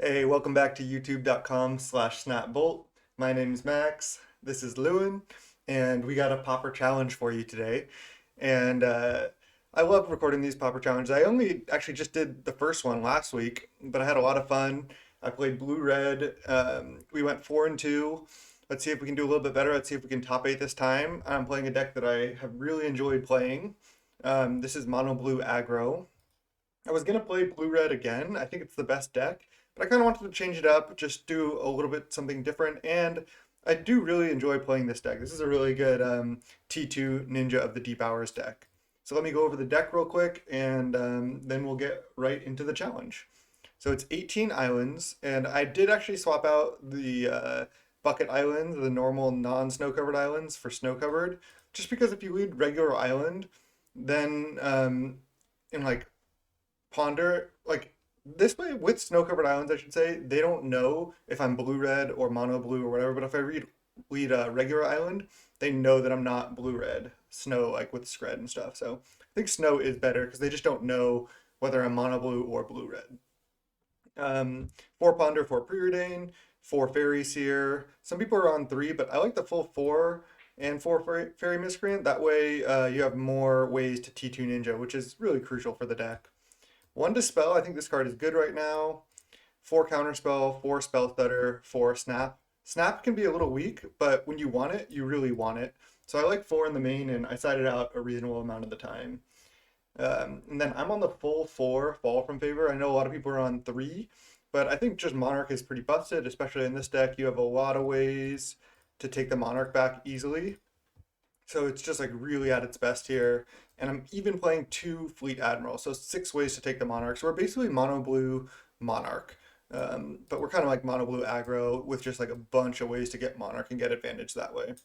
Hey, welcome back to youtube.com/snapbolt. My name's Max. This is Lewin, and we got a Pauper challenge for you today. And I love recording these Pauper challenges. I only actually just did the first one last week, but I had a lot of fun. I played blue red. We went 4-2. Let's see if we can do a little bit better. Let's see if we can top 8 this time. I'm playing a deck that I have really enjoyed playing. This is mono blue aggro. I was gonna play blue red again. I think it's the best deck, but I kind of wanted to change it up, just do a little bit something different. And I do really enjoy playing this deck. This is a really good T2 Ninja of the Deep Hours deck. So let me go over the deck real quick, and then we'll get right into the challenge. So it's 18 islands, and I did actually swap out the bucket islands, the normal non-snow covered islands, for snow covered, just because if you lead regular island, then in like Ponder, like this way with snow covered islands, I should say, they don't know if I'm blue red or mono blue or whatever. But if I lead a regular island, they know that I'm not blue red snow, like with scred and stuff. So I think snow is better because they just don't know whether I'm mono blue or blue red. Four Ponder, four Preordain, four Faerie Seer. Some people are on three, but I like the full four and four Faerie Miscreant. That way, you have more ways to T2 Ninja, which is really crucial for the deck. One Dispel, I think this card is good right now. Four Counterspell, four Spellstutter, four Snap. Snap can be a little weak, but when you want it, you really want it. So I like four in the main, and I side it out a reasonable amount of the time. And then I'm on the full four, Fall from Favor. I know a lot of people are on three, but I think just Monarch is pretty busted, especially in this deck. You have a lot of ways to take the Monarch back easily. So it's just like really at its best here. And I'm even playing two Fleet Admiral, so six ways to take the Monarch. So we're basically mono blue Monarch. But we're kind of like mono blue aggro with just like a bunch of ways to get Monarch and get advantage that way.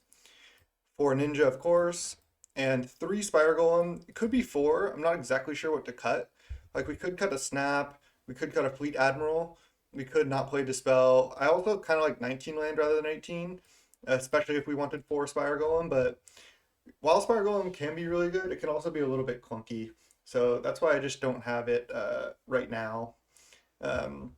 Four Ninja, of course, and three Spire Golem. It could be four. I'm not exactly sure what to cut. Like we could cut a Snap, we could cut a Fleet Admiral, we could not play Dispel. I also kind of like 19 land rather than 18, especially if we wanted four Spire Golem, but while Spire Golem can be really good, it can also be a little bit clunky. So that's why I just don't have it right now. Um,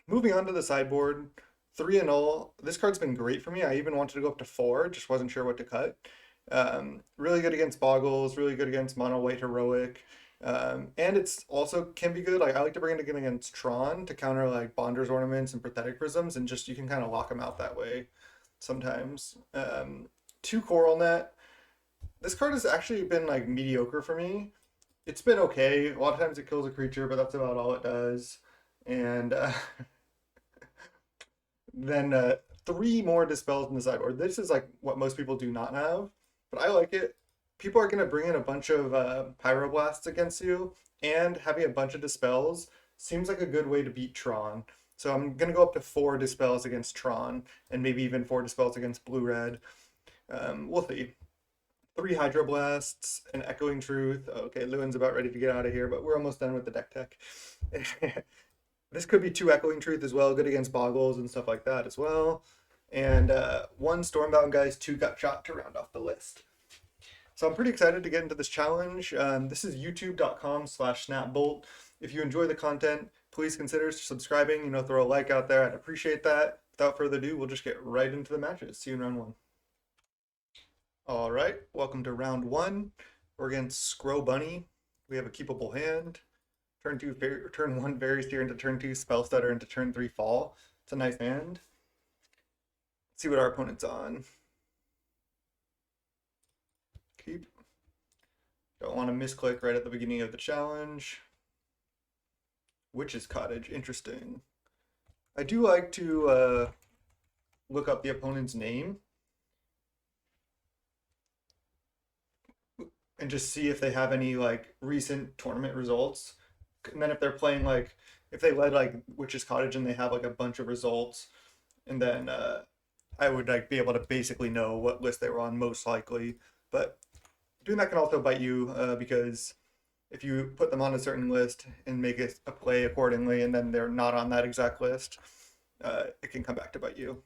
Moving on to the sideboard, three Annul. This card's been great for me. I even wanted to go up to four, just wasn't sure what to cut. Really good against Boggles, really good against Mono White Heroic. And it's also can be good. Like I like to bring it against Tron to counter like Bonder's Ornaments and Pathetic Prisms, and just you can kind of lock them out that way sometimes. Two Coral Net. This card has actually been like mediocre for me. It's been okay. A lot of times it kills a creature, but that's about all it does. And then three more dispels in the sideboard. This is like what most people do not have, but I like it. People are going to bring in a bunch of pyroblasts against you, and having a bunch of dispels seems like a good way to beat Tron. So I'm going to go up to four dispels against Tron, and maybe even four dispels against blue red. We'll see. Three Hydroblasts, an Echoing Truth. Okay, Lewin's about ready to get out of here, but we're almost done with the deck tech. This could be two Echoing Truth as well, good against Boggles and stuff like that as well. And one Stormbound Geist, two Gut Shot to round off the list. So I'm pretty excited to get into this challenge. This is youtube.com/snapbolt. If you enjoy the content, please consider subscribing. Throw a like out there. I'd appreciate that. Without further ado, we'll just get right into the matches. See you in round one. All right, welcome to round one. We're against Scro Bunny. We have a keepable hand. Turn one Faerie Seer into turn two Spellstutter into turn three Fall. It's a nice hand. Let's see what our opponent's on. Keep. Don't want to misclick right at the beginning of the challenge. Witch's Cottage, interesting. I do like to look up the opponent's name and just see if they have any like recent tournament results. And then if they're playing like if they led like Witch's Cottage and they have like a bunch of results, and then I would like be able to basically know what list they were on most likely. But doing that can also bite you because if you put them on a certain list and make a play accordingly, and then they're not on that exact list, it can come back to bite you.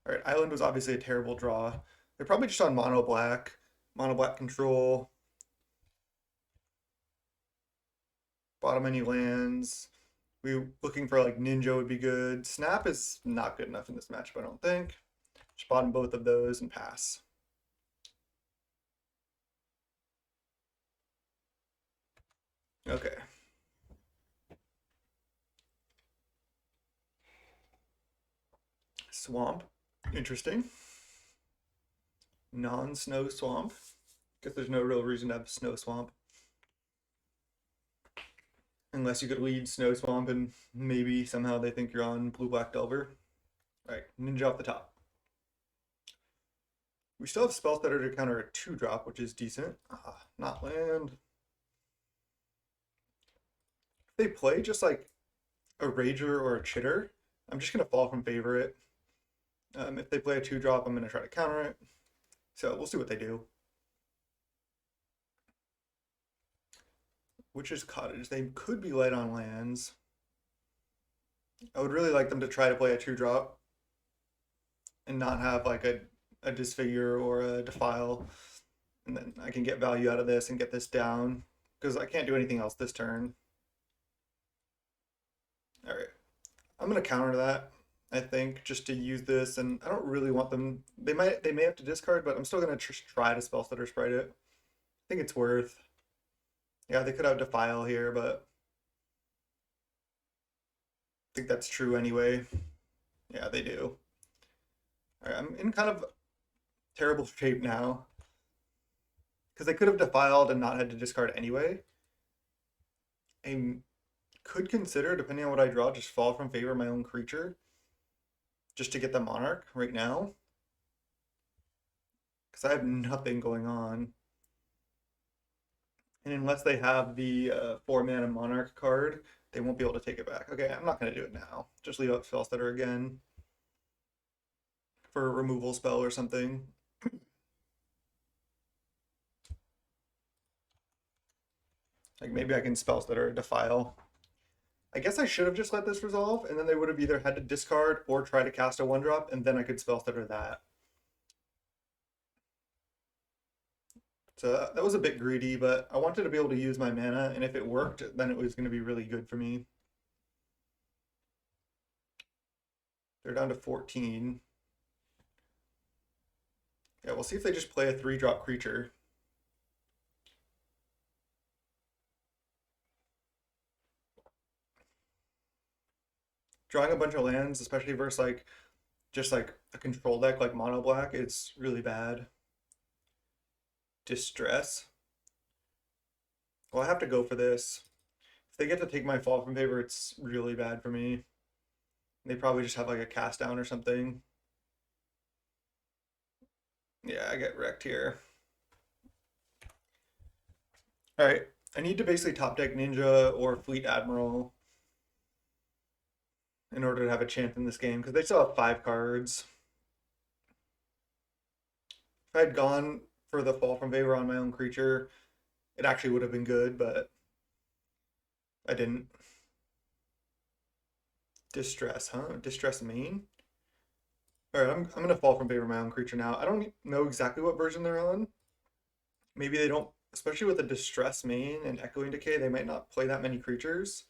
All right, Island was obviously a terrible draw. They're probably just on mono black control. Bottom any lands. We looking for like Ninja would be good. Snap is not good enough in this matchup, I don't think. Just bottom both of those and pass. Okay. Swamp. Interesting. Non-snow swamp. Guess there's no real reason to have snow swamp. Unless you could lead snow swamp and maybe somehow they think you're on blue-black Delver. Alright, Ninja off the top. We still have Spellstutter to counter a 2-drop, which is decent. Not land. If they play just like a Rager or a Chitter, I'm just going to fall from favorite. If they play a 2-drop, I'm going to try to counter it. So we'll see what they do. Witch's Cottage. They could be light on lands. I would really like them to try to play a 2-drop and not have like a Disfigure or a Defile. And then I can get value out of this and get this down because I can't do anything else this turn. Alright. I'm going to counter that, I think, just to use this. And I don't really want them... They may have to discard, but I'm still going to try to Spellstutter Sprite it. I think it's worth... Yeah, they could have Defile here, but I think that's true anyway. Yeah, they do. Alright, I'm in kind of terrible shape now. Because they could have Defiled and not had to discard anyway. I could consider, depending on what I draw, just fall from favor my own creature. Just to get the Monarch right now. Because I have nothing going on. And unless they have the 4-mana Monarch card, they won't be able to take it back. Okay, I'm not going to do it now. Just leave out Spellstutter again. For a removal spell or something. Like maybe I can Spellstutter or Defile. I guess I should have just let this resolve, and then they would have either had to discard or try to cast a 1-drop, and then I could Spellstutter that. So that was a bit greedy, but I wanted to be able to use my mana, and if it worked, then it was going to be really good for me. They're down to 14. Yeah, we'll see if they just play a 3-drop creature. Drawing a bunch of lands, especially versus like just like a control deck like mono black, it's really bad. Distress. Well, I have to go for this. If they get to take my fall from favor, it's really bad for me. They probably just have like a cast down or something. Yeah, I get wrecked here. Alright, I need to basically top deck Ninja or Fleet Admiral in order to have a chance in this game, because they still have 5 cards. If I had gone for the fall from favor on my own creature, it actually would have been good, but I didn't. Distress, huh? Distress main? Alright, I'm going to fall from favor my own creature now. I don't know exactly what version they're on. Maybe they don't, especially with a Distress main and Echoing Decay, they might not play that many creatures.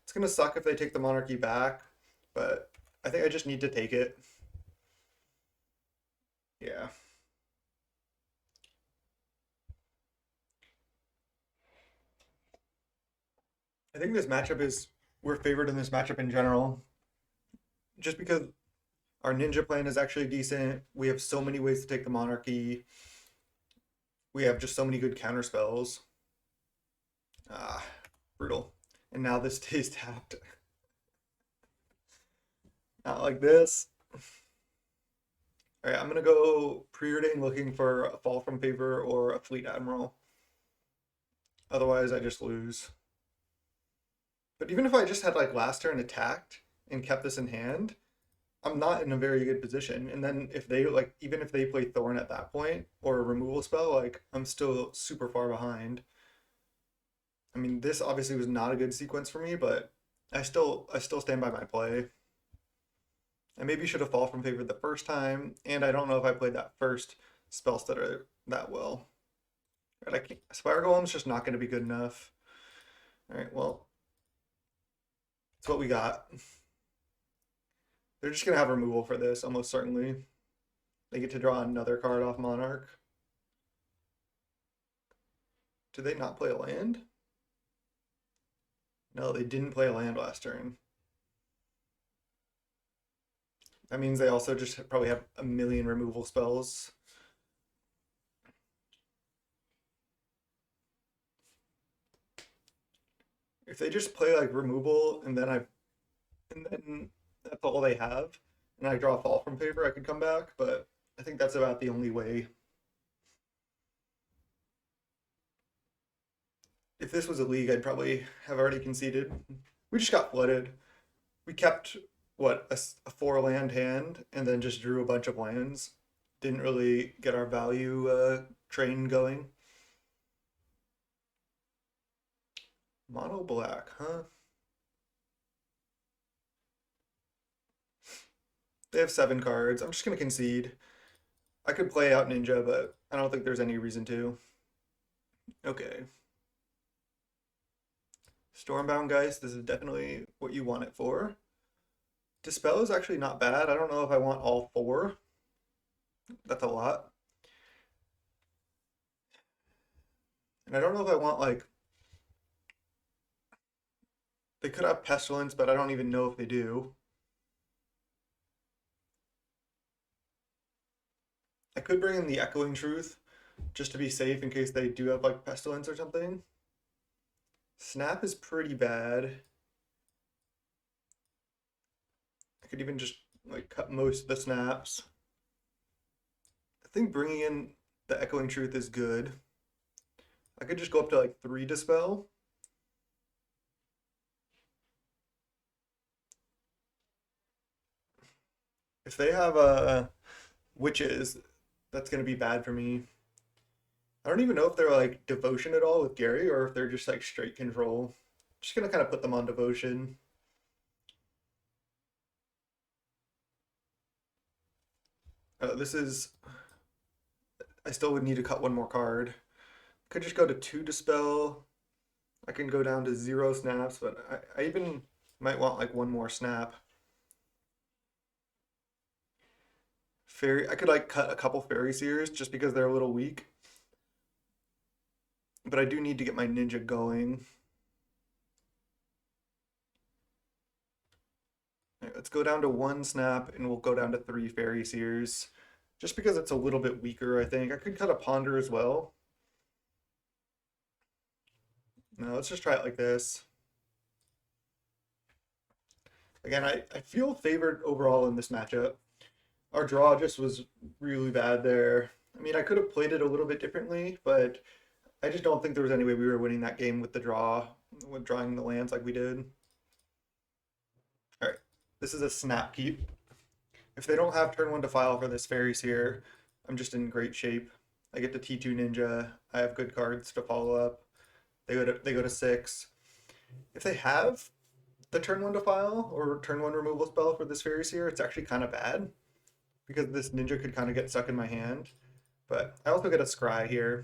It's going to suck if they take the Monarchy back, but I think I just need to take it. Yeah. I think this matchup is, we're favored in this matchup in general. Just because our Ninja plan is actually decent. We have so many ways to take the Monarchy. We have just so many good counter spells. Brutal. And now this stays tapped. Not like this. Alright, I'm gonna go Preordain looking for a fall from favor or a Fleet Admiral. Otherwise I just lose. But even if I just had like last turn attacked and kept this in hand, I'm not in a very good position. And then if they like, even if they play Thorn at that point or a removal spell, like I'm still super far behind. I mean, this obviously was not a good sequence for me, but I still stand by my play. I maybe should have fall from favor the first time, and I don't know if I played that first Spellstutter that well. Right, I can't, Spire Golem's just not going to be good enough. All right, well, That's what we got. They're just going to have removal for this, almost certainly. They get to draw another card off Monarch. Did they not play a land? No, they didn't play a land last turn. That means they also just probably have a million removal spells. If they just play like removal and then that's all they have, and I draw Fall from Favor, I could come back, but I think that's about the only way. If this was a league, I'd probably have already conceded. We just got flooded. We kept, what, a 4-land hand, and then just drew a bunch of lands. Didn't really get our value train going. Mono black, huh? They have 7 cards. I'm just going to concede. I could play out Ninja, but I don't think there's any reason to. Okay. Stormbound Geist, this is definitely what you want it for. Dispel is actually not bad. I don't know if I want all 4. That's a lot. And I don't know if I want, like... They could have Pestilence, but I don't even know if they do. I could bring in the Echoing Truth, just to be safe in case they do have, like, Pestilence or something. Snap is pretty bad. I could even just like cut most of the snaps. I think bringing in the Echoing Truth is good. I could just go up to like 3 Dispel. If they have Witches, that's going to be bad for me. I don't even know if they're like Devotion at all with Gary or if they're just like straight control. Just going to kind of put them on Devotion. This is... I still would need to cut one more card. Could just go to 2 Dispel. I can go down to 0 snaps, but I even might want like one more snap. I could like cut a couple Faerie Seers just because they're a little weak. But I do need to get my Ninja going. All right, let's go down to 1 snap and we'll go down to 3 Faerie Seers. Just because it's a little bit weaker, I think. I could cut a Ponder as well. No, let's just try it like this. Again, I feel favored overall in this matchup. Our draw just was really bad there. I mean, I could have played it a little bit differently, but I just don't think there was any way we were winning that game with the draw, with drawing the lands like we did. All right, this is a snap keep. If they don't have turn 1 to file for this Faerie Seer, I'm just in great shape. I get to T2 Ninja. I have good cards to follow up. They go to 6. If they have the turn 1 to file or turn 1 removal spell for this Faerie Seer, it's actually kind of bad because this Ninja could kind of get stuck in my hand. But I also get a Scry here,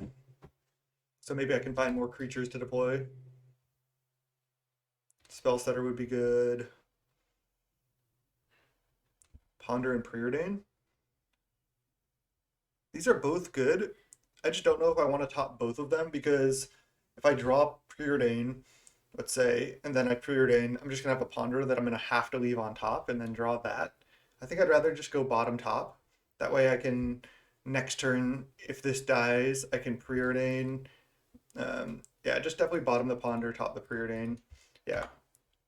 so maybe I can find more creatures to deploy. Spellstutter would be good. Ponder and Preordain. These are both good. I just don't know if I want to top both of them because if I draw Preordain, let's say, and then I Preordain, I'm just going to have a Ponder that I'm going to have to leave on top and then draw that. I think I'd rather just go bottom top. That way I can, next turn, if this dies, I can Preordain. Yeah, just definitely bottom the Ponder, top the Preordain. Yeah,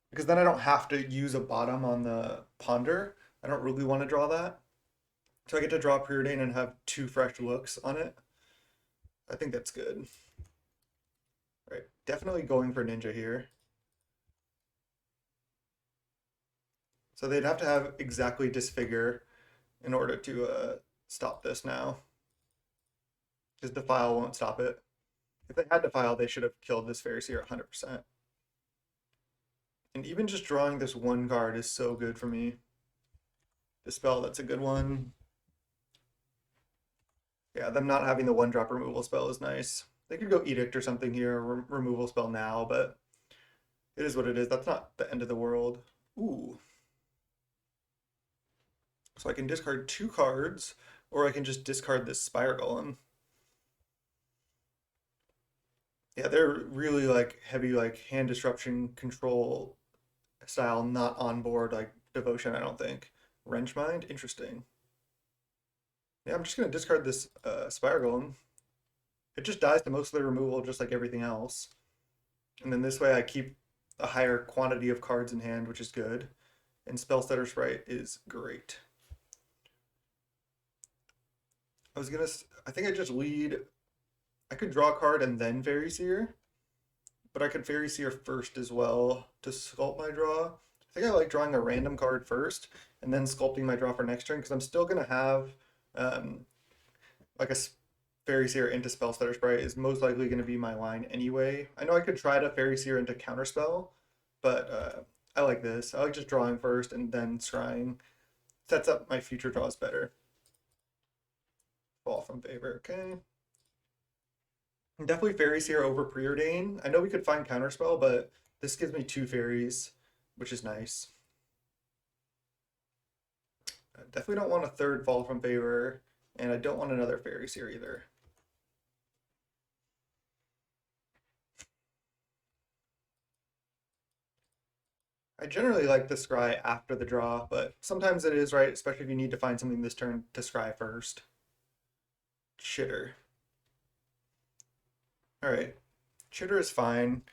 because then I don't have to use a bottom on the Ponder. I don't really want to draw that. So I get to draw Preordain and have 2 fresh looks on it. I think that's good. All right, definitely going for Ninja here. So they'd have to have exactly Disfigure in order to stop this now. Because the file won't stop it. If they had to file, they should have killed this Faerie Seer 100%. And even just drawing this 1 card is so good for me. Dispel, that's a good one. Yeah, them not having the 1-drop removal spell is nice. They could go Edict or something here, removal spell now, but It is what it is. That's not the end of the world. Ooh. So I can discard 2 cards, or I can just discard this Spire Golem. Yeah, they're really like heavy, like hand disruption control style, not on board like devotion, I don't think. Wrench Mind, interesting. Yeah, I'm just gonna discard this Spire Golem. It just dies to most of the removal, just like everything else. And then this way I keep a higher quantity of cards in hand, which is good. And Spellstutter Sprite is great. I think I just lead. I could draw a card and then Faerie Seer, but I could Faerie Seer first as well to sculpt my draw. I think I like drawing a random card first and then sculpting my draw for next turn because I'm still gonna have um, like a Faerie Seer into Spellstutter Sprite is most likely going to be my line anyway. I know I could try to Faerie Seer into Counterspell, but I like this. I like just drawing first and then scrying. Sets up my future draws better. Fall from favor, okay. Definitely Faerie Seer over Preordain. I know we could find Counterspell, but this gives me 2 fairies, which is nice. I definitely don't want a third Fall from favor, and I don't want another Faerie Seer either. I generally like to scry after the draw, but sometimes it is right, especially if you need to find something this turn to scry first. Chitter. Alright. Chitter is fine.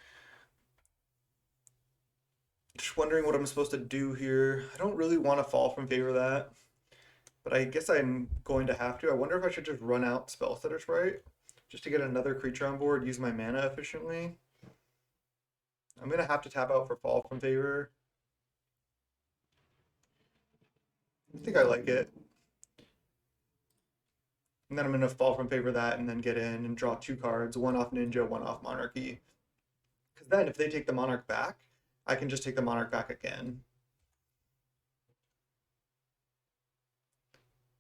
Just wondering what I'm supposed to do here. I don't really want to fall from favor of that, but I guess I'm going to have to. I wonder if I should just run out Spellstutter Sprite just to get another creature on board, use my mana efficiently. I'm going to have to tap out for fall from favor. I think I like it. And then I'm going to fall from favor of that and then get in and draw 2 cards, one off Ninja, one off Monarchy. Because then if they take the Monarch back, I can just take the Monarch back again.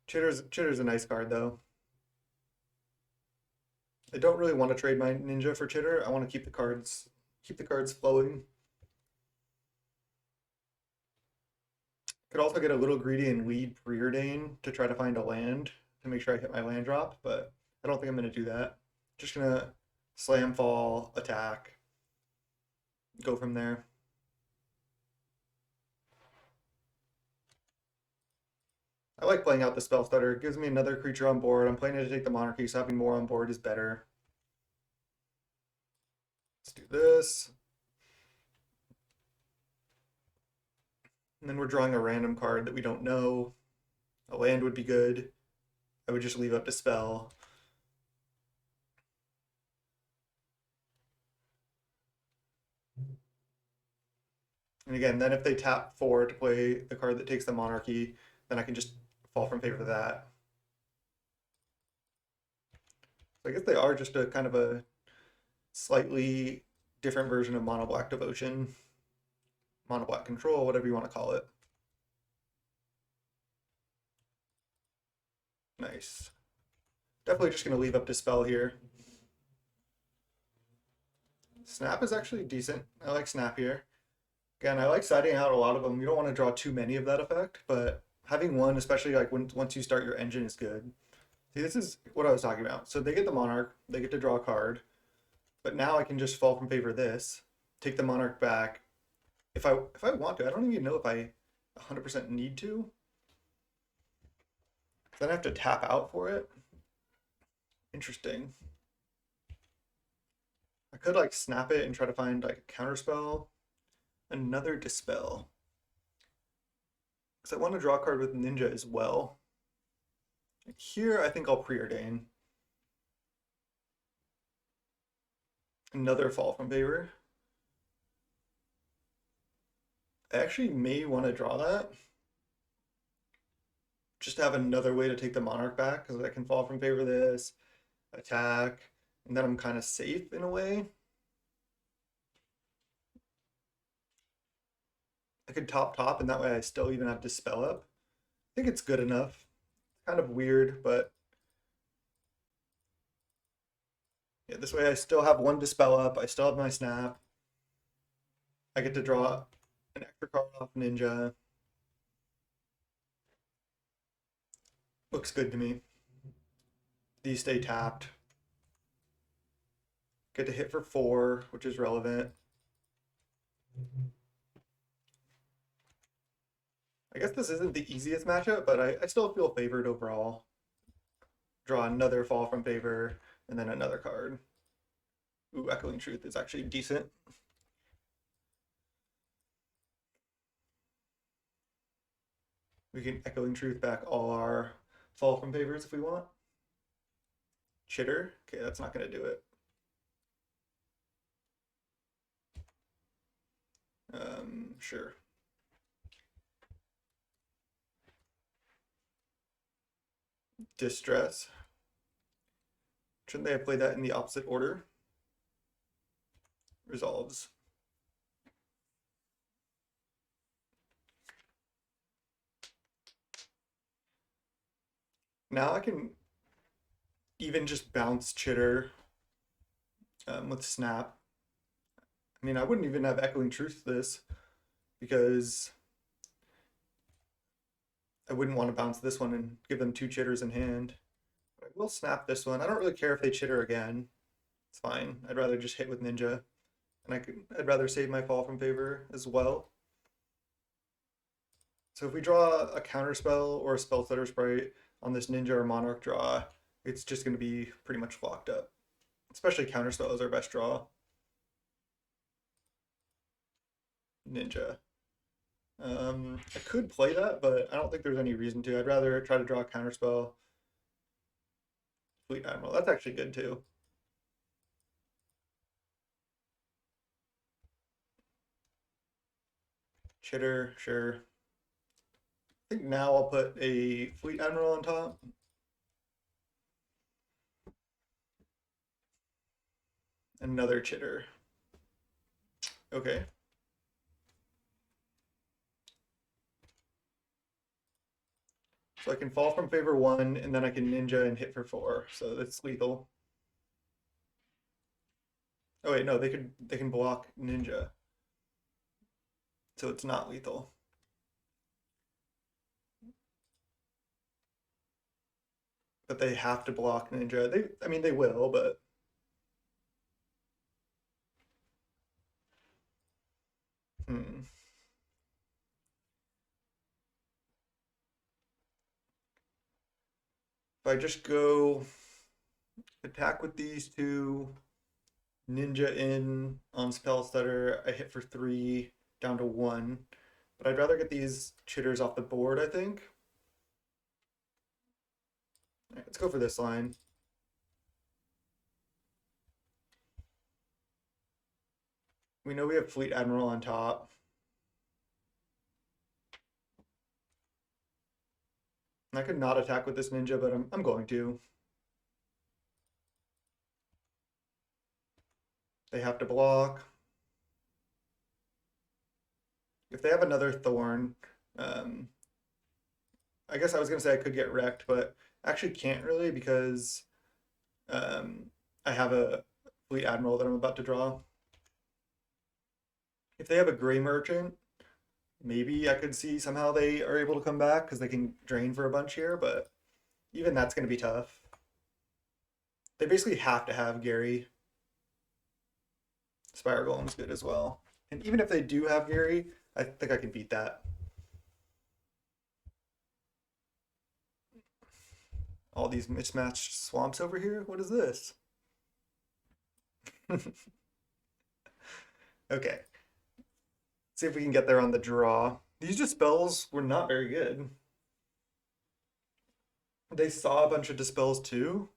Chitter's a nice card though. I don't really want to trade my Ninja for Chitter. I want to keep the cards flowing. Could also get a little greedy and lead Preordain to try to find a land to make sure I hit my land drop, but I don't think I'm going to do that. Just going to slam fall, attack, go from there. I like playing out the Spellstutter. It gives me another creature on board. I'm playing it to take the Monarchy, so having more on board is better. Let's do this. And then we're drawing a random card that we don't know. A land would be good. I would just leave up Dispel. And again, then if they tap 4 to play the card that takes the Monarchy, then I can just fall from favor to that. So I guess they are just a kind of a slightly different version of Mono Black Devotion, Mono Black Control, whatever you want to call it. Nice. Definitely just going to leave up Dispel here. Snap is actually decent. I like Snap here. Again, I like siding out a lot of them. You don't want to draw too many of that effect, but having one, especially like once you start your engine, is good. See, this is what I was talking about. So they get the Monarch, they get to draw a card, but now I can just fall from favor this, take the Monarch back. If I want to, I don't even know if I 100% need to. Then I have to tap out for it. Interesting. I could like snap it and try to find like a counterspell. Another Dispel. Because I want to draw a card with Ninja as well. Here, I think I'll Preordain. Another fall from favor. I actually may want to draw that. Just to have another way to take the Monarch back, because I can fall from favor this, attack, and then I'm kind of safe in a way. I could top, and that way I still even have Dispel up. I think it's good enough. Kind of weird, but yeah, this way I still have one Dispel up, I still have my Snap. I get to draw an extra card off Ninja. Looks good to me. These stay tapped. Get to hit for 4, which is relevant. I guess this isn't the easiest matchup, but I still feel favored overall. Draw another Fall from Favor, and then another card. Ooh, Echoing Truth is actually decent. We can Echoing Truth back all our Fall from Favors if we want. Chitter? Okay, that's not going to do it. Sure. Distress. Shouldn't they have played that in the opposite order? Resolves. Now I can even just bounce Chitter with Snap. I mean, I wouldn't even have Echoing Truth this because I wouldn't want to bounce this one and give them 2 Chitters in hand. I will snap this one. I don't really care if they Chitter again. It's fine. I'd rather just hit with Ninja. And I'd rather save my Fall from Favor as well. So if we draw a Counterspell or a Spellstutter Sprite on this Ninja or Monarch draw, it's just going to be pretty much locked up. Especially Counterspell is our best draw. Ninja. I could play that, but I don't think there's any reason to. I'd rather try to draw a Counterspell. Fleet Admiral. That's actually good too. Chitter, sure. I think now I'll put a Fleet Admiral on top. Another Chitter. Okay. So I can Fall from Favor 1, and then I can Ninja and hit for 4. So that's lethal. Oh wait, no, they can block Ninja. So it's not lethal. But they have to block Ninja. I mean, they will, but if I just go attack with these 2, Ninja in on Spellstutter, I hit for 3, down to 1. But I'd rather get these Chitters off the board, I think. All right, let's go for this line. We know we have Fleet Admiral on top. I could not attack with this Ninja, but I'm going to. They have to block. If they have another Thorn, I guess I was gonna say I could get wrecked, but actually can't really because I have a Fleet Admiral that I'm about to draw. If they have a Gray Merchant, maybe I could see somehow they are able to come back because they can drain for a bunch here, but even that's going to be tough. They basically have to have Gary. Spire Golem's good as well. And even if they do have Gary, I think I can beat that. All these mismatched swamps over here? What is this? Okay. See if we can get there on the draw. These Dispels were not very good. They saw a bunch of Dispels too.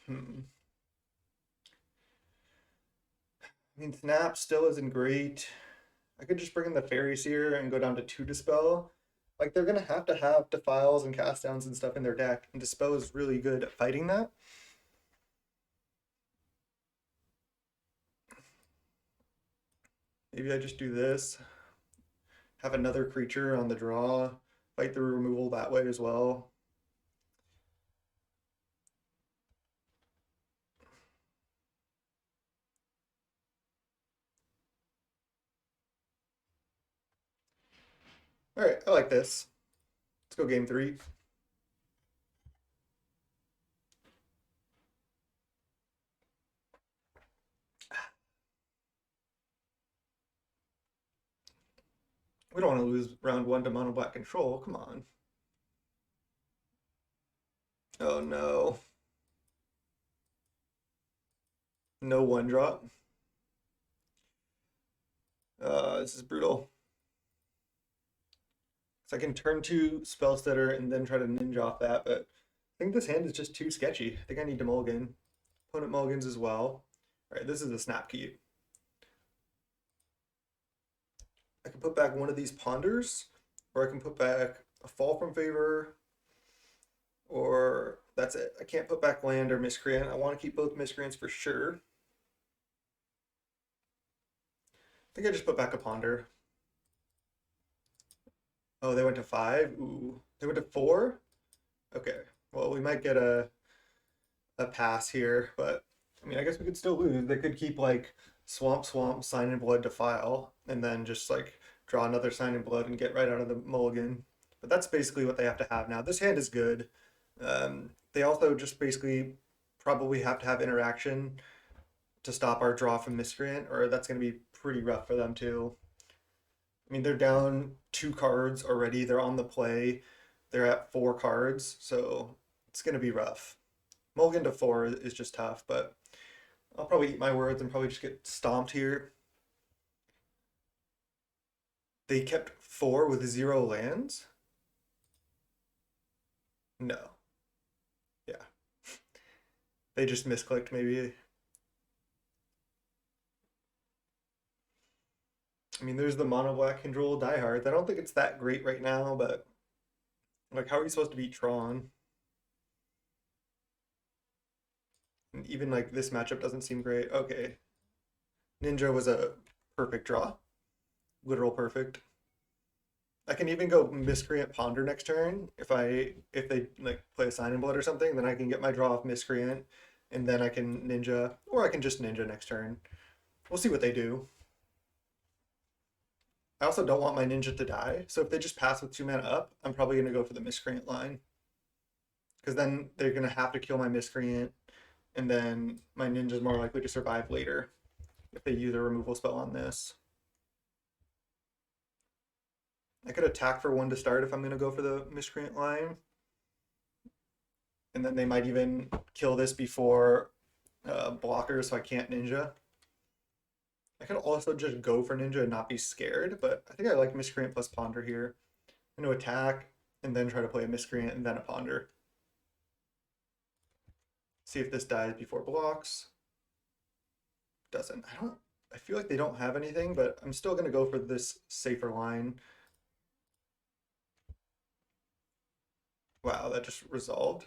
I mean, Snap still isn't great. I could just bring in the Faerie Seer and go down to 2 Dispel. Like, they're going to have Defiles and Cast Downs and stuff in their deck, and Dispel is really good at fighting that. Maybe I just do this. Have another creature on the draw. Fight the removal that way as well. All right, I like this. Let's go game 3. We don't want to lose round 1 to mono black control. Come on. Oh no. No 1-drop. This is brutal. So I can turn to Spellstutter and then try to ninja off that, but I think this hand is just too sketchy. I think I need to mulligan. Opponent mulligans as well. All right, this is a snap keep. I can put back one of these ponders, or I can put back a fall from favor, or that's it. I can't put back land or miscreant. I want to keep both miscreants for sure. I think I just put back a ponder. Oh, they went to 5. Ooh, they went to 4. Okay, well we might get a pass here, but I mean I guess we could still lose. They could keep like swamp, sign in blood, defile, and then just like draw another sign in blood and get right out of the mulligan. But that's basically what they have to have now. This hand is good. They also just basically probably have to have interaction to stop our draw from miscreant, or that's going to be pretty rough for them too. I mean, they're down 2 cards already. They're on the play. They're at 4 cards, so it's going to be rough. Mulligan to 4 is just tough, but I'll probably eat my words and probably just get stomped here. They kept 4 with 0 lands? No. Yeah. They just misclicked maybe. I mean, there's the mono black control diehards. I don't think it's that great right now, but like, how are you supposed to beat Tron? And even like this matchup doesn't seem great. Okay. Ninja was a perfect draw. Literal perfect. I can even go Miscreant Ponder next turn if they like play a Sign in Blood or something, then I can get my draw off Miscreant, and then I can Ninja, or I can just Ninja next turn. We'll see what they do. I also don't want my Ninja to die, so if they just pass with 2 mana up, I'm probably gonna go for the Miscreant line. Because then they're gonna have to kill my Miscreant, and then my Ninja's more likely to survive later if they use a removal spell on this. I could attack for 1 to start if I'm going to go for the Miscreant line. And then they might even kill this before blocker, so I can't Ninja. I could also just go for Ninja and not be scared, but I think I like Miscreant plus Ponder here. I'm going to attack and then try to play a Miscreant and then a Ponder. See if this dies before blocks. Doesn't. I feel like they don't have anything, but I'm still going to go for this safer line. Wow, that just resolved.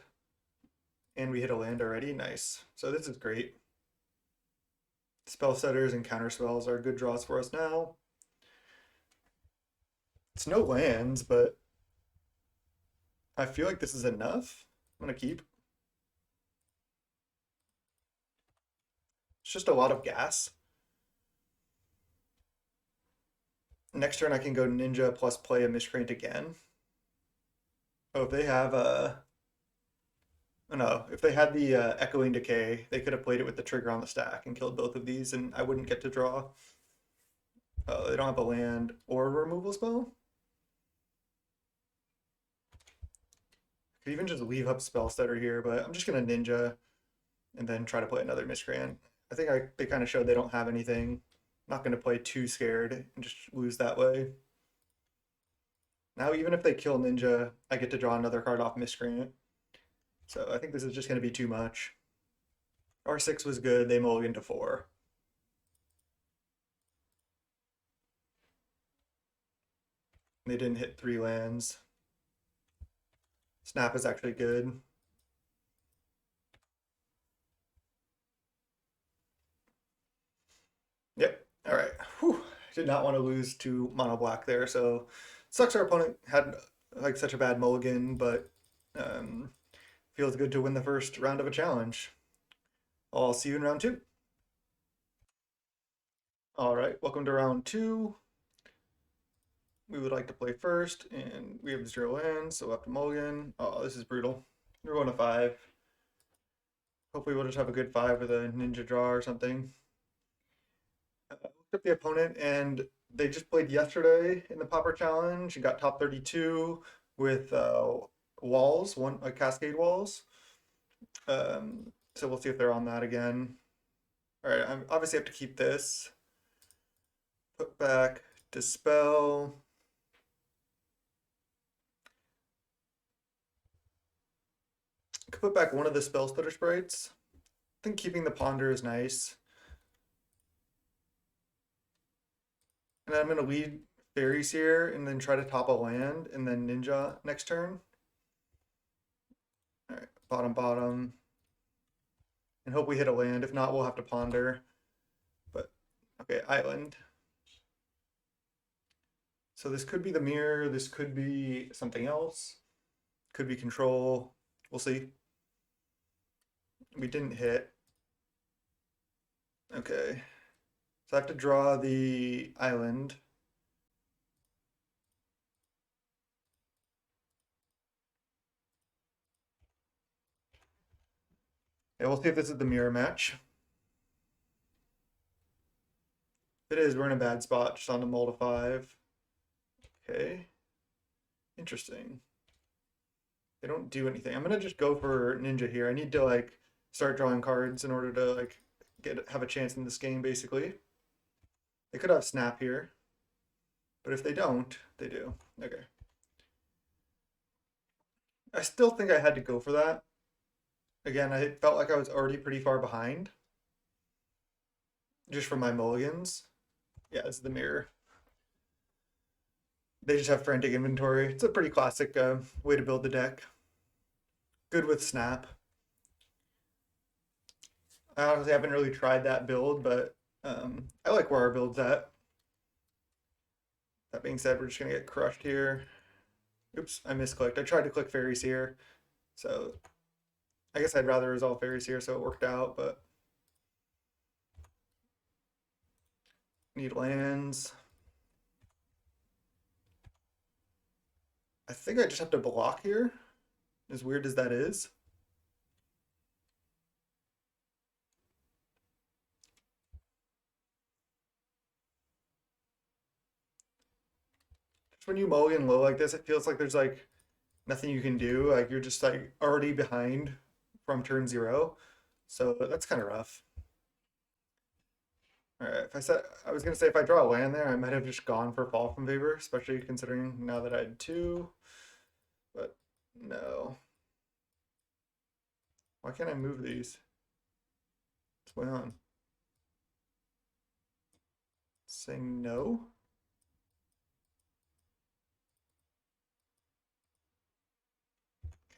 And we hit a land already. Nice. So this is great. Spell setters and counterspells are good draws for us now. It's no lands, but I feel like this is enough. I'm going to keep. It's just a lot of gas. Next turn I can go Ninja plus play a Miscreant again. Oh, if they have oh no, if they had the Echoing Decay, they could have played it with the trigger on the stack and killed both of these, and I wouldn't get to draw. They don't have a land or a removal spell. Could even just leave up Spellstutter here, but I'm just gonna Ninja and then try to play another Miscreant. I think they kind of showed they don't have anything. I'm not gonna play too scared and just lose that way. Now even if they kill Ninja, I get to draw another card off Miscreant. So I think this is just going to be too much. R6 was good. They mulliganed to 4. They didn't hit 3 lands. Snap is actually good. Yep. All right. Whew. Did not want to lose to mono black there. So sucks our opponent had like such a bad mulligan, but feels good to win the first round of a challenge. I'll see you in round 2. All right. Welcome to round 2. we would like to play first, and we have 0 lands, so we'll have to mulligan. Oh, this is brutal. We're going to 5. Hopefully we'll just have a good 5 with a ninja draw or something. Looked up the opponent, and they just played yesterday in the Pauper Challenge and got top 32 with walls, cascade walls. So we'll see if they're on that again. All right, I obviously have to keep this. Put back Dispel. Could put back one of the Spellstutter Sprites. I think keeping the Ponder is nice. And I'm going to lead Faerie Seer and then try to top a land and then Ninja next turn. All right, bottom. And hope we hit a land. If not, we'll have to Ponder. But, okay, Island. So this could be the mirror. This could be something else. Could be control. We'll see. We didn't hit. Okay. So I have to draw the island. Yeah, we'll see if this is the mirror match. If it is, we're in a bad spot, just on the mull to 5. Okay. Interesting. They don't do anything. I'm gonna just go for Ninja here. I need to like start drawing cards in order to like have a chance in this game, basically. They could have Snap here, but if they don't, they do. Okay. I still think I had to go for that. Again, I felt like I was already pretty far behind, just from my mulligans. Yeah, it's the mirror. They just have frantic inventory. It's a pretty classic way to build the deck. Good with Snap. I honestly haven't really tried that build, but I like where our build's at. That being said, we're just gonna get crushed here. Oops, I misclicked. I tried to click Faerie Seer, so I guess I'd rather resolve Faerie Seer, so it worked out, but need lands. I think I just have to block here, as weird as that is. Just when you mulligan low like this, it feels like there's like nothing you can do. Like you're just like already behind from turn 0. So that's kind of rough. All right, if I was gonna say if I draw a land there, I might have just gone for fall from favor, especially considering now that I had 2. But no. Why can't I move these? What's going on? Saying no?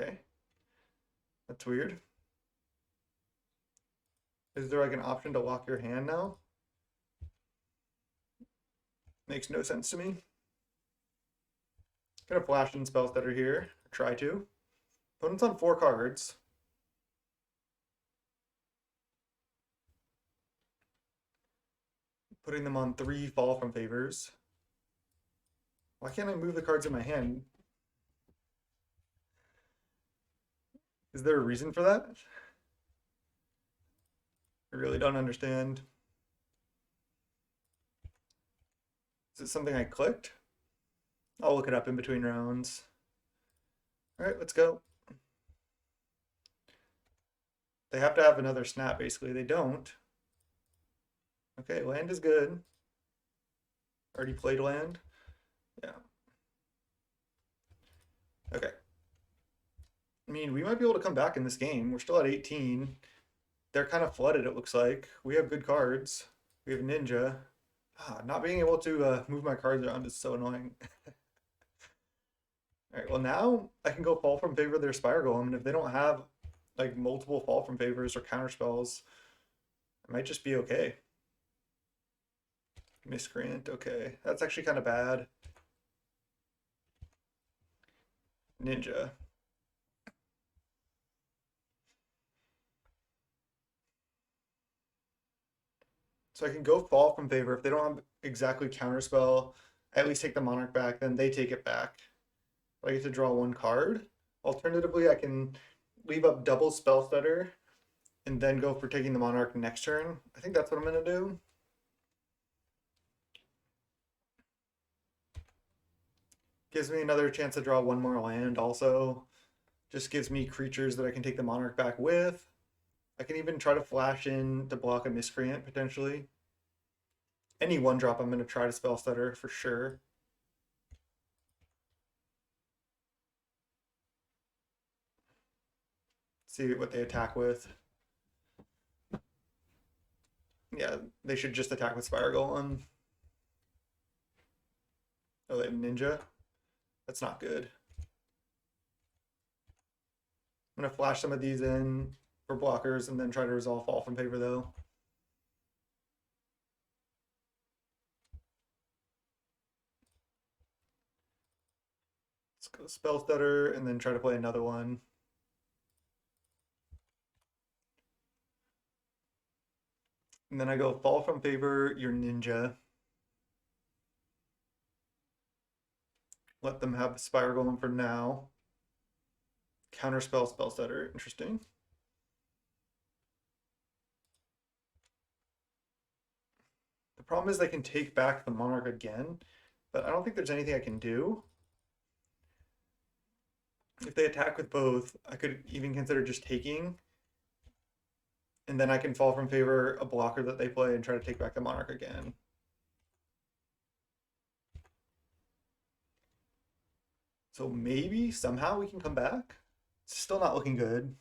Okay. That's weird. Is there like an option to lock your hand now? Makes no sense to me. Gonna flash in spells that are here. Try to. Opponent's on 4 cards. Putting them on 3 fall from favors. Why can't I move the cards in my hand? Is there a reason for that? I really don't understand. Is it something I clicked? I'll look it up in between rounds. All right, let's go. They have to have another snap, basically. They don't. Okay, land is good. Already played land. Yeah. Okay. I mean, we might be able to come back in this game. We're still at 18. They're kind of flooded, it looks like. We have good cards. We have Ninja. Not being able to move my cards around is so annoying. All right, well now I can go fall from favor of their Spire Golem, and if they don't have like multiple fall from favors or counterspells, it might just be okay. Miscreant, okay. That's actually kind of bad. Ninja. So I can go fall from favor if they don't have exactly counterspell. I at least take the Monarch back, then they take it back. I get to draw one card. Alternatively, I can leave up double Spellstutter and then go for taking the Monarch next turn. I think that's what I'm going to do. Gives me another chance to draw one more land also. Just gives me creatures that I can take the Monarch back with. I can even try to flash in to block a Miscreant potentially. Any one drop I'm going to try to Spellstutter for sure. See what they attack with. Yeah, they should just attack with Spire Golem. Oh, they have Ninja? That's not good. I'm going to flash some of these in for blockers and then try to resolve Fall from Favor though. Let's go Spellstutter and then try to play another one. And then I go Fall from Favor, your Ninja. Let them have Spire Golem for now. Counterspell, Spellstutter. Interesting. The problem is they can take back the Monarch again, but I don't think there's anything I can do. If they attack with both, I could even consider just taking. And then I can Fall from Favor a blocker that they play and try to take back the Monarch again. So maybe somehow we can come back. It's still not looking good.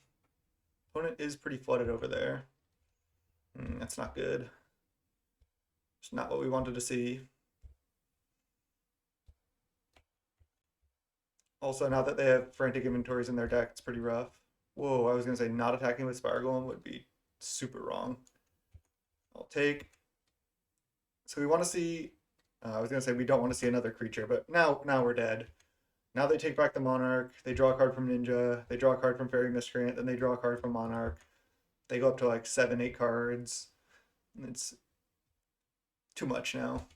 Opponent is pretty flooded over there. That's not good. It's not what we wanted to see. Also, now that they have frantic inventories in their deck, it's pretty rough. Whoa, I was going to say not attacking with Spire Golem would be super wrong. I'll take. So we want to see. I was going to say we don't want to see another creature, but now we're dead. Now they take back the Monarch. They draw a card from Ninja. They draw a card from Faerie Miscreant. Then they draw a card from Monarch. They go up to like 7, 8 cards. It's too much now.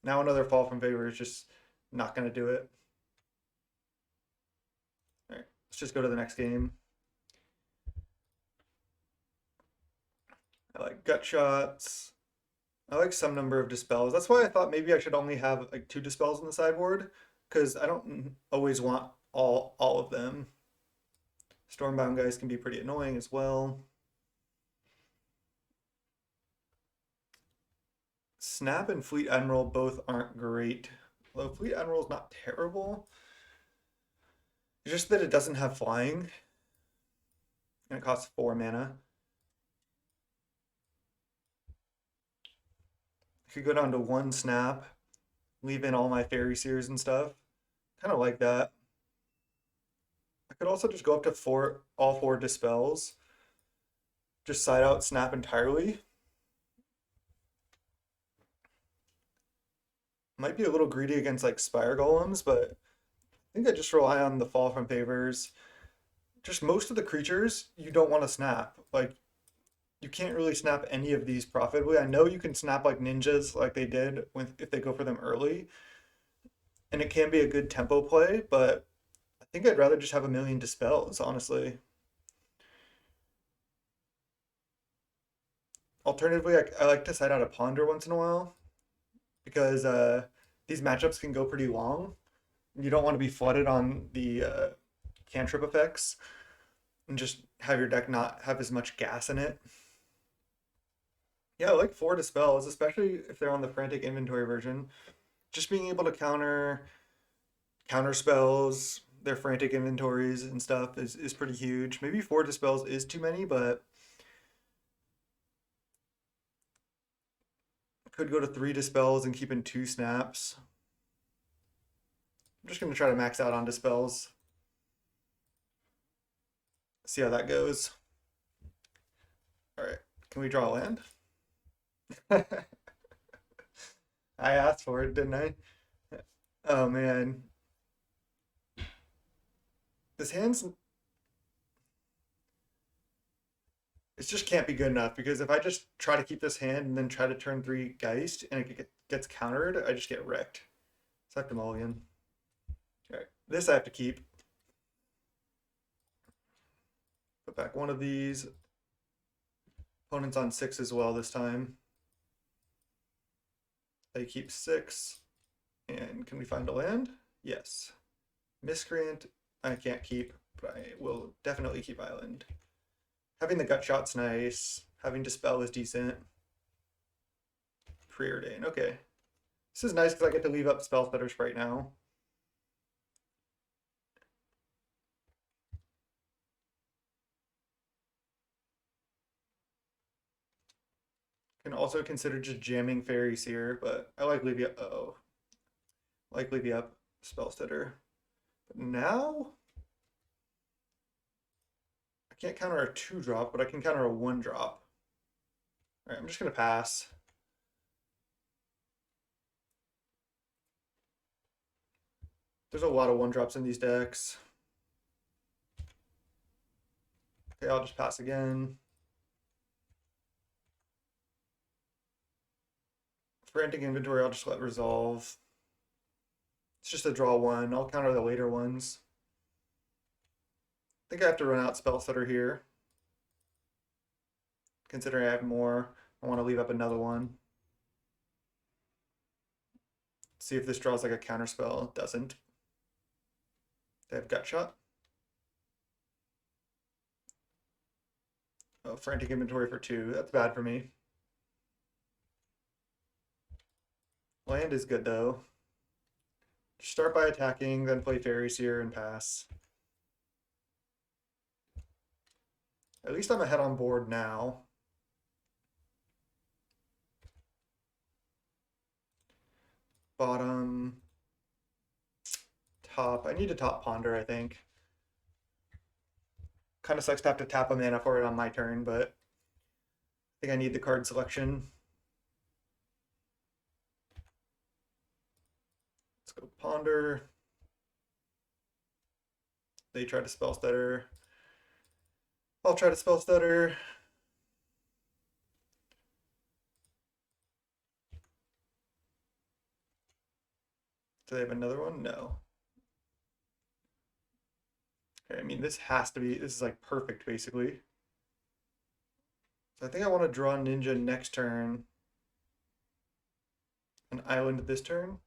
Now another Fall from Favor is just not going to do it. All right, let's just go to the next game. I like Gut Shots. I like some number of Dispels. That's why I thought maybe I should only have like 2 Dispels on the sideboard, because I don't always want all of them. Stormbound Geist can be pretty annoying as well. Snap and Fleet Admiral both aren't great. Although Fleet Admiral is not terrible. It's just that it doesn't have flying. And it costs 4 mana. I could go down to 1 snap, leave in all my Faerie Seers and stuff. Kind of like that. I could also just go up to all 4 Dispels. Just side out snap entirely. Might be a little greedy against like Spire Golems, but I think I just rely on the Fall from Favors. Just most of the creatures you don't want to snap. Like, you can't really snap any of these profitably. I know you can snap like ninjas like they did if they go for them early. And it can be a good tempo play, but I think I'd rather just have a million Dispels, honestly. Alternatively, I like to side out a Ponder once in a while, because these matchups can go pretty long. You don't want to be flooded on the cantrip effects and just have your deck not have as much gas in it. Yeah, I like 4 Dispels, especially if they're on the Frantic Inventory version. Just being able to counter spells, their Frantic Inventories and stuff is pretty huge. Maybe 4 Dispels is too many, but could go to 3 Dispels and keep in 2 snaps. I'm just going to try to max out on Dispels. See how that goes. All right, can we draw a land? I asked for it, didn't I? Oh man. This hand's... It just can't be good enough, because if I just try to keep this hand and then try to turn 3 Geist and I could get gets countered, I just get wrecked. So I have to mulligan. Alright, this I have to keep. Put back one of these. Opponent's on 6 as well this time. They keep 6. And can we find a land? Yes. Miscreant, I can't keep, but I will definitely keep island. Having the gut shot's nice. Having Dispel is decent. Preordain, okay. This is nice because I get to leave up Spellstutter Sprite now. Can also consider just jamming Faerie Seer, but I like leaving up. Like leaving up Spellstutter. But now I can't counter a 2-drop, but I can counter a 1-drop. All right, I'm just gonna pass. There's a lot of 1-drops in these decks. Okay, I'll just pass again. Frantic Inventory, I'll just let resolve. It's just a draw 1. I'll counter the later ones. I think I have to run out Spellstutter here. Considering I have more, I want to leave up another one. See if this draws like a counterspell. It doesn't. They have gut shot. Oh, Frantic Inventory for 2. That's bad for me. Land is good though. Start by attacking, then play Faerie Seer and pass. At least I'm ahead on board now. Bottom. Top. I need to top Ponder, I think. Kind of sucks to have to tap a mana for it on my turn, but I think I need the card selection. Let's go Ponder. They try to Spellstutter. I'll try to Spellstutter. Do they have another one? No. Okay, I mean, this has to be, this is like perfect, basically. So I think I want to draw Ninja next turn. An island this turn.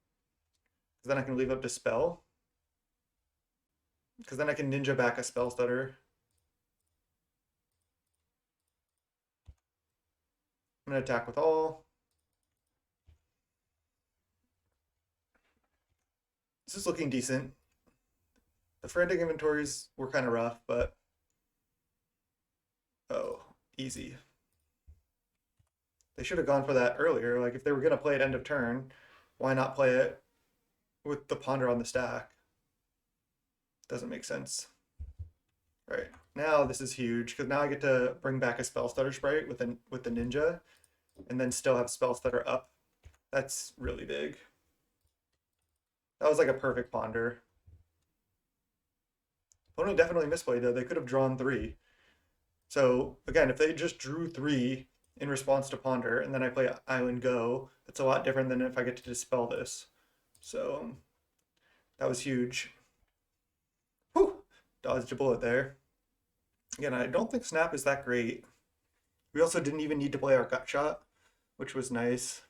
Because then I can leave up Dispel. Because then I can Ninja back a Spellstutter. I'm going to attack with all. This is looking decent. The Frantic Inventories were kind of rough, but... Oh, easy. They should have gone for that earlier. Like, if they were going to play it end of turn, why not play it with the Ponder on the stack? Doesn't make sense. All right, now this is huge, because now I get to bring back a Spellstutter Sprite with the Ninja, and then still have Spellstutter up. That's really big. That was like a perfect Ponder. Opponent definitely misplayed though. They could have drawn 3. So again, if they just drew 3 in response to Ponder, and then I play Island Go, that's a lot different than if I get to Dispel this. So that was huge. Whew! Dodged a bullet there. Again, I don't think Snap is that great. We also didn't even need to play our Gut Shot, which was nice.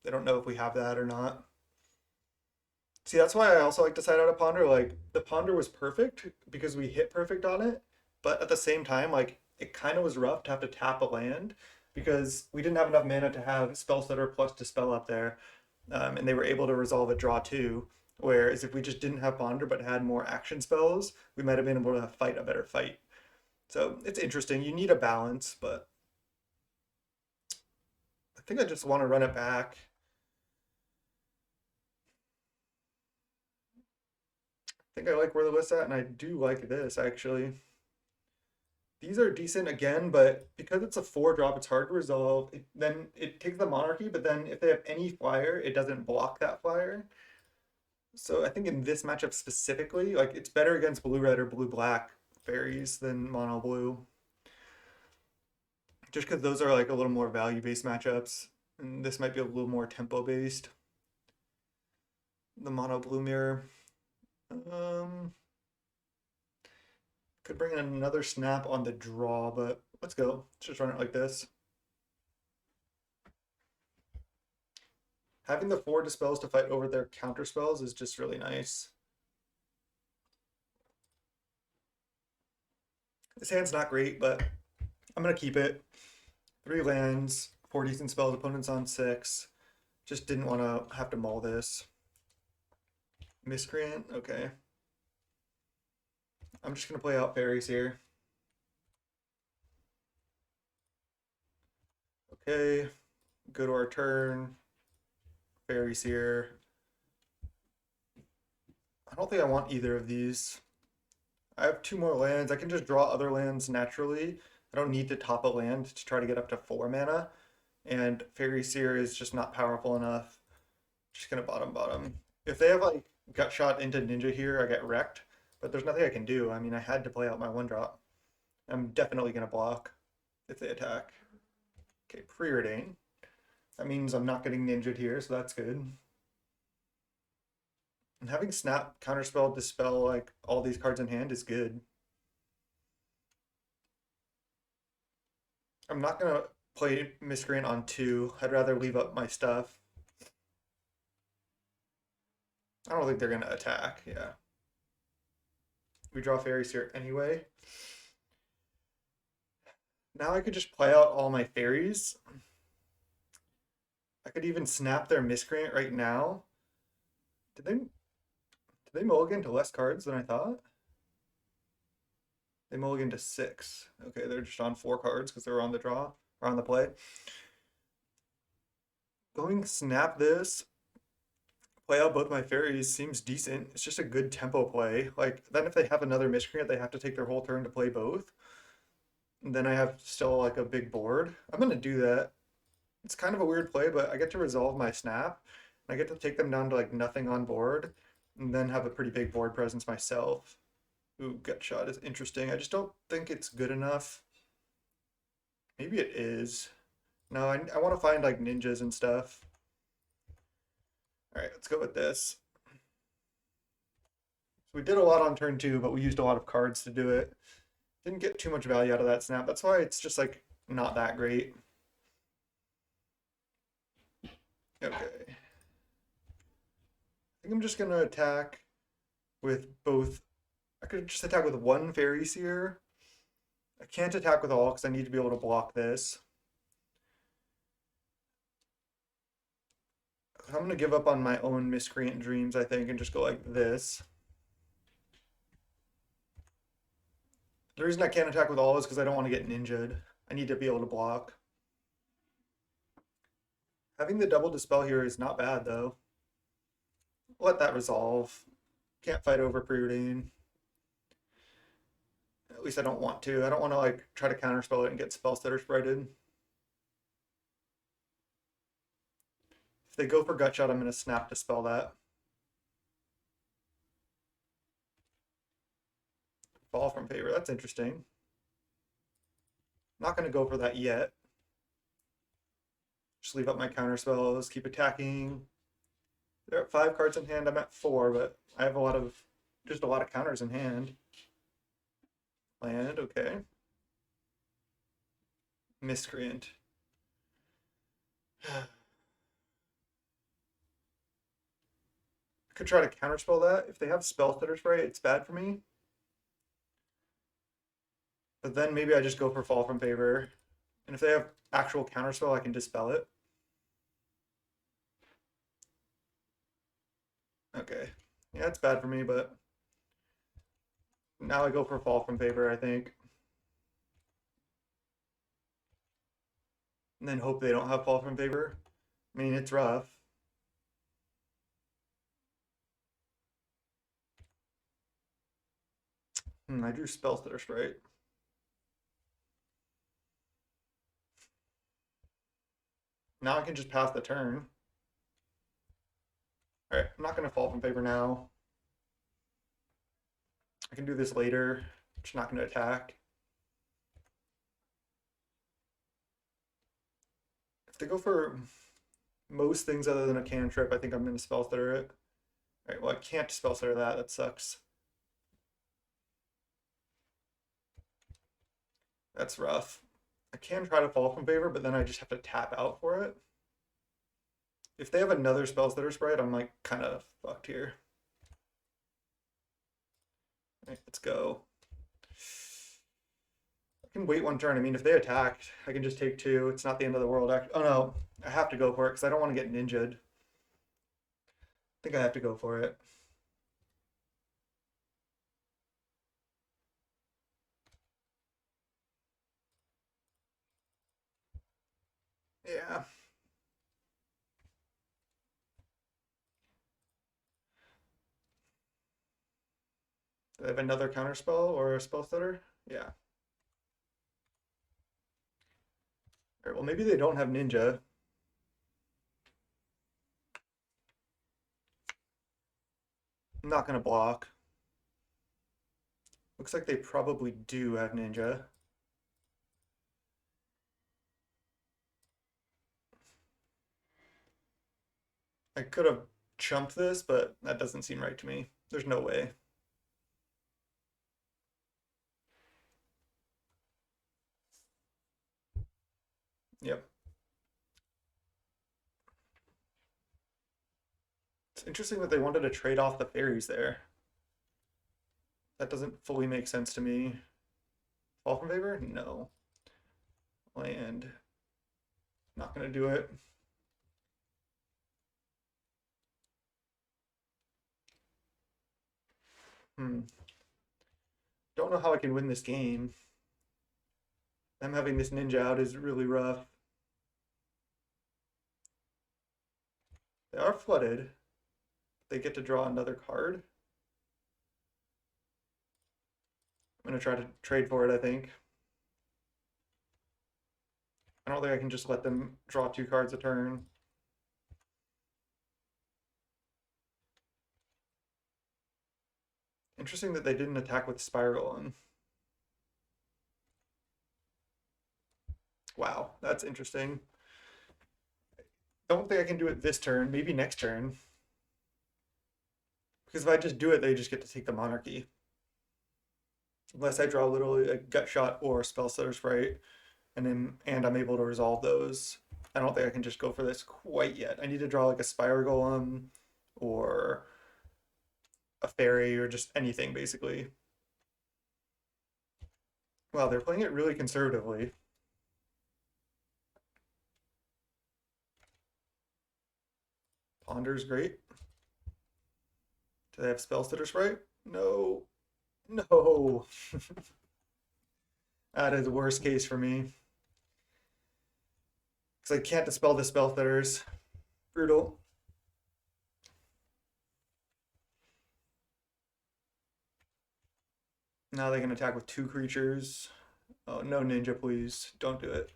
They don't know if we have that or not. See, that's why I also like to side out a Ponder. Like, the Ponder was perfect because we hit perfect on it, but at the same time, like, it kind of was rough to have to tap a land because we didn't have enough mana to have Spellstutter plus Dispel up there, and they were able to resolve a draw 2. Whereas if we just didn't have Ponder but had more action spells, we might have been able to fight a better fight. So it's interesting. You need a balance, but I think I just want to run it back. I think I like where the list's at, and I do like this, actually. These are decent again, but because it's a 4-drop, it's hard to resolve. Then it takes the Monarchy, but then if they have any flyer, it doesn't block that flyer. So I think in this matchup specifically, like, it's better against blue-red or blue-black fairies than mono-blue. Just because those are like a little more value-based matchups, and this might be a little more tempo-based. the mono blue mirror. Could bring in another snap on the draw, but let's go. Let's just run it like this. Having the 4 dispels to fight over their counter spells is just really nice. This hand's not great, but I'm gonna keep it. 3 lands, 4 decent spells, opponent's on 6. Just didn't want to have to mull this. Miscreant, okay. I'm just gonna play out Faerie Seer. Okay, go to our turn. Faerie Seer. I don't think I want either of these. I have 2 more lands. I can just draw other lands naturally. I don't need to top a land to try to get up to 4 mana. And Faerie Seer is just not powerful enough. Just gonna bottom. If they have like gut shot into Ninja here, I get wrecked. But there's nothing I can do. I mean, I had to play out my 1-drop. I'm definitely gonna block if they attack. Okay, Preordain. That means I'm not getting ninja'd here, so that's good. And having Snap, Counterspell, Dispel, like all these cards in hand is good. I'm not gonna play Miscreant on 2. I'd rather leave up my stuff. I don't think they're gonna attack, yeah. We draw Faerie Seer anyway. Now I could just play out all my fairies. I could even snap their Miscreant right now. Did they mulligan to less cards than I thought? They mulligan to 6. Okay, they're just on 4 cards because they were on the draw or on the play. Going snap this, play out both my fairies seems decent. It's just a good tempo play. Like then if they have another Miscreant, they have to take their whole turn to play both. And then I have still like a big board. I'm gonna do that. It's kind of a weird play, but I get to resolve my snap. And I get to take them down to like nothing on board, and then have a pretty big board presence myself. Ooh, gut shot is interesting. I just don't think it's good enough. Maybe it is. No, I want to find like ninjas and stuff. All right, let's go with this. So we did a lot on turn 2, but we used a lot of cards to do it. Didn't get too much value out of that snap. That's why it's just like not that great. Okay. I think I'm just gonna attack with both. I could just attack with 1 Faerie Seer. I can't attack with all because I need to be able to block this. I'm gonna give up on my own Miscreant Dreams, I think, and just go like this. The reason I can't attack with all is because I don't want to get ninja'd. I need to be able to block. Having the double Dispel here is not bad, though. Let that resolve. Can't fight over Preordain. At least I don't want to. I don't want to like try to counterspell it and get Spellstutter Sprited. If they go for Gut Shot, I'm going to snap Dispel that. Fall from favor. That's interesting. Not going to go for that yet. Just leave up my counterspells, keep attacking. They're at 5 cards in hand. I'm at 4, but I have just a lot of counters in hand. Land, okay. Miscreant. I could try to counterspell that. If they have Spellstutter Sprite, it's bad for me. But then maybe I just go for Fall from Favor. And if they have actual counterspell, I can dispel it. Okay. Yeah, it's bad for me, but now I go for Fall from Favor, I think. And then hope they don't have Fall from Favor. I mean, it's rough. I drew Spellstutter Sprite. Now I can just pass the turn. Alright, I'm not going to Fall from Favor now. I can do this later. Just not going to attack. If they go for most things other than a cantrip, I think I'm going to Spellstutter it. Alright, well I can't Spellstutter that. That sucks. That's rough. I can try to fall from favor, but then I just have to tap out for it. If they have another Spellstutter Sprite, I'm like kind of fucked here. Alright, let's go. I can wait one turn. I mean, if they attacked, I can just take 2. It's not the end of the world. Oh no, I have to go for it because I don't want to get ninja'd. I think I have to go for it. Yeah. Do they have another counterspell or a Spellstutter? Yeah. Alright, well maybe they don't have ninja. I'm not gonna block. Looks like they probably do have ninja. I could have chumped this, but that doesn't seem right to me. There's no way. Yep. It's interesting that they wanted to trade off the fairies there. That doesn't fully make sense to me. Fall from favor? No. Land. Not gonna do it. Don't know how I can win this game. Them having this ninja out is really rough. They are flooded. They get to draw another card. I'm gonna try to trade for it, I think. I don't think I can just let them draw 2 cards a turn. Interesting that they didn't attack with Spire Golem. Wow, that's interesting. Don't think I can do it this turn, maybe next turn. Because if I just do it, they just get to take the Monarchy. Unless I draw literally a Gut Shot or a Spellstutter Sprite, and I'm able to resolve those. I don't think I can just go for this quite yet. I need to draw like a Spire Golem or a Fairy or just anything basically. Wow, they're playing it really conservatively. Ponder's great. Do they have Spellstutter Sprite? No. No. That is the worst case for me. Because I can't dispel the Spellstutters. Brutal. Now they can attack with 2 creatures. Oh, no ninja, please. Don't do it.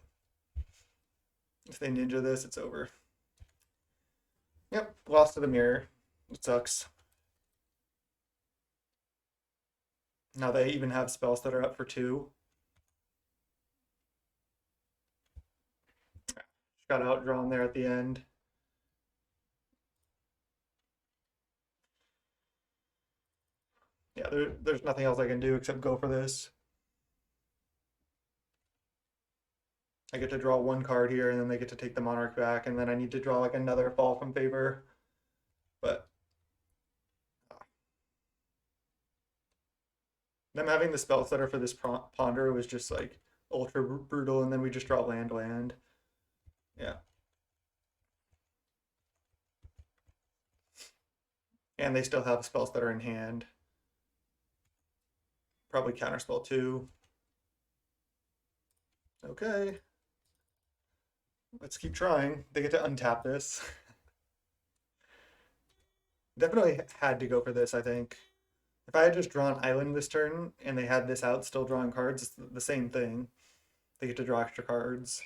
If they ninja this, it's over. Yep, lost to the mirror. It sucks. Now they even have spells that are up for 2. Just got outdrawn there at the end. Yeah, there's nothing else I can do except go for this. I get to draw 1 card here, and then they get to take the Monarch back, and then I need to draw like another fall from favor. But them having the spell setter for this ponder was just like ultra brutal, and then we just draw land. Yeah. And they still have spells that are in hand. Probably counterspell too. Okay. Let's keep trying. They get to untap this. Definitely had to go for this, I think. If I had just drawn Island this turn and they had this out still drawing cards, it's the same thing. They get to draw extra cards.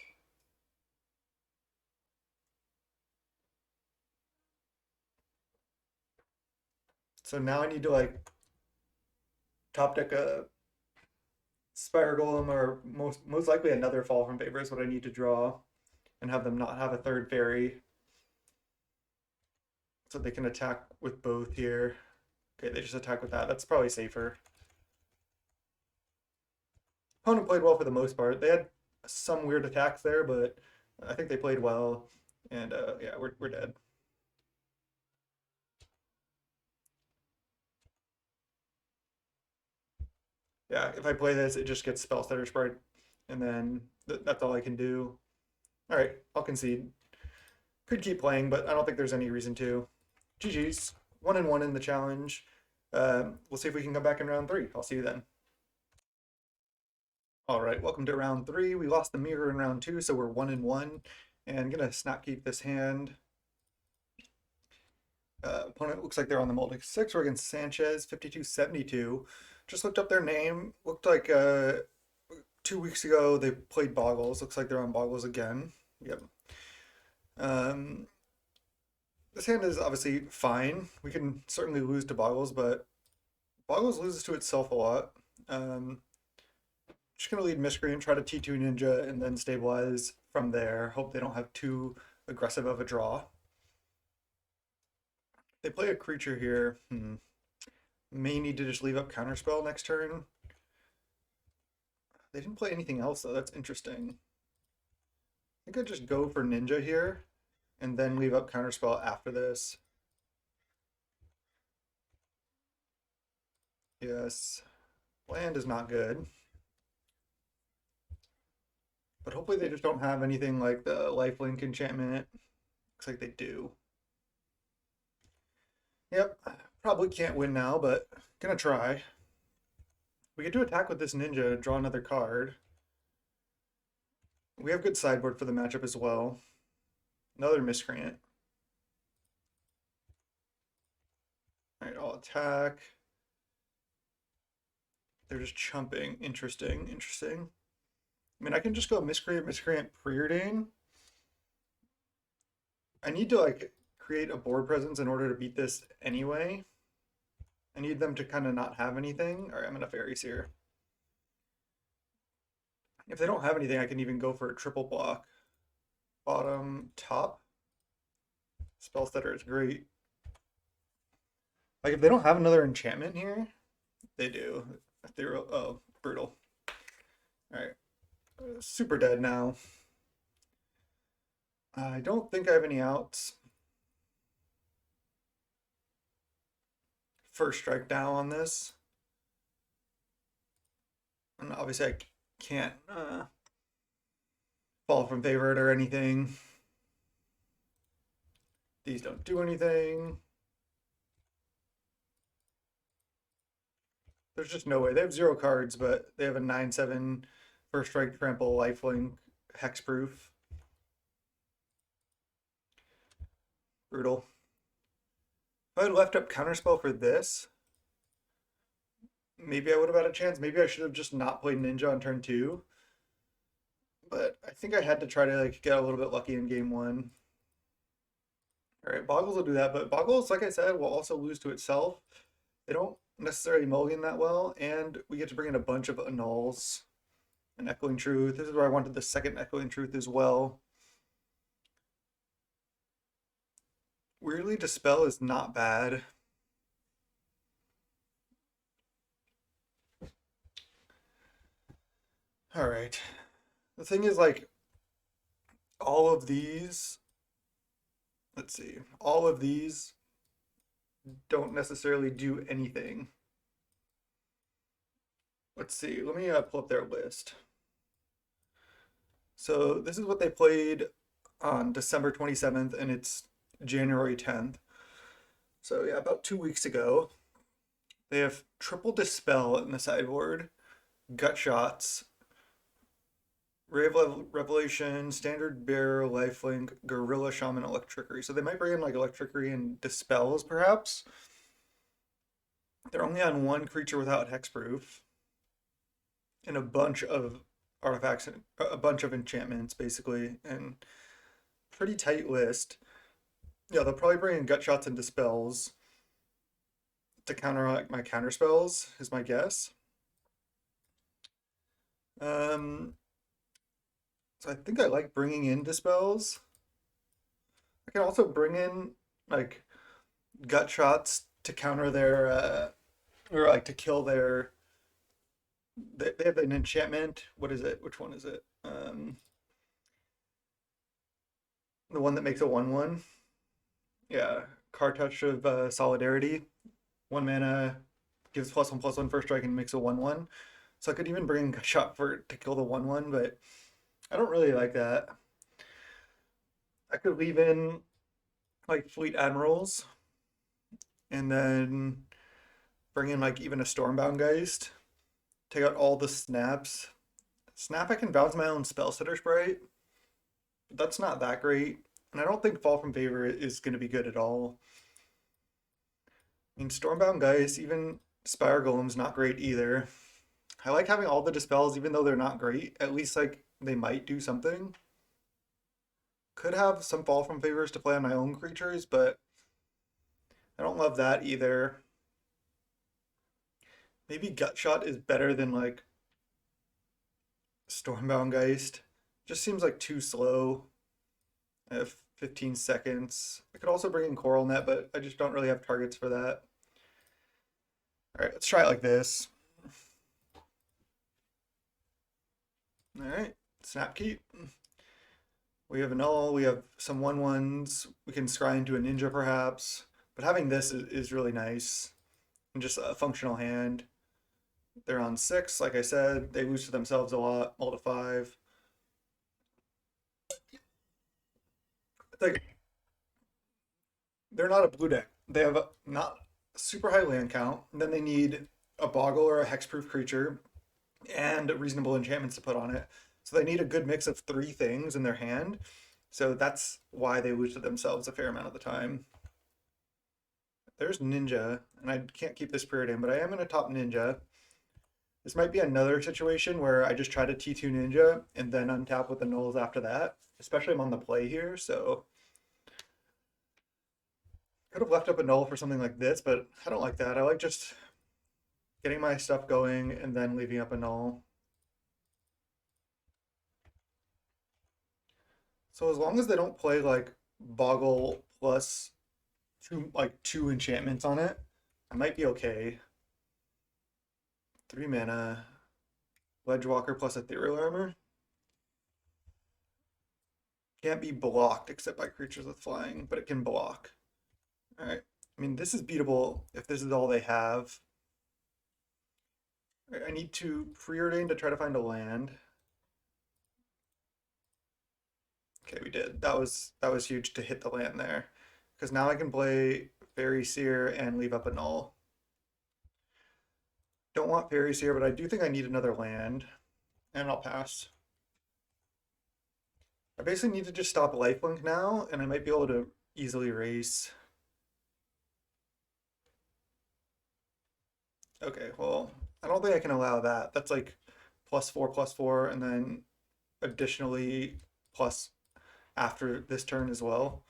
So now I need to like top deck a Spire Golem or most likely another Fall from Favor is what I need to draw and have them not have a 3rd fairy. so they can attack with both here. Okay, they just attack with that. That's probably safer. Opponent played well for the most part. They had some weird attacks there, but I think they played well. And yeah, we're dead. Yeah, if I play this, it just gets Spellstutter Sprite, and then that's all I can do. All right, I'll concede. Could keep playing, but I don't think there's any reason to. GG's. 1-1 in the challenge. We'll see if we can come back in round 3. I'll see you then. All right, welcome to round 3. We lost the mirror in round 2, so we're 1-1. And I'm gonna snap keep this hand. Opponent looks like they're on the Multic 6. We're against Sanchez, 52-72. Just looked up their name. Looked like 2 weeks ago they played Boggles. Looks like they're on Boggles again. Yep. This hand is obviously fine. We can certainly lose to Boggles, but Boggles loses to itself a lot. Just gonna lead Miscreant, try to T2 Ninja, and then stabilize from there. Hope they don't have too aggressive of a draw. They play a creature here. May need to just leave up Counterspell next turn. They didn't play anything else though. That's interesting. I think I'd just go for Ninja here, and then leave up Counterspell after this. Yes, land is not good. But hopefully they just don't have anything like the lifelink enchantment. Looks like they do. Yep, probably can't win now, but gonna try. We get to attack with this ninja, draw another card. We have good sideboard for the matchup as well. Another Miscreant. Alright, I'll attack. They're just chumping. Interesting, interesting. I mean, I can just go Miscreant, Preordain. I need to, like, create a board presence in order to beat this anyway. I need them to kind of not have anything. All right, I'm going to Faerie Seer. If they don't have anything, I can even go for a triple block. Bottom, top. Spellstutter is great. Like, if they don't have another enchantment here, they do. They're, oh, brutal. All right. Super dead now. I don't think I have any outs. First strike down on this. And obviously I can't fall from favorite or anything. These don't do anything. There's just no way. They have 0 cards, but they have a 9/7 first strike, trample, lifelink, hexproof. Brutal. If I had left up Counterspell for this, maybe I would have had a chance. Maybe I should have just not played Ninja on turn 2. But I think I had to try to like get a little bit lucky in game 1. All right, Boggles will do that, but Boggles, like I said, will also lose to itself. They don't necessarily mulligan that well, and we get to bring in a bunch of Annuls. An Echoing Truth. This is where I wanted the second Echoing Truth as well. Weirdly, Dispel is not bad. All right. The thing is, like, all of these, let's see, all of these don't necessarily do anything. Let's see, let me pull up their list. So this is what they played on December 27th, and it's January 10th. So yeah, about 2 weeks ago. They have triple Dispel in the sideboard, Gut Shots, Ray of Revelation, Standard Bearer, Lifelink, Gorilla Shaman, Electrickery. So they might bring in like Electrickery and Dispels, perhaps. They're only on 1 creature without hexproof, and a bunch of artifacts, a bunch of enchantments, basically, and pretty tight list. Yeah, they'll probably bring in Gut Shots and Dispels to counteract my counterspells, is my guess. So I think I like bringing in Dispels. I can also bring in, like, gut shots to counter their or like to kill their. They have an enchantment. What is it? Which one is it? The one that makes a 1/1. Yeah, card touch of solidarity. 1 mana gives +1/+1 first strike and makes a 1/1. So I could even bring a shot for to kill the 1/1, but I don't really like that. I could leave in like fleet admirals and then bring in like even a Stormbound Geist. Take out all the snaps. Snap I can bounce my own Spellstutter Sprite. But that's not that great. And I don't think Fall from Favor is going to be good at all. I mean, Stormbound Geist, even Spire Golem's not great either. I like having all the Dispels, even though they're not great. At least, like, they might do something. Could have some Fall from Favors to play on my own creatures, but I don't love that either. Maybe Gut Shot is better than, like, Stormbound Geist. Just seems like too slow. I have 15 seconds. I could also bring in Coral Net, but I just don't really have targets for that. All right, let's try it like this. All right, Snap Keep. We have Annul, we have some 1/1s. We can scry into a Ninja perhaps, but having this is really nice. And just a functional hand. They're on 6, like I said. They lose to themselves a lot, mull to 5. Like, they're not a blue deck. They have not super high land count. And then they need a Boggle or a hexproof creature and reasonable enchantments to put on it. So they need a good mix of 3 things in their hand. So that's why they lose to themselves a fair amount of the time. There's Ninja, and I can't keep this Preordain, but I am going to top Ninja. This might be another situation where I just try to T2 Ninja and then untap with the nulls after that, especially I'm on the play here, so could have left up a null for something like this, but I don't like that. I like just getting my stuff going and then leaving up a null. So as long as they don't play like Boggle plus two enchantments on it, I might be okay. 3 mana, Ledgewalker plus Ethereal Armor. Can't be blocked except by creatures with flying, but it can block. All right. I mean, this is beatable if this is all they have. All right, I need to Preordain to try to find a land. Okay, we did. That was huge to hit the land there. Because now I can play Faerie Seer and leave up a null. Don't want Faerie Seer, but I do think I need another land. And I'll pass. I basically need to just stop lifelink now, and I might be able to easily race. Okay, well, I don't think I can allow that. That's like +4/+4, and then additionally plus after this turn as well.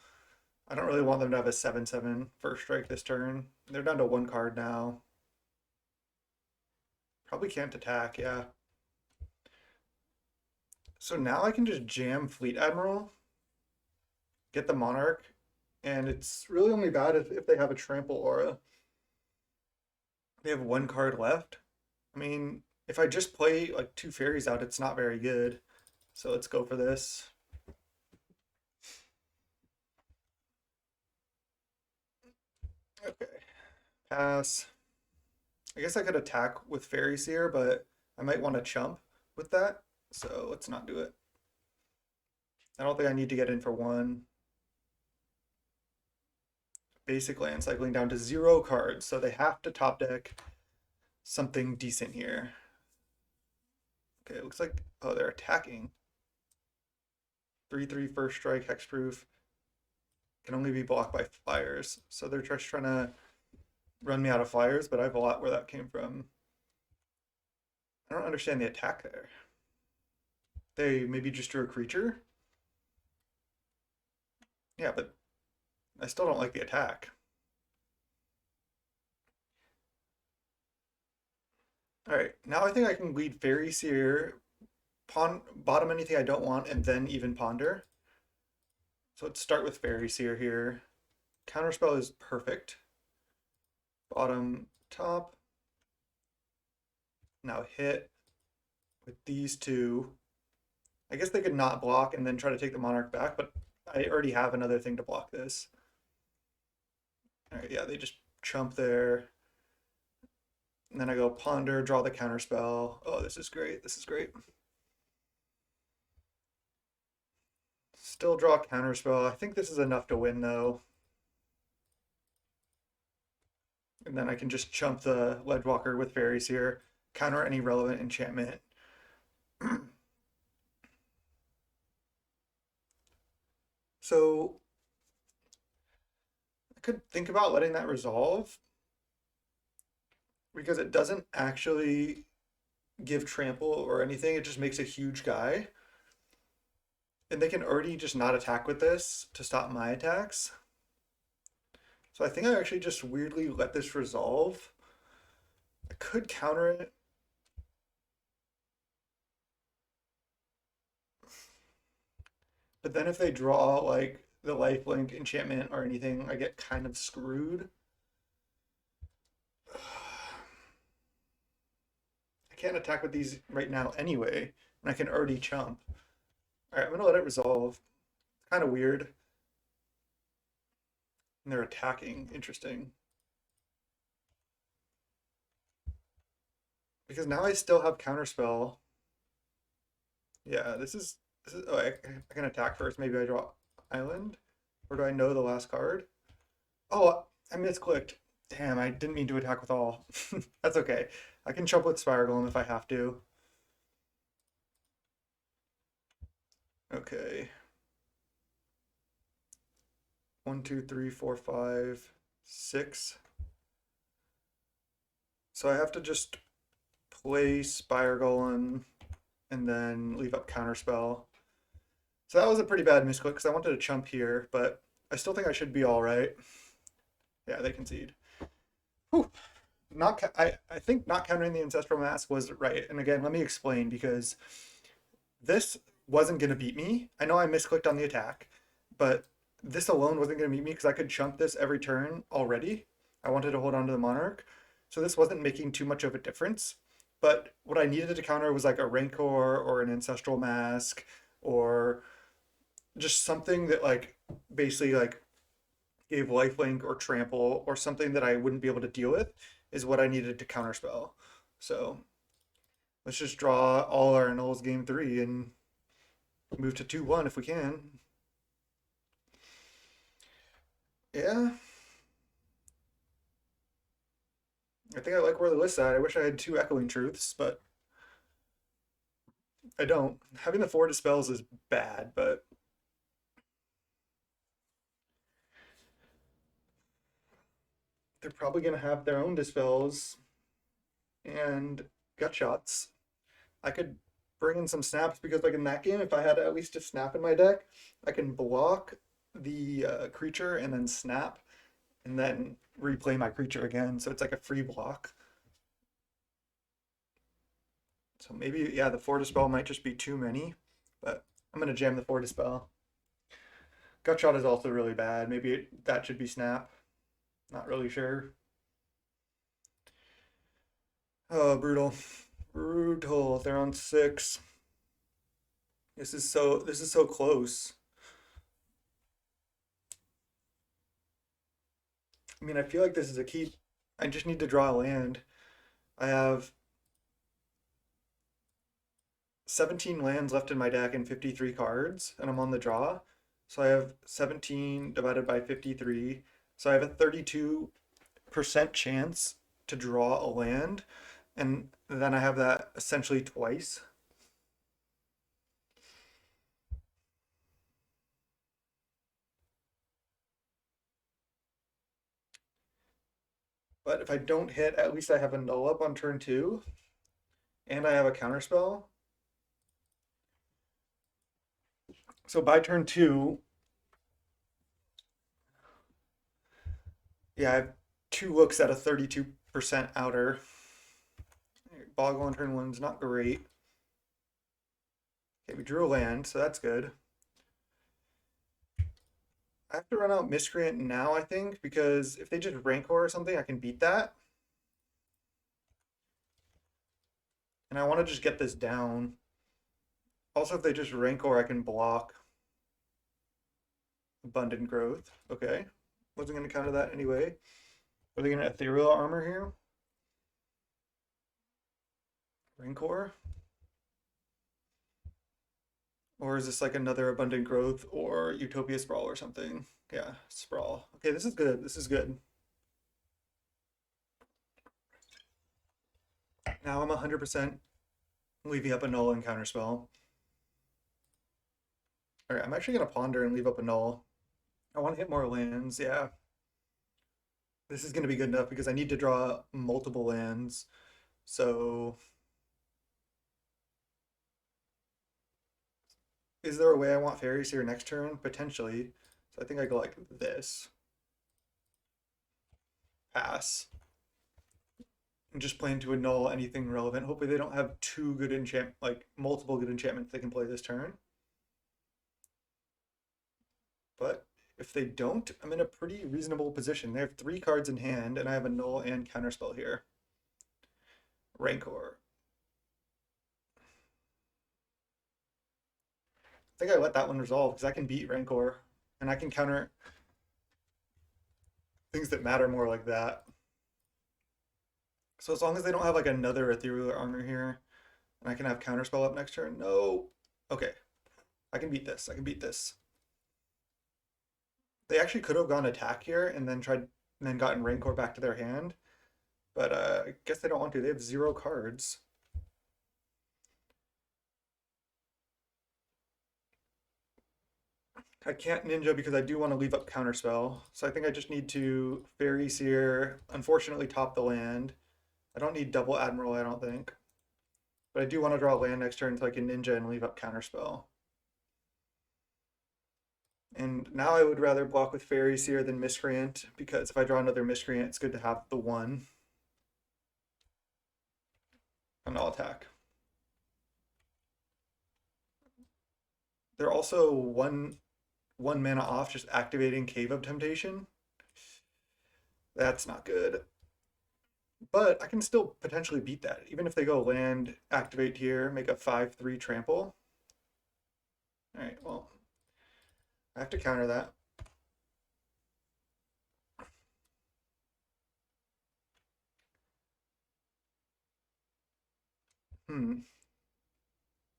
I don't really want them to have a 7/7 first strike this turn. They're down to 1 card now. Probably can't attack, yeah. So now I can just jam Fleet Admiral, get the Monarch, and it's really only bad if they have a Trample Aura. They have 1 card left. I mean, if I just play like 2 fairies out, it's not very good. So let's go for this. Okay, pass. I guess I could attack with Faerie Seer, but I might want to chump with that. So let's not do it. I don't think I need to get in for 1. Basic land cycling down to 0 cards, so they have to top deck something decent here. Okay, it looks like, oh, they're attacking. 3/3 first strike, hexproof. Can only be blocked by flyers. So they're just trying to run me out of flyers, but I have a lot where that came from. I don't understand the attack there. They maybe just drew a creature? Yeah, but I still don't like the attack. All right, now I think I can lead Faerie Seer, bottom anything I don't want, and then even ponder. So let's start with Faerie Seer here. Counterspell is perfect. Bottom, top. Now hit with these two. I guess they could not block and then try to take the Monarch back, but I already have another thing to block this. All right, yeah, they just chump there. And then I go Ponder, draw the Counterspell. Oh, this is great. This is great. Still draw Counterspell. I think this is enough to win, though. And then I can just chump the Ledwalker with Faerie Seer, counter any relevant enchantment. So I could think about letting that resolve because it doesn't actually give trample or anything. It just makes a huge guy. And they can already just not attack with this to stop my attacks. So I think I actually just weirdly let this resolve. I could counter it. But then if they draw like the lifelink enchantment or anything, I get kind of screwed. I can't attack with these right now anyway, and I can already chump. All right, I'm gonna let it resolve. Kind of weird. And they're attacking. Interesting. Because now I still have Counterspell. Yeah, this is oh, I can attack first. Maybe I draw Island. Or do I know the last card? Oh, I misclicked. Damn, I didn't mean to attack with all. That's okay. I can chump with Spire Golem if I have to. Okay. 1, 2, 3, 4, 5, 6. So I have to just play Spire Golem and then leave up Counterspell. So that was a pretty bad misclick because I wanted to chump here, but I still think I should be all right. Yeah, they concede. Whew. I think not countering the Ancestral Mask was right. And again, let me explain because this wasn't going to beat me. I know I misclicked on the attack, but this alone wasn't going to beat me because I could chump this every turn already. I wanted to hold on to the Monarch. So this wasn't making too much of a difference. But what I needed to counter was like a Rancor or an Ancestral Mask or just something that like basically like gave lifelink or trample or something that I wouldn't be able to deal with is what I needed to counterspell. So let's just draw all our Annuls game 3 and move to 2-1 if we can. Yeah. I think I like where the list's at. I wish I had 2 Echoing Truths, but I don't. Having the 4 Dispels is bad, but they're probably going to have their own Dispels and gut shots. I could bring in some snaps because like in that game, if I had at least a snap in my deck, I can block the creature and then snap and then replay my creature again. So it's like a free block. So maybe, yeah, the 4 Dispel might just be too many, but I'm going to jam the 4 Dispel. Gut shot is also really bad. Maybe that should be snap. Not really sure. Oh, brutal. Brutal. They're on 6. This is so close. I mean, I feel like this is a key. I just need to draw a land. I have 17 lands left in my deck and 53 cards, and I'm on the draw. So I have 17 divided by 53. So I have a 32% chance to draw a land, and then I have that essentially twice. But if I don't hit, at least I have a null up on turn 2, and I have a counterspell. So by turn 2, yeah, I have 2 looks at a 32% outer. Boggle on turn 1 is not great. Okay, we drew a land, so that's good. I have to run out Miscreant now, I think, because if they just Rancor or something, I can beat that. And I want to just get this down. Also, if they just Rancor, I can block Abundant Growth. Okay. Wasn't going to counter that anyway. Are they going to Ethereal Armor here? Rancor? Or is this like another Abundant Growth or Utopia Sprawl or something? Yeah, Sprawl. Okay, this is good. This is good. Now I'm 100% leaving up Annul and Counterspell. Alright, I'm actually going to Ponder and leave up Annul. I want to hit more lands, yeah. This is going to be good enough because I need to draw multiple lands. So, is there a way I want Faerie Seer next turn? Potentially. So I think I go like this. Pass. And just plan to annul anything relevant. Hopefully they don't have two good like multiple good enchantments they can play this turn. But if they don't, I'm in a pretty reasonable position. They have 3 cards in hand, and I have Annul and Counterspell here. Rancor. I think I let that one resolve because I can beat Rancor, and I can counter things that matter more like that. So as long as they don't have like another Ethereal Armor here, and I can have Counterspell up next turn. No. Okay. I can beat this. I can beat this. They actually could have gone attack here and then gotten Rancor back to their hand. But I guess they don't want to. They have 0 cards. I can't Ninja because I do want to leave up Counterspell. So I think I just need to Faerie Seer, unfortunately top the land. I don't need double Admiral, I don't think. But I do want to draw land next turn so I can Ninja and leave up Counterspell. And now I would rather block with Faerie Seer than Miscreant, because if I draw another Miscreant, it's good to have the 1. And I'll attack. They're also one mana off just activating Cave of Temptation. That's not good. But I can still potentially beat that. Even if they go land, activate here, make a 5/3 trample. Alright, well, I have to counter that.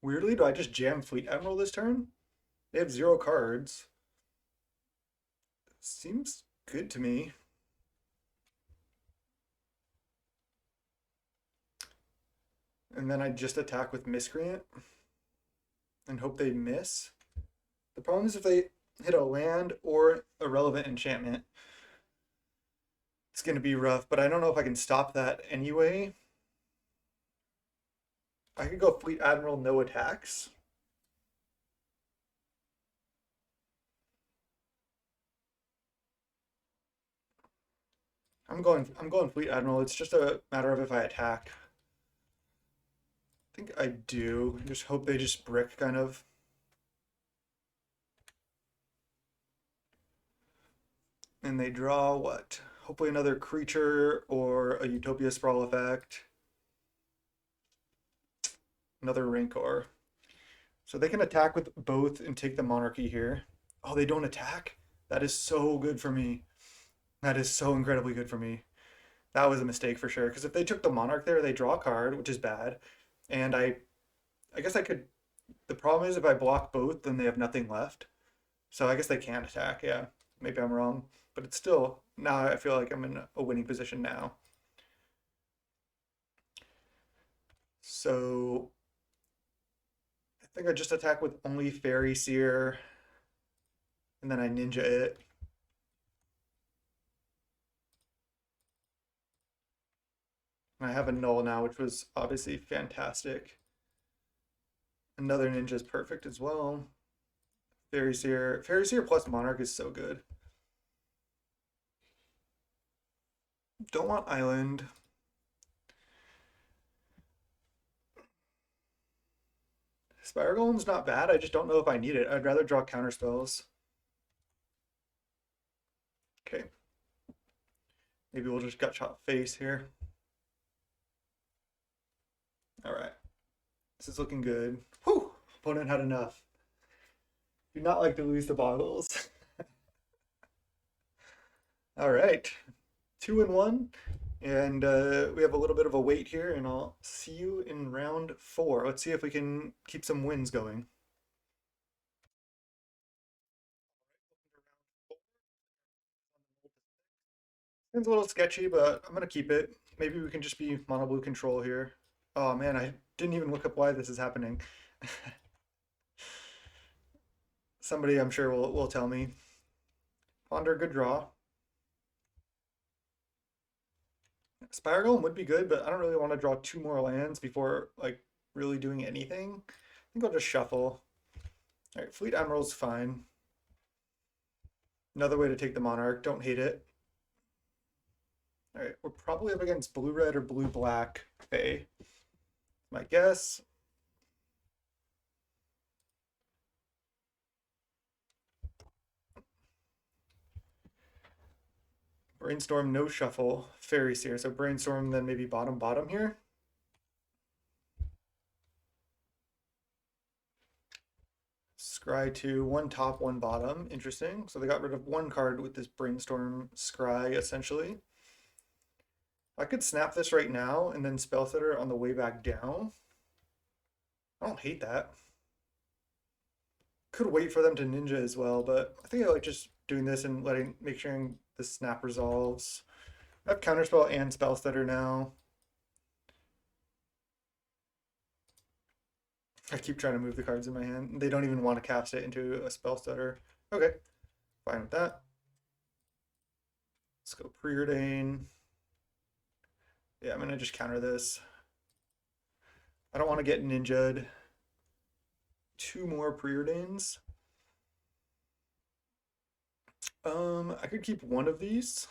Weirdly, do I just jam Fleet Admiral this turn? They have 0 cards. Seems good to me. And then I just attack with Miscreant and hope they miss. The problem is if they hit a land or a relevant enchantment, it's going to be rough, but I don't know if I can stop that anyway. I could go Fleet Admiral, no attacks. I'm going Fleet Admiral. It's just a matter of if I attack. I think I do. Just hope they just brick kind of. And they draw what? Hopefully another creature or a Utopia Sprawl effect. Another Rancor. So they can attack with both and take the Monarchy here. Oh, they don't attack? That is so good for me. That is so incredibly good for me. That was a mistake for sure. Because if they took the Monarch there, they draw a card, which is bad. And I guess I could. The problem is if I block both, then they have nothing left. So I guess they can't attack. Yeah, maybe I'm wrong, but it's still now I feel like I'm in a winning position now. So I think I just attack with only Faerie Seer, and then I Ninja it. And I have Annul now, which was obviously fantastic. Another Ninja is perfect as well. Faerie Seer plus Monarch is so good. Don't want Island. Spire Golem's not bad. I just don't know if I need it. I'd rather draw counter spells. Maybe we'll just gut shot face here. All right. This is looking good. Whew! Opponent had enough. Do not like to lose the boggles. All right. 2-1. And we have a little bit of a wait here, and I'll see you in round 4. Let's see if we can keep some wins going. It's a little sketchy, but I'm gonna keep it. Maybe we can just be mono blue control here. Oh man, I didn't even look up why this is happening. Somebody I'm sure will tell me. Ponder, good draw. Spire Golem would be good, but I don't really want to draw 2 more lands before like really doing anything. I think I'll just shuffle. All right, Fleet Admiral's fine. Another way to take the Monarch. Don't hate it. All right, we're probably up against blue-red or blue-black Fae. My guess. Brainstorm, no shuffle. Faerie Seer. So Brainstorm, then maybe bottom here. Scry 2, 1 top, 1 bottom. Interesting. So they got rid of 1 card with this Brainstorm Scry, essentially. I could snap this right now and then Spellstutter on the way back down. I don't hate that. Could wait for them to ninja as well, but I think I like just doing this and make sure the snap resolves. I have Counterspell and Spellstutter now. I keep trying to move the cards in my hand. They don't even want to cast it into a Spellstutter. Okay, fine with that. Let's go Preordain. Yeah, I'm gonna just counter this. I don't want to get ninja'd. 2 more Preordains. I could keep 1 of these.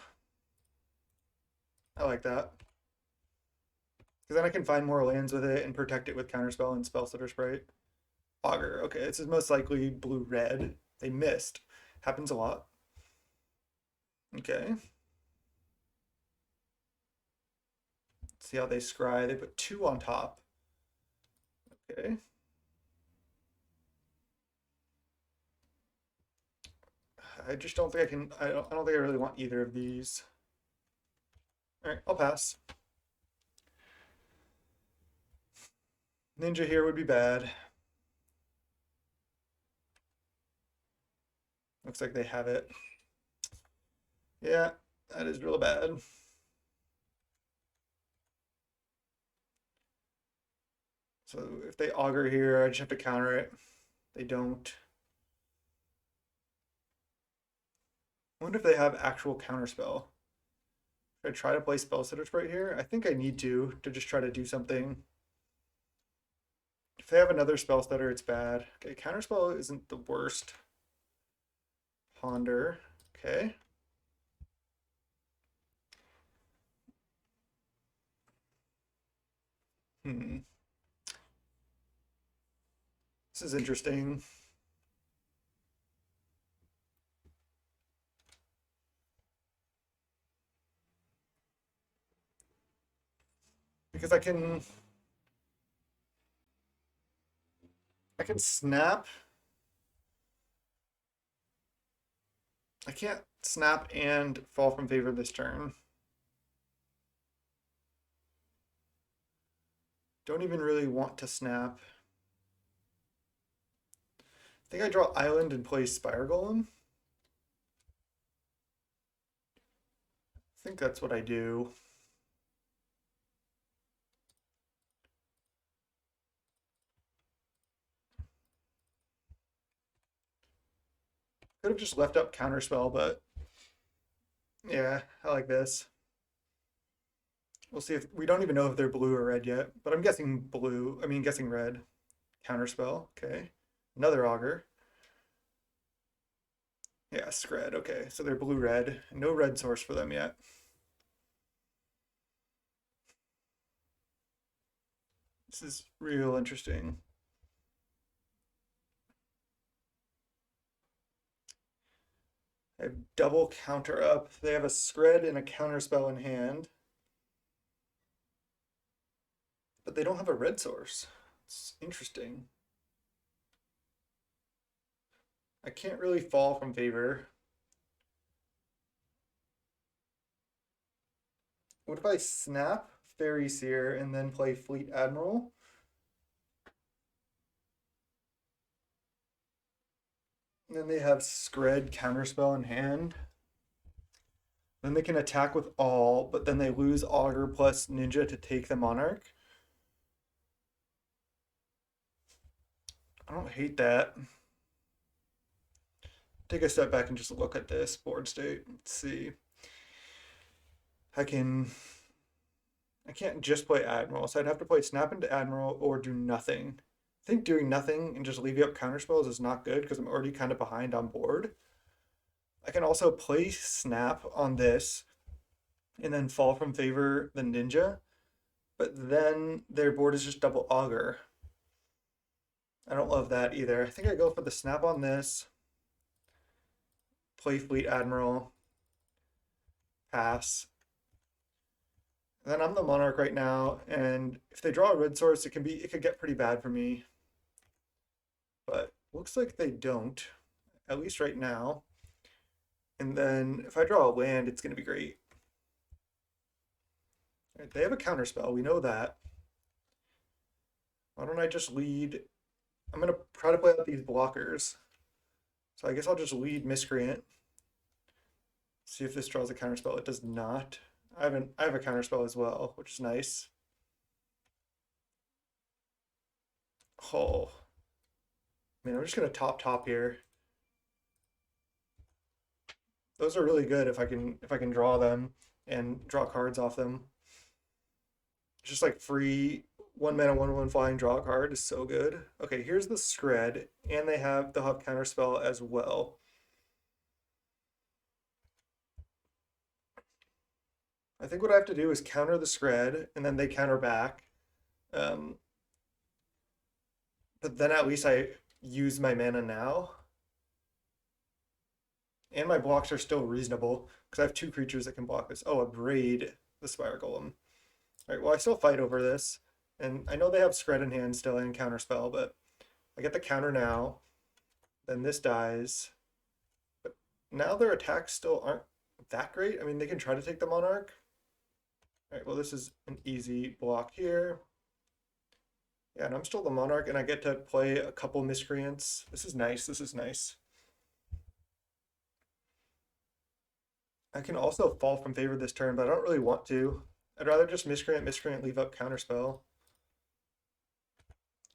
I like that. Because then I can find more lands with it and protect it with Counterspell and Spellstutter Sprite. Augur. Okay, this is most likely blue-red. They missed. Happens a lot. Okay. Let's see how they scry. They put 2 on top. Okay. I just don't think I can. I don't think I really want either of these. All right, I'll pass. Ninja here would be bad. Looks like they have it. Yeah, that is real bad. So if they augur here, I just have to counter it. They don't. I wonder if they have actual counterspell. Should I try to play Spellstutter Sprite here? I think I need to just try to do something. If they have another Spellstutter, it's bad. Okay, counterspell isn't the worst. Ponder. Okay. This is interesting. Because I can snap. I can't snap and fall from favor this turn. Don't even really want to snap. I think I draw Island and play Spire Golem. I think that's what I do. Could have just left up Counterspell, but yeah, I like this. We'll see if we don't even know if they're blue or red yet, but I'm guessing blue. I mean, guessing red. Counterspell. Okay. Another augur. Yeah, Scred. Okay, so they're blue-red. No red source for them yet. This is real interesting. I have double counter up. They have a Scred and a Counterspell in hand. But they don't have a red source. It's interesting. I can't really fall from favor. What if I snap Faerie Seer and then play Fleet Admiral? And then they have Scred Counterspell in hand. Then they can attack with all, but then they lose Augur plus Ninja to take the Monarch. I don't hate that. Take a step back and just look at this board state. Let's see. I can't just play Admiral, so I'd have to play Snap into Admiral or do nothing. I think doing nothing and just leaving up counterspells is not good because I'm already kind of behind on board. I can also play Snap on this and then fall from favor the Ninja, but then their board is just double Augur. I don't love that either. I think I go for the Snap on this, play Fleet Admiral, pass. And then I'm the Monarch right now, and if they draw a red source, it could get pretty bad for me. But looks like they don't, at least right now. And then if I draw a land, it's going to be great. Right, they have a counterspell, we know that. Why don't I just lead? I'm going to try to play out these blockers. So I guess I'll just lead Miscreant. See if this draws a counterspell. It does not. I have a counterspell as well, which is nice. Oh. Man, I'm just gonna top here. Those are really good if I can draw them and draw cards off them. Just like free 1 mana 1/1 flying draw a card is so good. Okay, here's the Scred, and they'll have counterspell as well. I think what I have to do is counter the Scred, and then they counter back. But then at least I use my mana now. And my blocks are still reasonable, because I have 2 creatures that can block this. Oh, a Braid, the Spire Golem. Alright, well I still fight over this. And I know they have Scred in hand still and Counterspell, but I get the counter now. Then this dies. But now their attacks still aren't that great. I mean, they can try to take the Monarch. Alright, well this is an easy block here. Yeah, and I'm still the Monarch, and I get to play a couple Miscreants. This is nice, this is nice. I can also fall from favor this turn, but I don't really want to. I'd rather just Miscreant, leave up Counterspell.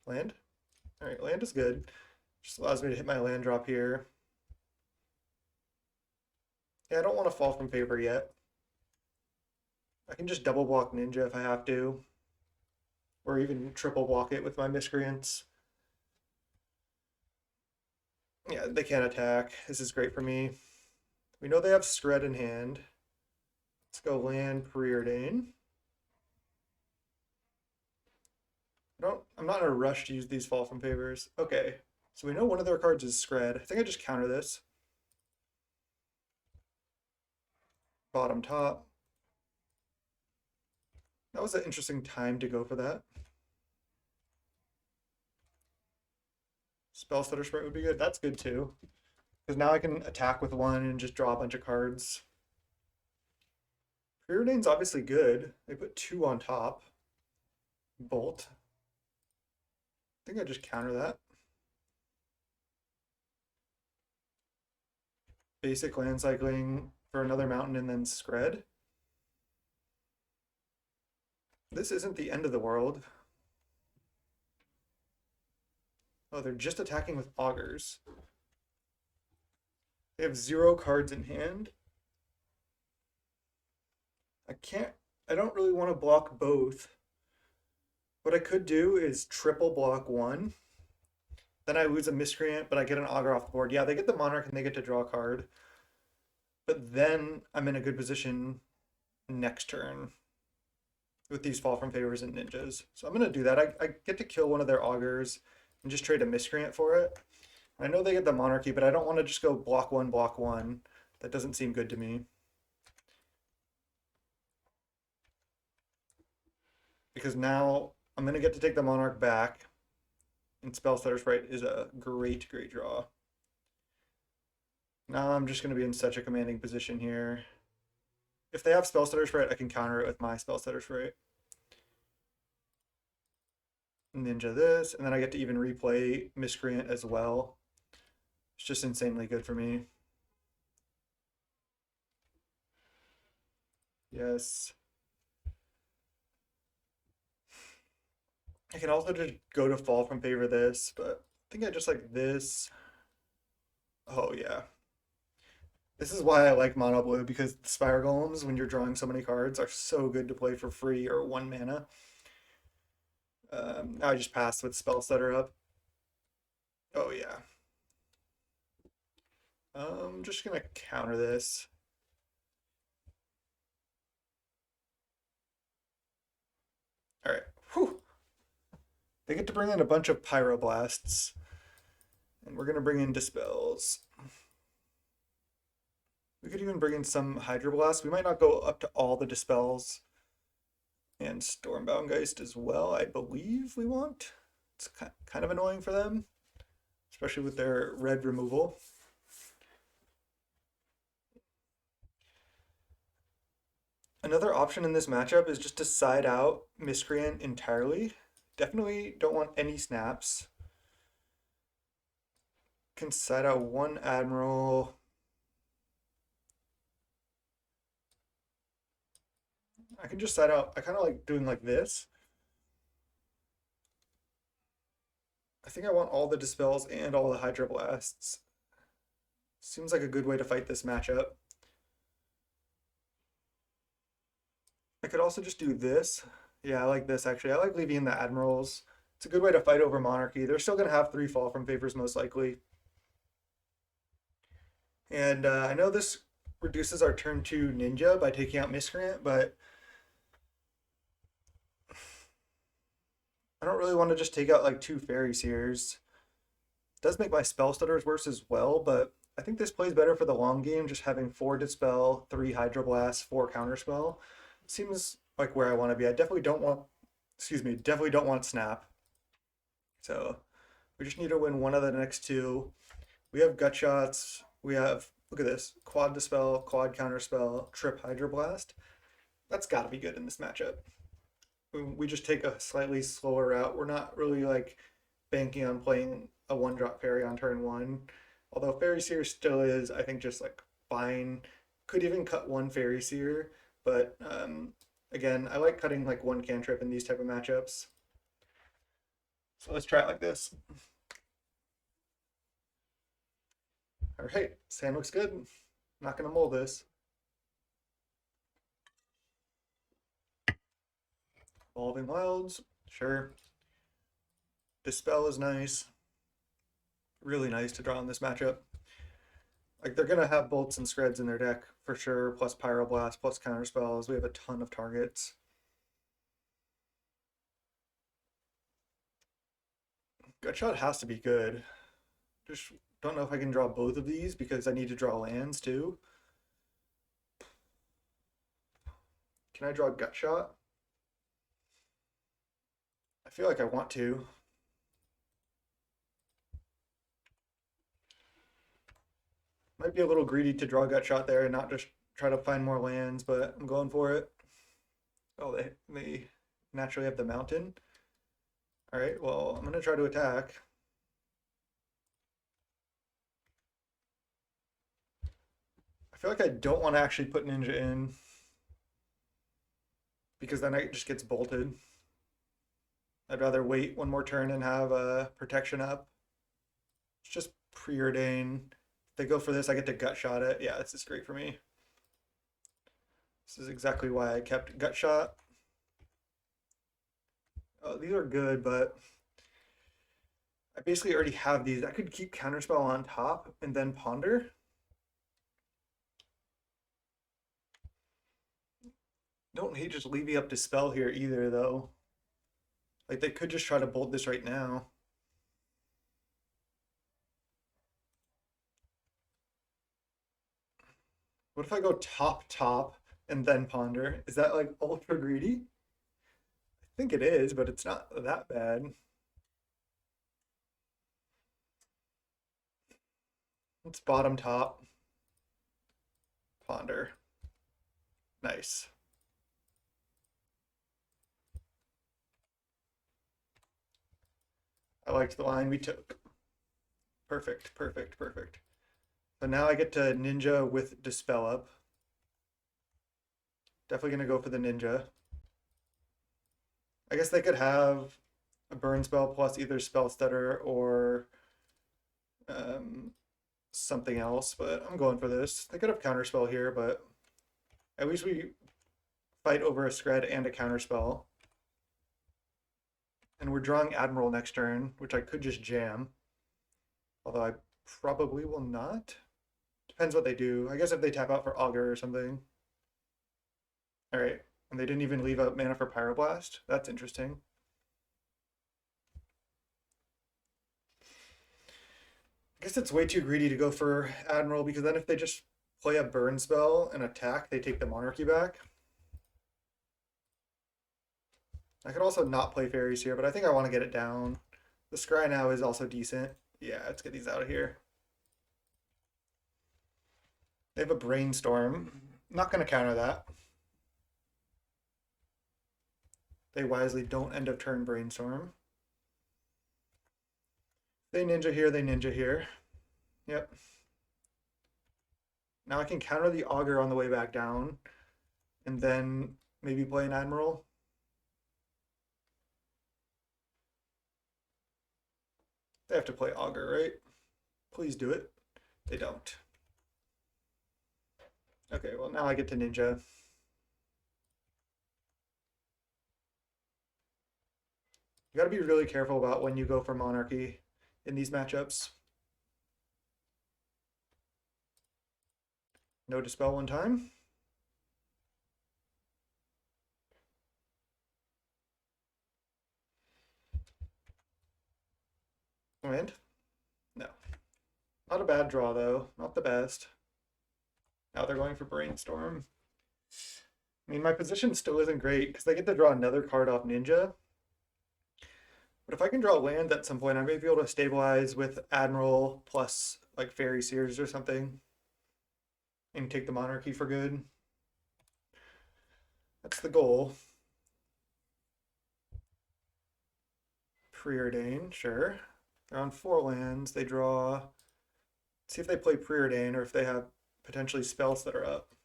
Land? Alright, land is good. Just allows me to hit my land drop here. Yeah, I don't want to fall from favor yet. I can just double block Ninja if I have to. Or even triple block it with my Miscreants. Yeah, they can't attack. This is great for me. We know they have Scred in hand. Let's go land Preordain. I'm not in a rush to use these fall from favors. Okay, so we know one of their cards is Scred. I think I just counter this. Bottom top. That was an interesting time to go for that. Spellstutter Sprite would be good. That's good too. Because now I can attack with 1 and just draw a bunch of cards. Preordain's obviously good. They put 2 on top. Bolt. I think I just counter that. Basic land cycling for another mountain and then Scred. This isn't the end of the world. Oh, they're just attacking with Augurs. They have 0 cards in hand. I don't really want to block both. What I could do is triple block 1. Then I lose a Miscreant, but I get an Augur off the board. Yeah, they get the Monarch and they get to draw a card. But then I'm in a good position next turn with these fall from favors and ninjas. So I'm going to do that. I get to kill one of their Augurs and just trade a Miscreant for it. I know they get the Monarchy, but I don't want to just go block 1, block 1. That doesn't seem good to me. Because now I'm going to get to take the Monarch back, and Spellstutter Sprite is a great, great draw. Now I'm just going to be in such a commanding position here. If they have Spellstutter Sprite, I can counter it with my Spellstutter Sprite. Ninja this, and then I get to even replay Miscreant as well. It's just insanely good for me. Yes. I can also just go to fall from favor this, but I think I just like this. Oh yeah. This is why I like mono blue, because the Spire Golems, when you're drawing so many cards, are so good to play for free or 1 mana. I just passed with Spellstutter up. Oh yeah. I'm just gonna counter this. All right. Whew. They get to bring in a bunch of Pyroblasts, and we're gonna bring in Dispels. We could even bring in some Hydroblast. We might not go up to all the Dispels. And Stormbound Geist as well, I believe we want. It's kind of annoying for them, especially with their red removal. Another option in this matchup is just to side out Miscreant entirely. Definitely don't want any snaps. Can side out one Admiral. I can just side out, I kind of like doing like this. I think I want all the Dispels and all the Hydroblasts. Seems like a good way to fight this matchup. I could also just do this. Yeah, I like this actually. I like leaving in the Admirals. It's a good way to fight over Monarchy. They're still going to have 3 fall from favors most likely. And I know this reduces our turn 2 Ninja by taking out Miscreant, but I don't really want to just take out like 2 Faerie Seers. It does make my Spellstutters worse as well, but I think this plays better for the long game, just having 4 Dispel, 3 Hydroblast, 4 Counterspell. Seems like where I want to be. I definitely don't want, definitely don't want Snap. So we just need to win one of the next 2. We have Gut Shots. We have, look at this, Quad Dispel, Quad Counterspell, Trip Hydroblast. That's got to be good in this matchup. We just take a slightly slower route. We're not really like banking on playing a 1-drop fairy on turn 1. Although Faerie Seer still is, I think, just like fine. Could even cut 1 Faerie Seer, but again, I like cutting like 1 cantrip in these type of matchups. So let's try it like this. All right, sand looks good. Not gonna mold this. Evolving Wilds, sure. Dispel is nice. Really nice to draw in this matchup. Like they're gonna have bolts and screds in their deck for sure, plus Pyroblast, plus Counterspells. We have a ton of targets. Gutshot has to be good. Just don't know if I can draw both of these because I need to draw lands too. Can I draw Gutshot? I feel like I want to. Might be a little greedy to draw Gutshot there and not just try to find more lands, but I'm going for it. Oh, they naturally have the mountain. All right, well, I'm going to try to attack. I feel like I don't want to actually put Ninja in because then it just gets bolted. I'd rather wait one more turn and have protection up. It's just Preordain. If they go for this, I get to gut shot it. Yeah, this is great for me. This is exactly why I kept gut shot. Oh, these are good, but I basically already have these. I could keep Counterspell on top and then Ponder. Don't hate just leaving up Dispel here either, though. Like, they could just try to bolt this right now. What if I go top and then ponder? Is that like ultra greedy? I think it is, but it's not that bad. Let's bottom top, ponder. Nice. I liked the line we took. Perfect, perfect, perfect. So now I get to ninja with Dispel up. Definitely gonna go for the ninja. I guess they could have a burn spell plus either Spellstutter or um, something else, but I'm going for this. They could have Counterspell here, but at least we fight over a Scred and a Counterspell. And we're drawing Admiral next turn, which I could just jam. Although I probably will not. Depends what they do. I guess if they tap out for Augur or something. Alright. And they didn't even leave out mana for Pyroblast. That's interesting. I guess it's way too greedy to go for Admiral, because then if they just play a burn spell and attack, they take the Monarchy back. I could also not play Faerie Seer, but I think I want to get it down. The Scry now is also decent. Yeah, let's get these out of here. They have a Brainstorm. Not going to counter that. They wisely don't end of turn Brainstorm. They ninja here, they ninja here. Yep. Now I can counter the Augur on the way back down, and then maybe play an Admiral. They have to play Augur, right? Please do it. They don't. Okay, well now I get to ninja. You gotta be really careful about when you go for Monarchy in these matchups. No Dispel one time. And? No. Not a bad draw though. Not the best. Now they're going for Brainstorm. I mean, my position still isn't great because they get to draw another card off Ninja. But if I can draw land at some point, I may be able to stabilize with Admiral plus like Faerie Seers or something and take the Monarchy for good. That's the goal. Preordain, sure. They're on 4 lands. They draw. Let's see if they play Preordain or if they have potentially spells that are up.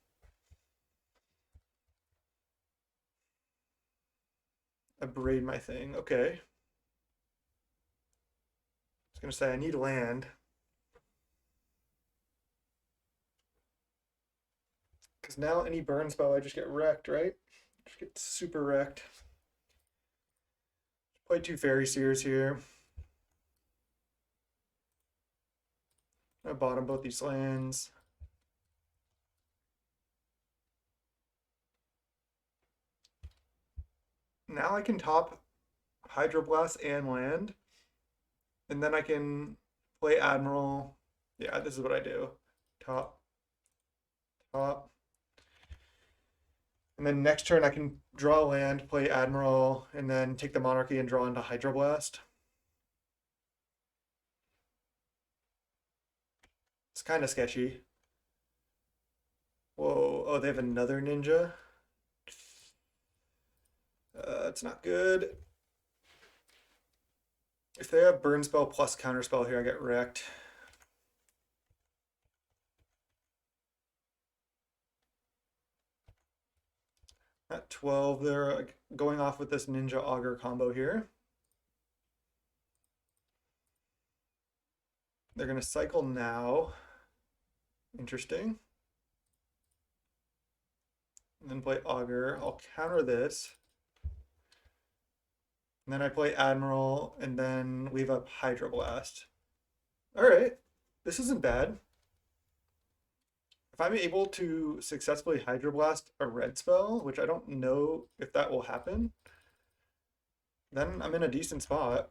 Abrade my thing. Okay. I was going to say I need land. Because now any burn spell, I just get wrecked, right? Just get super wrecked. Play 2 Faerie Seers here. I bottom both these lands. Now I can top Hydroblast and land. And then I can play Admiral. Yeah, this is what I do. Top. Top. And then next turn I can draw land, play Admiral, and then take the Monarchy and draw into Hydroblast. It's kind of sketchy. Whoa, oh, they have another ninja. It's not good. If they have burn spell plus counterspell here, I get wrecked. At 12, they're going off with this ninja augur combo here. They're going to cycle now. Interesting. And then play augur. I'll counter this. And then I play Admiral and then leave up Hydroblast. All right, this isn't bad. If I'm able to successfully Hydroblast a red spell, which I don't know if that will happen, then I'm in a decent spot.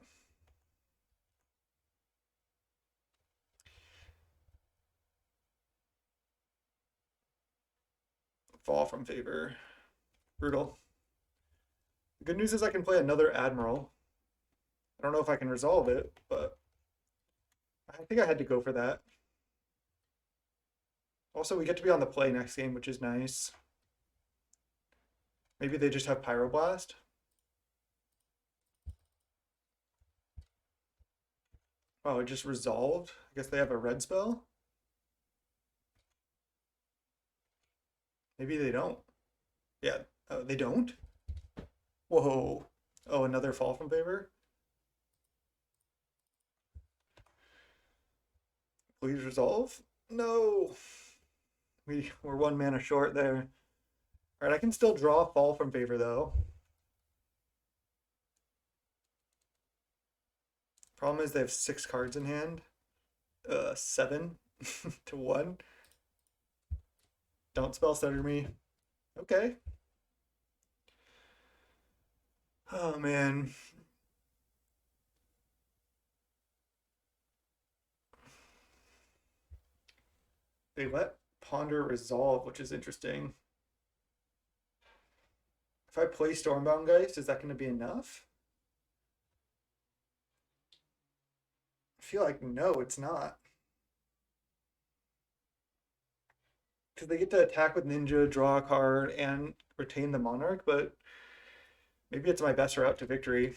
fall from favor. Brutal. The good news is I can play another Admiral. I don't know if I can resolve it, but I think I had to go for that. Also, we get to be on the play next game, which is nice. Maybe they just have Pyroblast. Oh, it just resolved. I guess they have a red spell. Maybe they don't. Yeah, they don't? Whoa. Oh, another fall from favor? Please resolve? No. We're 1 mana short there. Alright, I can still draw fall from favor though. Problem is they have 6 cards in hand. 7 to 1. Don't Spellstutter me. Okay. Oh man. They let Ponder resolve, which is interesting. If I play Stormbound Geist, is that going to be enough? I feel like no, it's not. Because they get to attack with Ninja, draw a card, and retain the Monarch, but maybe it's my best route to victory.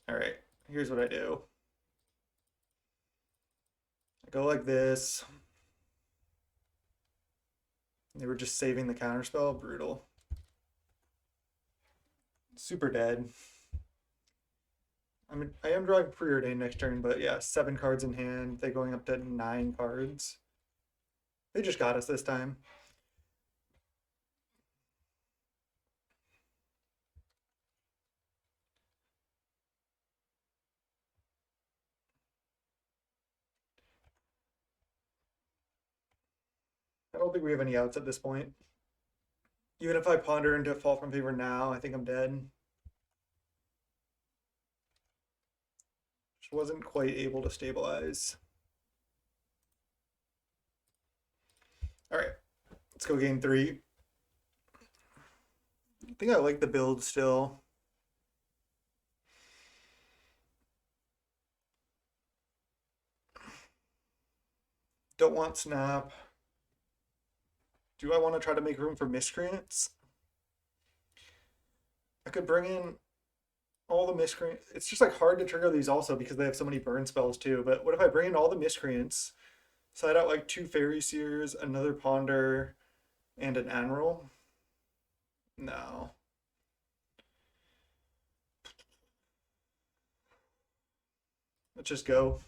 Alright, here's what I do. I go like this. They were just saving the counterspell. Brutal. Super dead. I am drawing Preordain next turn, but yeah, 7 cards in hand. They going up to 9 cards. They just got us this time. I don't think we have any outs at this point. Even if I ponder into fall from favor now, I think I'm dead. Just wasn't quite able to stabilize. Alright, let's go game 3. I think I like the build still. Don't want snap. Do I want to try to make room for Miscreants? I could bring in all the Miscreants. It's just like hard to trigger these also because they have so many burn spells too. But what if I bring in all the Miscreants, side out like 2 Faerie Seers, another Ponder, and an Annul? No. Let's just go.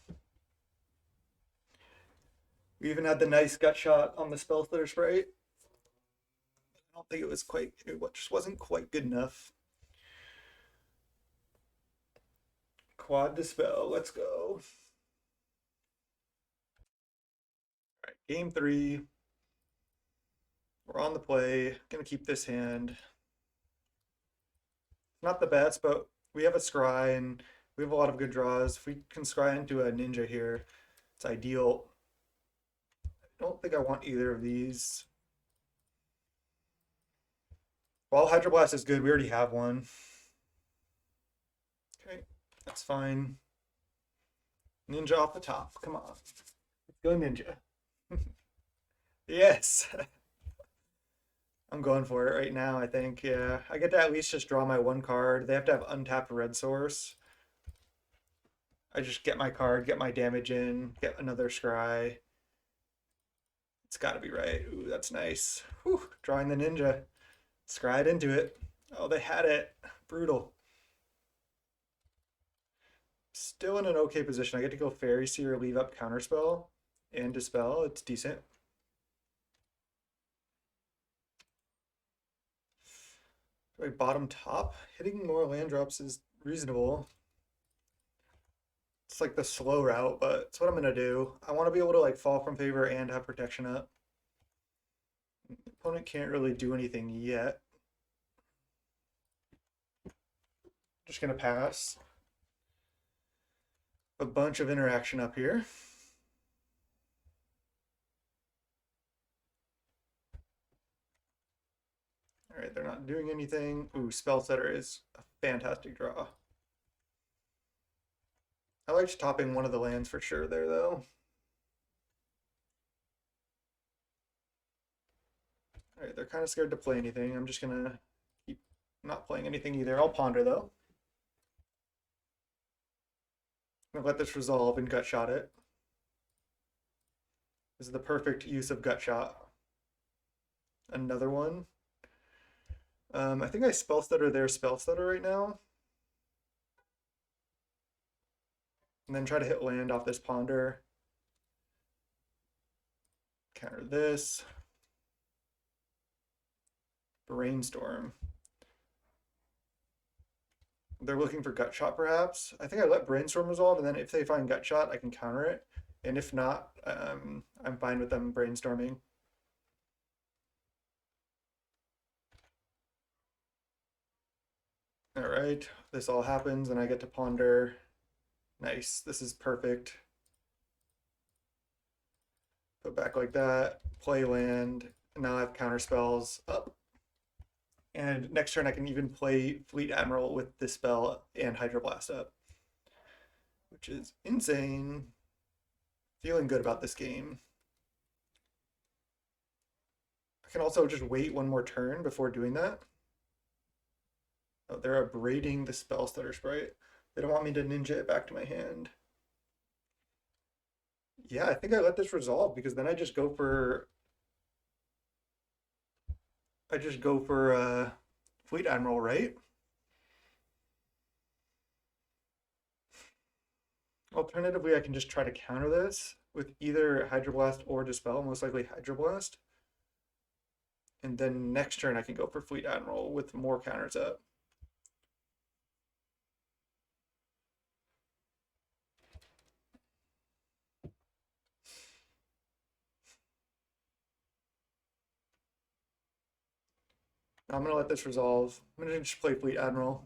We even had the nice gut shot on the Spellstutter Sprite. I don't think it was quite, it just wasn't quite good enough. Quad Dispel, let's go. All right, game 3. We're on the play. Gonna keep this hand. Not the best, but we have a scry and we have a lot of good draws. If we can scry into a ninja here, it's ideal. I don't think I want either of these. While Hydroblast is good, we already have one. Okay, that's fine. Ninja off the top. Come on. Let's go ninja. Yes. I'm going for it right now, I think. Yeah, I get to at least just draw my 1 card. They have to have untapped red source. I just get my card, get my damage in, get another scry. It's got to be right. Ooh, that's nice. Whew, drawing the ninja. Scryed into it. Oh, they had it. Brutal. Still in an okay position. I get to go Faerie Seer, leave up Counterspell, and Dispel. It's decent. Like bottom top, hitting more land drops is reasonable. It's like the slow route, but it's what I'm gonna do. I want to be able to like fall from favor and have protection up. Opponent can't really do anything yet. Just gonna pass. A bunch of interaction up here. Alright, they're not doing anything. Ooh, Spellstutter is a fantastic draw. I liked topping one of the lands for sure there, though. Alright, they're kind of scared to play anything. I'm just gonna keep not playing anything either. I'll ponder, though. I'm gonna let this resolve and gut shot it. This is the perfect use of gut shot. Another one. I think I Spellstutter their Spellstutter right now. And then try to hit land off this ponder. Counter this. Brainstorm. They're looking for gut shot perhaps. I think I let brainstorm resolve, and then if they find gut shot, I can counter it. And if not, I'm fine with them brainstorming. All right, this all happens, and I get to ponder. Nice, this is perfect. Put back like that, play land, and now I have counter spells up. And next turn I can even play Fleet Admiral with Dispel and Hydroblast up, which is insane. Feeling good about this game. I can also just wait one more turn before doing that. Oh, they're abrading the Spellstutter Sprite. They don't want me to ninja it back to my hand. Yeah, I think I let this resolve because then I just go for Fleet Admiral, right? Alternatively, I can just try to counter this with either Hydroblast or Dispel, most likely Hydroblast. And then next turn I can go for Fleet Admiral with more counters up. I'm gonna let this resolve. I'm gonna just play Fleet Admiral.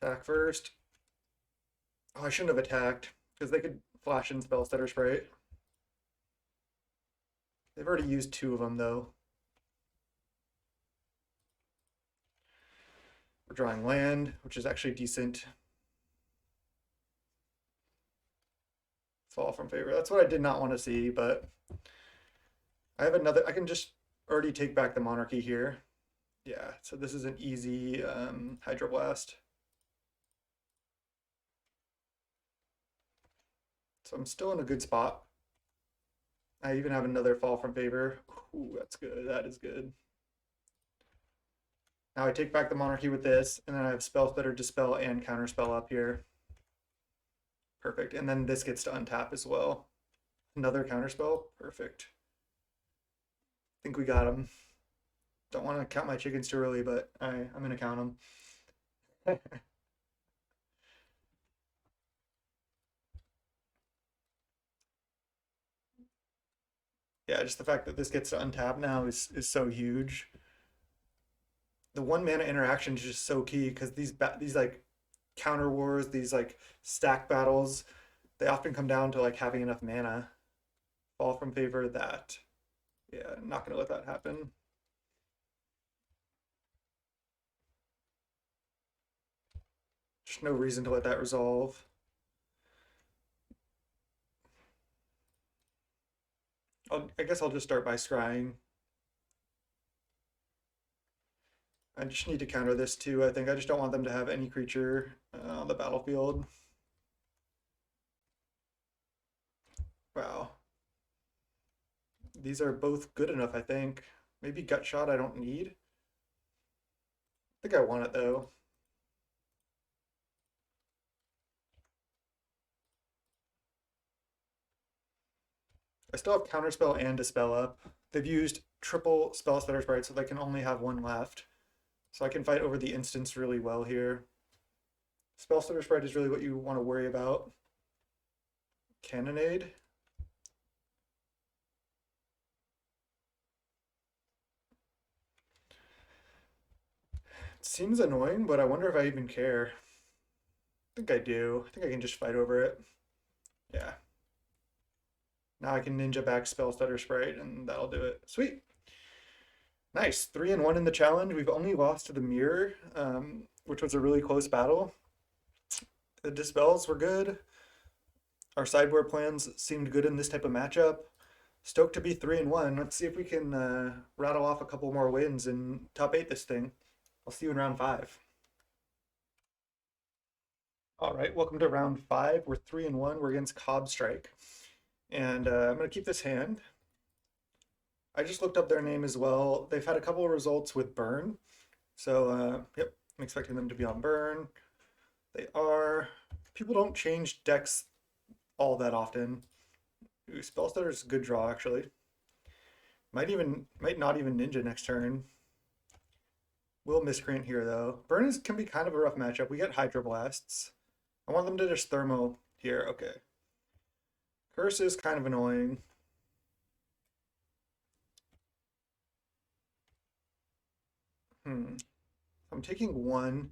Attack first. Oh, I shouldn't have attacked because they could flash in Spellstutter Sprite. They've already used 2 of them though. We're drawing land, which is actually decent. Fall from favor. That's what I did not want to see, but I have another. I can just already take back the monarchy here. Yeah, so this is an easy Hydroblast. So I'm still in a good spot. I even have another fall from favor. Ooh, that's good. That is good. Now I take back the monarchy with this, and then I have Spellstutter, Dispel, and Counterspell up here. Perfect. And then this gets to untap as well. Another Counterspell. Perfect. I think we got him. Don't want to count my chickens too early, but I'm going to count them. Yeah, just the fact that this gets to untap now is so huge. The 1 mana interaction is just so key because these like counter wars, these like stack battles, they often come down to like having enough mana. Fall from favor, that. Yeah, I'm not gonna let that happen. Just no reason to let that resolve. I guess I'll just start by scrying. I just need to counter this too, I think. I just don't want them to have any creature on the battlefield. Wow. These are both good enough, I think. Maybe Gut Shot I don't need. I think I want it though. I still have Counterspell and Dispel up. They've used triple Spellstutter Sprite, so they can only have 1 left. So I can fight over the instance really well here. Spellstutter Sprite is really what you want to worry about. Cannonade. It seems annoying, but I wonder if I even care. I think I do. I think I can just fight over it. Yeah. Now I can ninja back Spellstutter Sprite, and that'll do it. Sweet. Nice, 3-1 in the challenge. We've only lost to the mirror, which was a really close battle. The dispels were good. Our sideboard plans seemed good in this type of matchup. Stoked to be 3-1. Let's see if we can rattle off a couple more wins and top 8 this thing. I'll see you in round 5. All right, welcome to round 5. We're 3-1. We're against Cobb Strike. And I'm going to keep this hand. I just looked up their name as well. They've had a couple of results with Burn. So, yep, I'm expecting them to be on Burn. They are. People don't change decks all that often. Ooh, Spellstutter is a good draw, actually. Might not even Ninja next turn. Will Miscreant here, though. Burn can be kind of a rough matchup. We get Hydroblasts. I want them to just Thermo here. Okay. Curse is kind of annoying. I'm taking 1.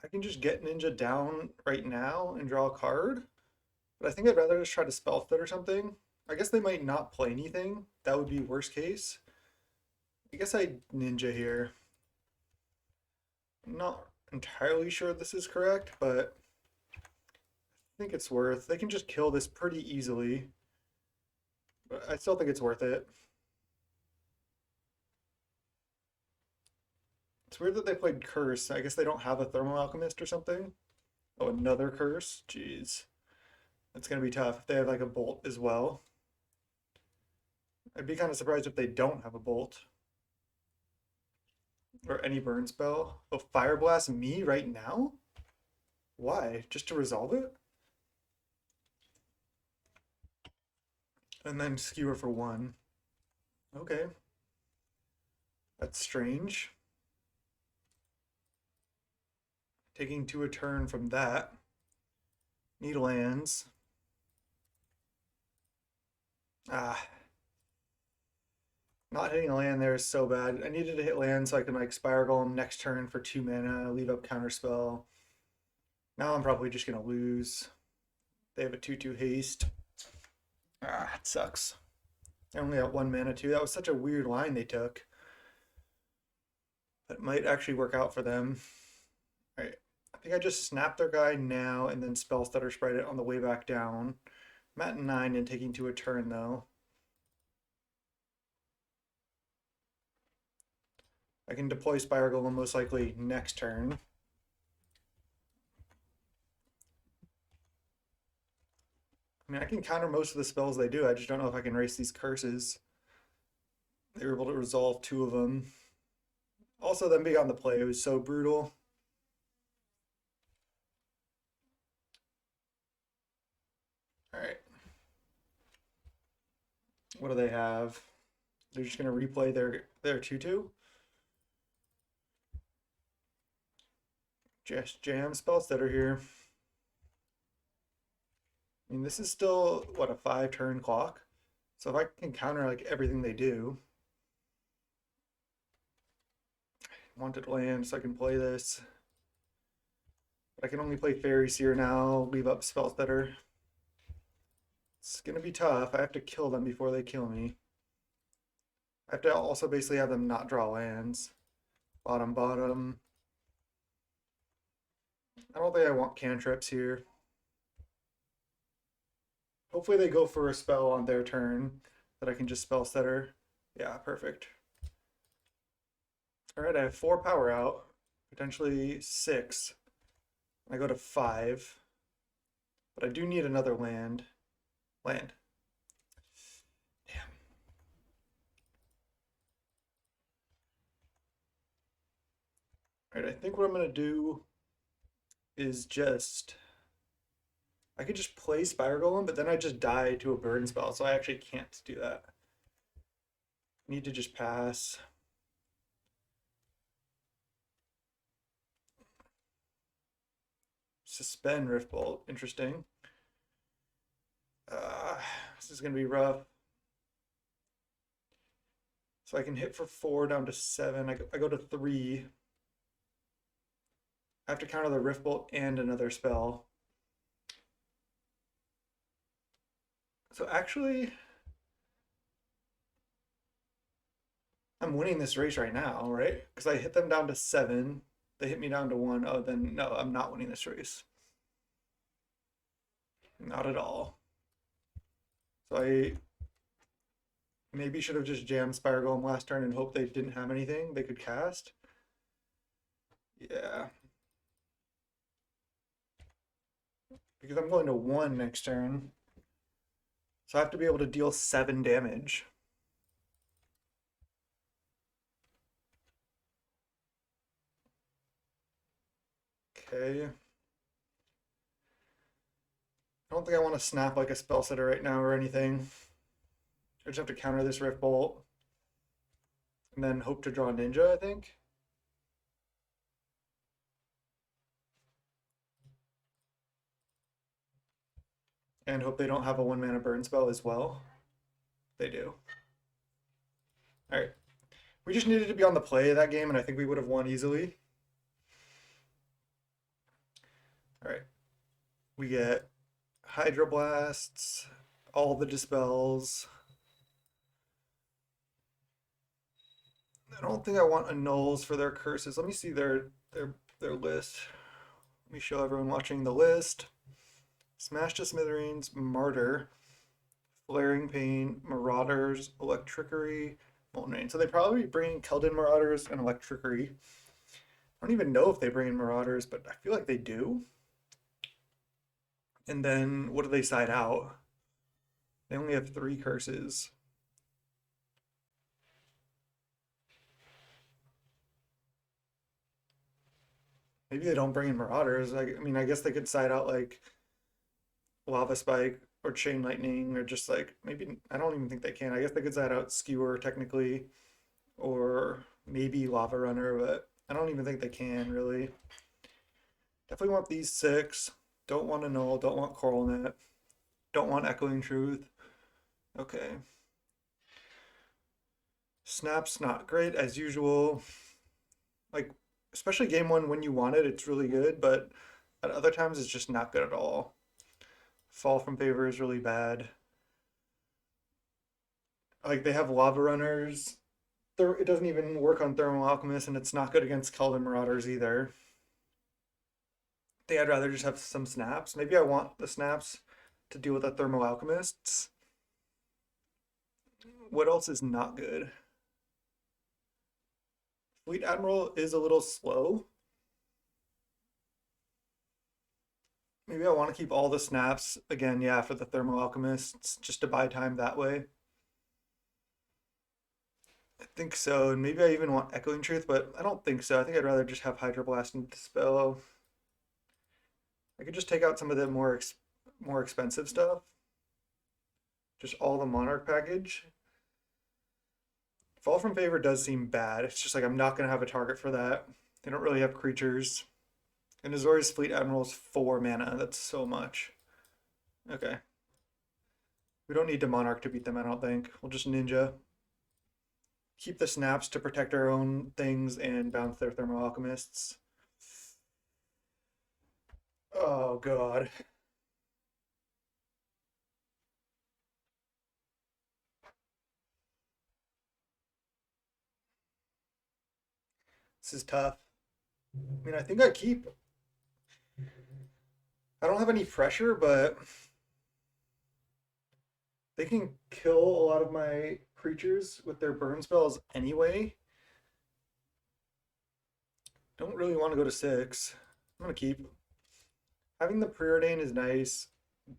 I can just get Ninja down right now and draw a card. But I think I'd rather just try to Spellstutter or something. I guess they might not play anything. That would be worst case. I guess I Ninja here. I'm not entirely sure this is correct, but I think it's worth. They can just kill this pretty easily. But I still think it's worth it. It's weird that they played Curse. I guess they don't have a Thermal Alchemist or something. Oh, another Curse? Jeez. That's going to be tough if they have like a Bolt as well. I'd be kind of surprised if they don't have a Bolt. Or any burn spell. Oh, Fire Blast me right now? Why? Just to resolve it? And then Skewer for 1. Okay. That's strange. Taking 2 a turn from that. Need lands. Not hitting a land there is so bad. I needed to hit land so I can like Spire Golem next turn for 2 mana, leave up Counterspell. Now I'm probably just gonna lose. They have a 2/2 haste. It sucks. They're only at 1 mana too. That was such a weird line they took. That might actually work out for them. Alright. I think I just snap their guy now and then Spellstutter Sprite it on the way back down. I'm at 9 and taking 2 a turn though. I can deploy Spire Golem most likely next turn. I mean, I can counter most of the spells they do. I just don't know if I can erase these curses. They were able to resolve 2 of them. Also, them being on the play, it was so brutal. Alright. What do they have? They're just going to replay their 2/2. Just jam spells that are here. I mean, this is still, what, a 5-turn clock? So if I can counter like everything they do. Wanted land, so I can play this. But I can only play Faerie Seer now, leave up Spellstutter. It's gonna be tough. I have to kill them before they kill me. I have to also basically have them not draw lands. Bottom, bottom. I don't think I want cantrips here. Hopefully they go for a spell on their turn that I can just Spellstutter. Yeah, perfect. All right, I have 4 power out, potentially 6. I go to 5, but I do need another land. Damn. All right, I think what I'm gonna do is just, I could just play Spire Golem, but then I just die to a burn spell, so I actually can't do that. Need to just pass. Suspend Riftbolt, interesting. This is gonna be rough. So I can hit for 4 down to 7. I go to 3. I have to counter the Riftbolt and another spell. So actually, I'm winning this race right now, right? Because I hit them down to 7. They hit me down to 1. Oh, then no, I'm not winning this race. Not at all. So I maybe should have just jammed Spire Golem last turn and hoped they didn't have anything they could cast. Yeah. Because I'm going to 1 next turn. So I have to be able to deal 7 damage. Okay. I don't think I want to snap like a Spellstutter right now or anything. I just have to counter this Rift Bolt. And then hope to draw Ninja, I think. And hope they don't have a 1-mana burn spell as well. They do. Alright. We just needed to be on the play of that game, and I think we would have won easily. Alright. We get Hydroblasts, all the Dispels. I don't think I want Annuls for their curses. Let me see their list. Let me show everyone watching the list. Smash to Smithereens, Martyr, Flaring Pain, Marauders, Electrickery, Molten Rain. So they probably bring in Keldon Marauders and Electrickery. I don't even know if they bring in Marauders, but I feel like they do. And then what do they side out? They only have 3 curses. Maybe they don't bring in Marauders. I mean, I guess they could side out like Lava Spike or Chain Lightning or just like maybe I don't even think they can. I guess they could side out Skewer technically or maybe Lava Runner, but I don't even think they can really. Definitely want these 6. Don't want Annul. Don't want Coralnet. Don't want Echoing Truth. Okay. Snap's not great as usual. Like, especially game 1 when you want it, it's really good, but at other times it's just not good at all. Fall from Favor is really bad. Like, they have Lava Runners. It doesn't even work on Thermal Alchemist, and it's not good against Keldon Marauders either. I think I'd rather just have some snaps. Maybe I want the snaps to deal with the Thermal Alchemists. What else is not good? Fleet Admiral is a little slow. Maybe I want to keep all the snaps again, yeah, for the Thermal Alchemists, just to buy time that way. I think so, and maybe I even want Echoing Truth, but I don't think so. I think I'd rather just have Hydroblast and Dispel. I could just take out some of the more expensive stuff. Just all the Monarch package. Fall from Favor does seem bad. It's just like I'm not going to have a target for that. They don't really have creatures. And Azor's Fleet Admiral's 4 mana. That's so much. Okay. We don't need to Monarch to beat them, I don't think. We'll just Ninja. Keep the snaps to protect our own things and bounce their Thermal Alchemists. Oh, God. This is tough. I mean, I think I keep. I don't have any pressure, but they can kill a lot of my creatures with their burn spells anyway. Don't really want to go to 6. I'm going to keep. Having the Preordain is nice.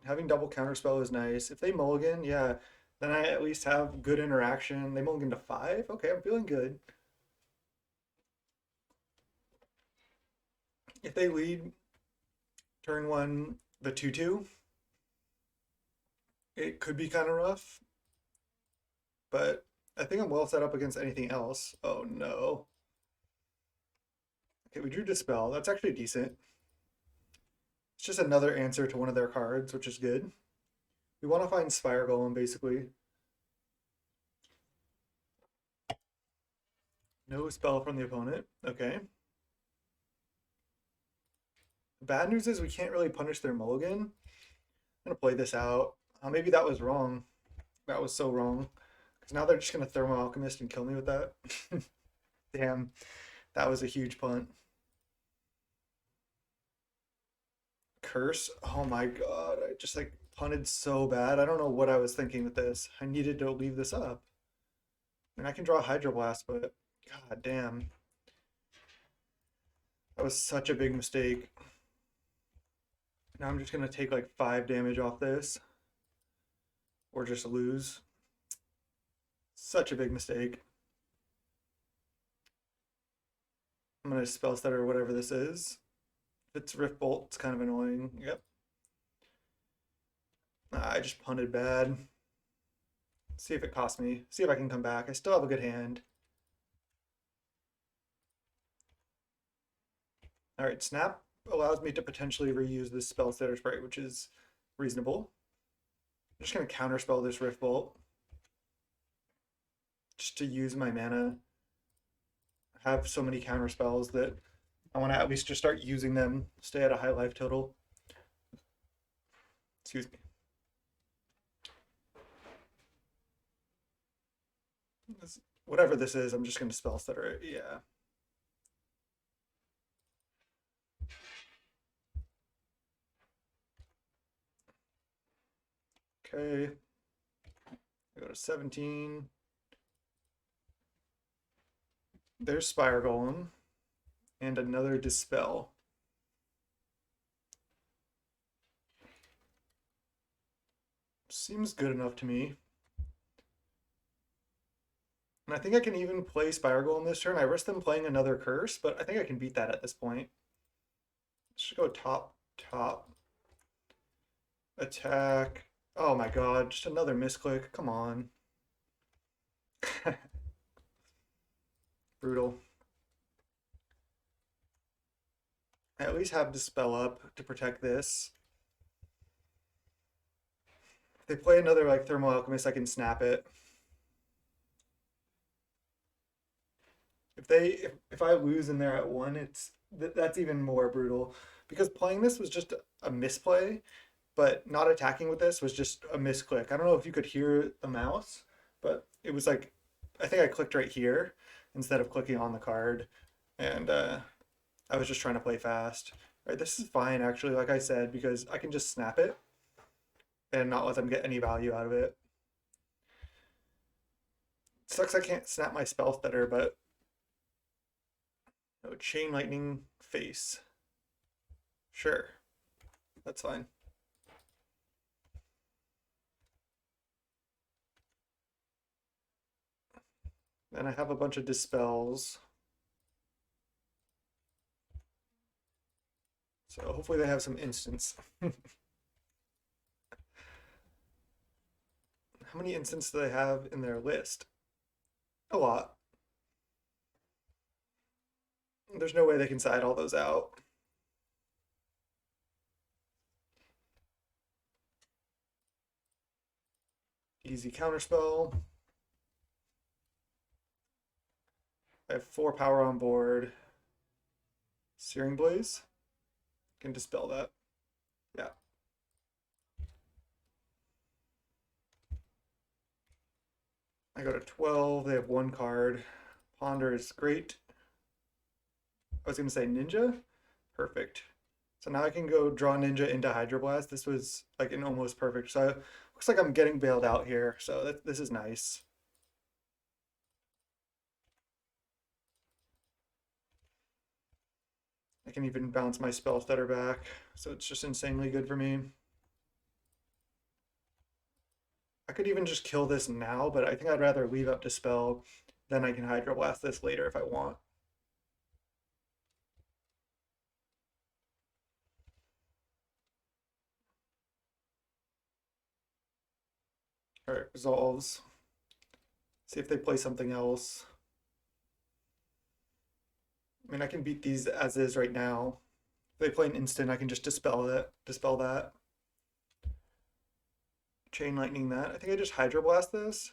Having double Counterspell is nice. If they mulligan, yeah, then I at least have good interaction. They mulligan to 5? Okay, I'm feeling good. If they lead turn 1 the 2/2, it could be kind of rough. But I think I'm well set up against anything else. Oh no. Okay, we drew Dispel. That's actually decent. It's just another answer to one of their cards, which is good. We want to find Spire Golem, basically. No spell from the opponent. Okay. The bad news is we can't really punish their mulligan. I'm going to play this out. Maybe that was wrong. That was so wrong. 'Cause now they're just gonna Thermo Alchemist and kill me with that. Damn, that was a huge punt. Curse. Oh my god, I just like punted so bad. I don't know what I was thinking with this. I needed to leave this up. And I can draw Hydroblast, but god damn. That was such a big mistake. Now I'm just gonna take like 5 damage off this. Or just lose. Such a big mistake. I'm gonna Spellstutter or whatever this is. If it's Rift Bolt, it's kind of annoying. Yep. I just punted bad. See if it costs me. See if I can come back. I still have a good hand. Alright, Snap allows me to potentially reuse this Spellstutter Sprite, which is reasonable. I'm just going to counterspell this Rift Bolt. Just to use my mana. I have so many counterspells that I want to at least just start using them, stay at a high life total. Excuse me. Whatever this is, I'm just going to Spellstutter it. Yeah. Okay. I go to 17. There's Spire Golem. And another Dispel. Seems good enough to me. And I think I can even play Spire Golem this turn. I risk them playing another Curse, but I think I can beat that at this point. Should go top. Attack. Oh my god, just another misclick. Come on. Brutal. I at least have Dispel up to protect this. If they play another like Thermal Alchemist, I can snap it. If I lose in there at 1, that's even more brutal. Because playing this was just a misplay, but not attacking with this was just a misclick. I don't know if you could hear the mouse, but it was like, I think I clicked right here instead of clicking on the card. And I was just trying to play fast. All right, this is fine actually, like I said, because I can just snap it and not let them get any value out of it. Sucks I can't snap my Spellstutter, but no, Chain Lightning face. Sure, that's fine. Then I have a bunch of Dispels. So hopefully they have some instants. How many instants do they have in their list? A lot. There's no way they can side all those out. Easy counterspell. I have 4 power on board. Searing Blaze. Can dispel that. Yeah. I go to 12. They have 1 card. Ponder is great. I was going to say Ninja. Perfect. So now I can go draw Ninja into Hydroblast. This was like an almost perfect. So it looks like I'm getting bailed out here. So this is nice. I can even bounce my Spellstutter back. So it's just insanely good for me. I could even just kill this now, but I think I'd rather leave up Dispel. Then I can Hydroblast this later if I want. All right, resolves. See if they play something else. I mean, I can beat these as is right now. If they play an instant, I can just dispel that. Chain Lightning that. I think I just Hydroblast this.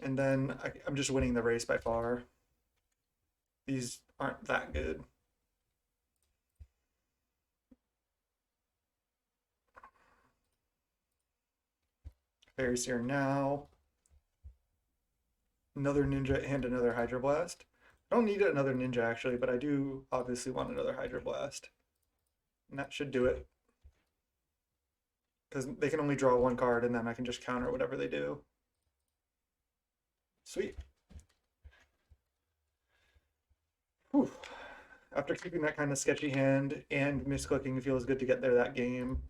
And then I'm just winning the race by far. These aren't that good. Faerie Seer now. another ninja and another Hydroblast. I don't need another ninja actually, but I do obviously want another Hydroblast. And that should do it. Because they can only draw one card and then I can just counter whatever they do. Sweet. Whew. After keeping that kind of sketchy hand and misclicking, it feels good to get there that game.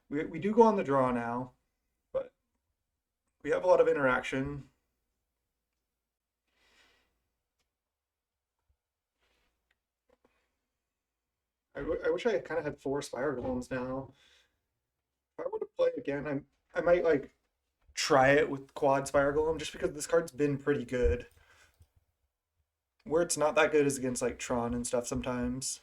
We do go on the draw now, but we have a lot of interaction. I wish I kind of had 4 Spire Golems now. If I were to play again, I might like try it with quad Spire Golem just because this card's been pretty good. Where it's not that good is against like Tron and stuff sometimes.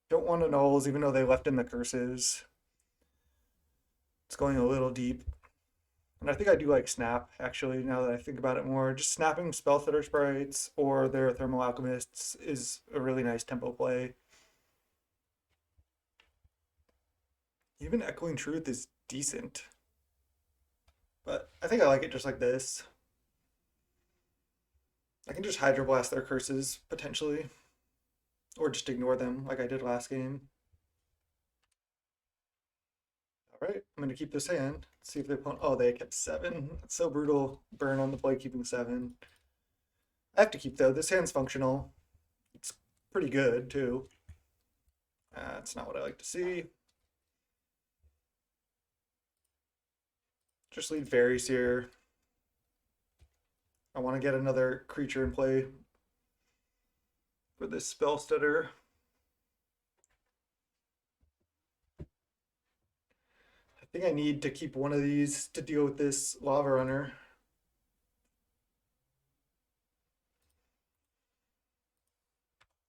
Don't want Annuls even though they left in the curses. It's going a little deep. And I think I do like Snap, actually, now that I think about it more. Just snapping Spellstutter Sprites or their Thermal Alchemists is a really nice tempo play. Even Echoing Truth is decent. But I think I like it just like this. I can just Hydroblast their curses, potentially. Or just ignore them, like I did last game. Alright, I'm going to keep this hand. See if they opponent... Oh, they kept 7. It's so brutal. Burn on the play, keeping 7. I have to keep, though. This hand's functional. It's pretty good, too. That's not what I like to see. Just lead Faerie Seer. I want to get another creature in play for this Spellstutter. I think I need to keep one of these to deal with this Lava Runner.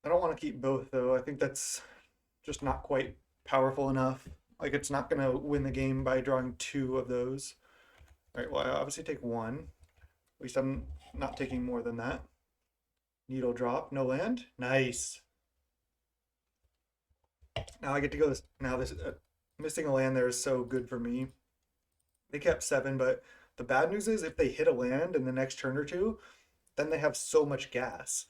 I don't want to keep both, though. I think that's just not quite powerful enough. Like, it's not going to win the game by drawing 2 of those. All right, well, I obviously take 1. At least I'm not taking more than that. Needle drop, no land. Nice. Now I get to go this. Now this missing a land there is so good for me. They kept 7, but the bad news is if they hit a land in the next turn or two, then they have so much gas.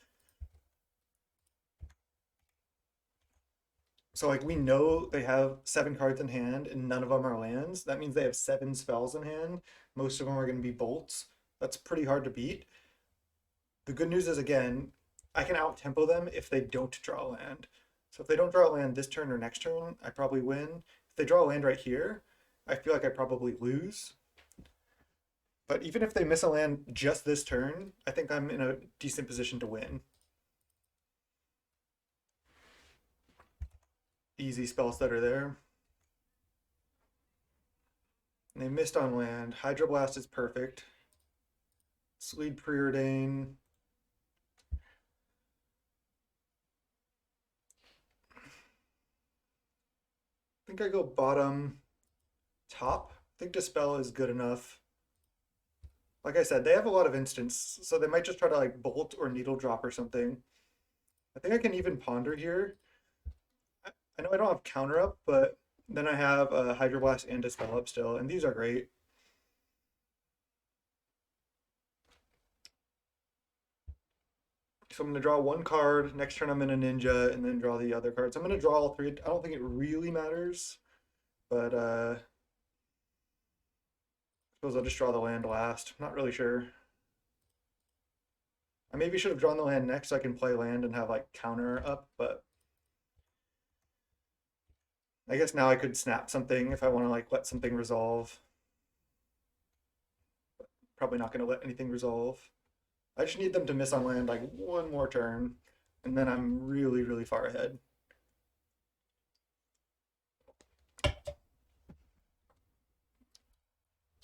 So like we know they have 7 cards in hand and none of them are lands. That means they have 7 spells in hand. Most of them are going to be bolts. That's pretty hard to beat. The good news is, again, I can out-tempo them if they don't draw a land. So if they don't draw a land this turn or next turn, I probably win. If they draw a land right here, I feel like I probably lose. But even if they miss a land just this turn, I think I'm in a decent position to win. Easy Spellstutter there. And they missed on land. Hydroblast is perfect. Sleed Preordain. I think I go bottom, top. I think Dispel is good enough. Like I said, they have a lot of instants, so they might just try to like bolt or needle drop or something. I think I can even ponder here. I know I don't have counter up, but then I have a Hydroblast and Dispel up still, and these are great. So I'm going to draw 1 card. Next turn I'm in a ninja, and then draw the other cards. I'm going to draw all 3. I don't think it really matters, but I suppose I'll just draw the land last. I'm not really sure. I maybe should have drawn the land next so I can play land and have like counter up, but I guess now I could snap something if I want to like let something resolve. Probably not going to let anything resolve. I just need them to miss on land like 1 more turn, and then I'm really, really far ahead. I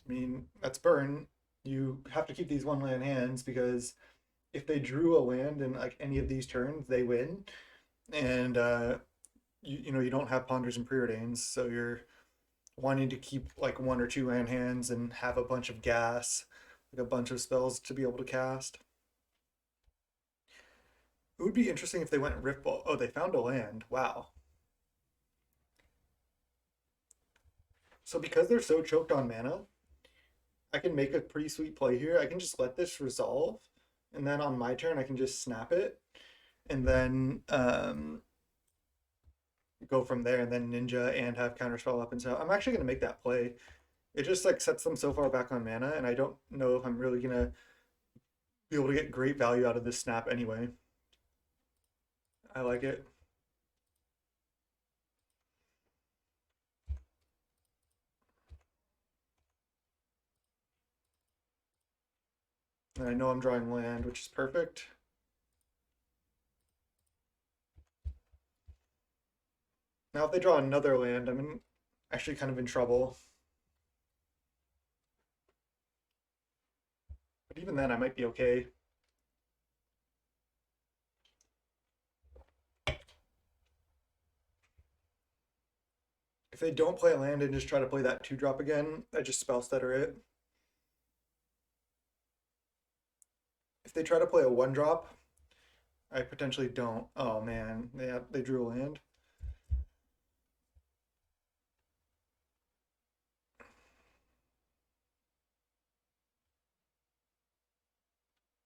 mean, that's burn. You have to keep these 1 land hands because if they drew a land in like any of these turns, they win. And you know you don't have ponders and preordains, so you're wanting to keep like 1 or 2 land hands and have a bunch of gas, like a bunch of spells to be able to cast. It would be interesting if they went Riftbolt. Oh, they found a land. Wow. So because they're so choked on mana, I can make a pretty sweet play here. I can just let this resolve, and then on my turn I can just snap it, and then go from there, and then ninja and have counterspell up. And so I'm actually gonna make that play. It just like sets them so far back on mana, and I don't know if I'm really gonna be able to get great value out of this snap anyway. I like it. And I know I'm drawing land, which is perfect. Now if they draw another land, I'm actually kind of in trouble. But even then, I might be okay. If they don't play a land and just try to play that 2-drop again, I just Spellstutter it. If they try to play a 1-drop, I potentially don't. Oh man, they drew a land.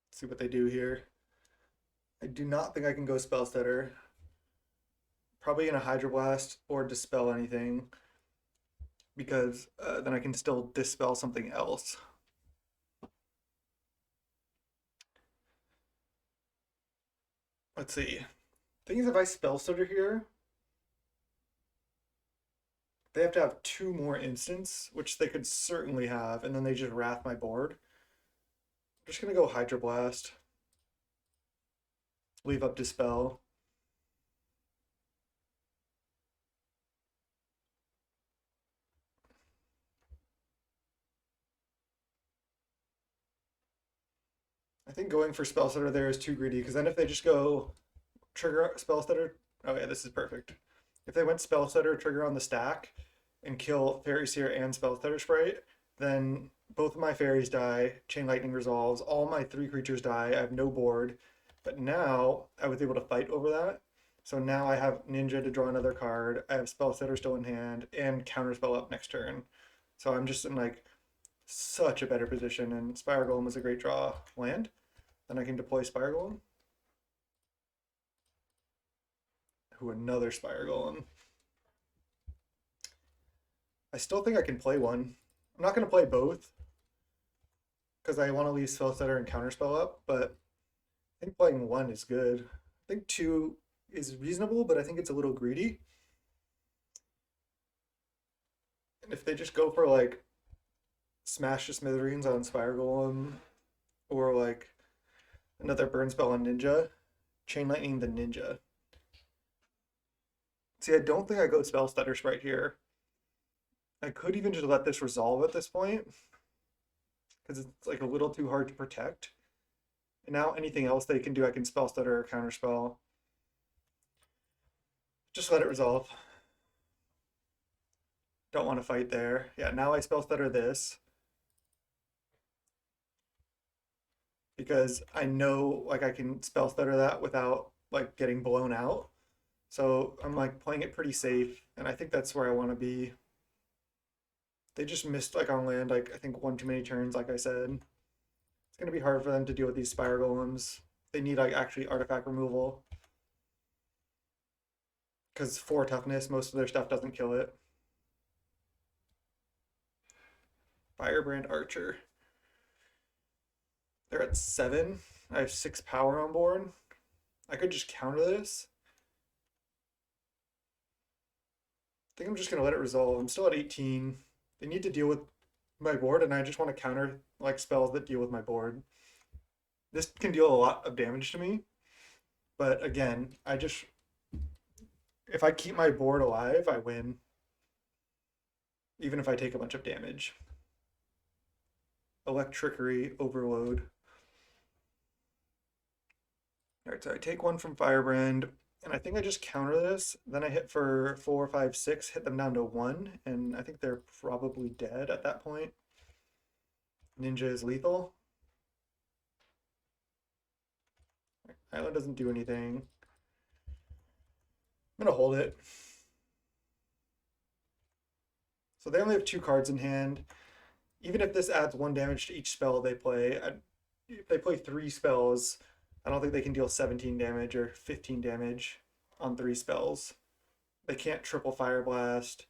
Let's see what they do here. I do not think I can go Spellstutter. Probably gonna Hydroblast or Dispel anything, because then I can still Dispel something else. Let's see. Thing is, if I Spellstutter here, they have to have 2 more instants, which they could certainly have, and then they just wrath my board. I'm just gonna go Hydroblast. Leave up Dispel. I think going for Spellstutter there is too greedy, because then if they just go trigger Spellstutter, oh yeah, this is perfect. If they went Spellstutter, trigger on the stack, and kill Faerie Seer and Spellstutter Sprite, then both of my fairies die, Chain Lightning resolves, all my 3 creatures die, I have no board. But now I was able to fight over that. So now I have Ninja to draw another card, I have Spellstutter still in hand, and Counterspell up next turn. So I'm just in like such a better position, and Spire Golem was a great draw land. Then I can deploy Spire Golem. Ooh, another Spire Golem. I still think I can play one. I'm not going to play both because I want to leave Spellstutter and Counterspell up, but I think playing one is good. I think 2 is reasonable, but I think it's a little greedy. And if they just go for like Smash to Smithereens on Spire Golem, or like another Burn Spell on Ninja, Chain Lightning the Ninja. See, I don't think I go Spellstutter Sprite here. I could even just let this resolve at this point, because it's like a little too hard to protect. And now anything else they can do, I can Spellstutter or Counterspell. Just let it resolve. Don't want to fight there. Yeah, now I Spellstutter this, because I know like I can Spellstutter that without like getting blown out. So I'm like playing it pretty safe, and I think that's where I want to be. They just missed like on land, like I think 1 too many turns, like I said. It's gonna be hard for them to deal with these Spire Golems. They need like actually artifact removal. Because 4 toughness, most of their stuff doesn't kill it. Firebrand Archer. They're at 7. I have 6 power on board. I could just counter this. I think I'm just gonna let it resolve. I'm still at 18. They need to deal with my board, and I just want to counter like spells that deal with my board. This can deal a lot of damage to me, but again, if I keep my board alive, I win. Even if I take a bunch of damage. Electrickery Overload. Alright, so I take 1 from Firebrand, and I think I just counter this. Then I hit for 4, 5, 6, hit them down to 1, and I think they're probably dead at that point. Ninja is lethal. Island doesn't do anything. I'm gonna hold it. So they only have 2 cards in hand. even if this adds 1 damage to each spell they play, if they play 3 spells, I don't think they can deal 17 damage or 15 damage on 3 spells. They can't triple Fire Blast.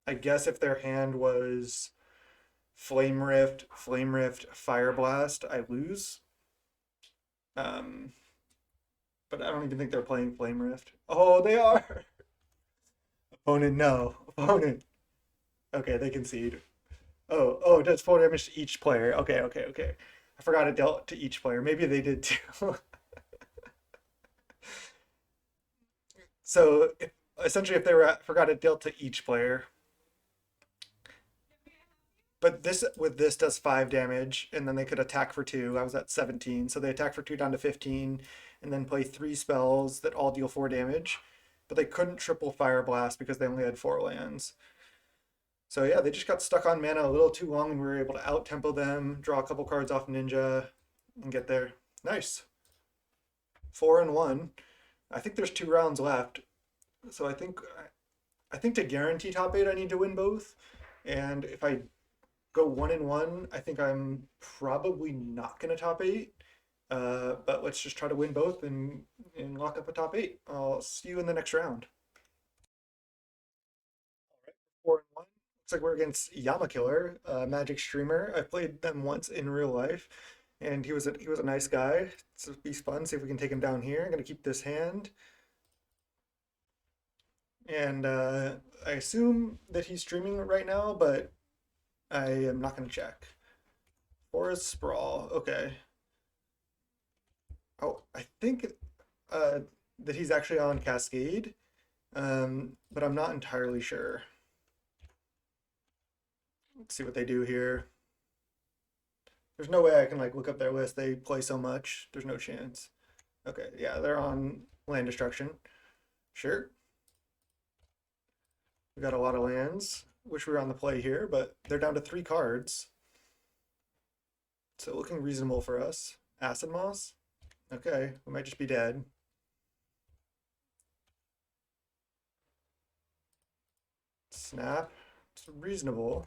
I guess if their hand was Flame Rift, Fire Blast, I lose. Um, but I don't even think they're playing Flame Rift. Oh, they are. Opponent, no. Opponent. Okay, they concede. Oh, it does 4 damage to each player. Okay. I forgot it dealt to each player. Maybe they did too. So essentially, if they forgot it dealt to each player, but this with this does 5 damage, and then they could attack for 2. I was at 17, so they attack for 2 down to 15, and then play 3 spells that all deal 4 damage. But they couldn't triple Fire Blast because they only had 4 lands. So yeah, they just got stuck on mana a little too long, and we were able to out tempo them, draw a couple cards off Ninja, and get there. Nice. 4-1. I think there's 2 rounds left, so I think to guarantee top 8, I need to win both. And if I go 1-1, I think I'm probably not going to top 8. But let's just try to win both and lock up a top 8. I'll see you in the next round. All right, 4-1. Looks like we're against Yamakiller, Magic streamer. I played them once in real life, and he was a nice guy. So it'll be fun. See if we can take him down here. I'm gonna keep this hand, and I assume that he's streaming right now, but I am not gonna check. Forest Sprawl. Okay. Oh, I think uh, that he's actually on Cascade, but I'm not entirely sure. Let's see what they do here. There's no way I can like look up their list. They play so much. There's no chance. Okay, yeah, they're on land destruction. Sure. We got a lot of lands. Wish we were on the play here, but they're down to 3 cards. So looking reasonable for us. Acid Moss. Okay, we might just be dead. Snap. It's reasonable.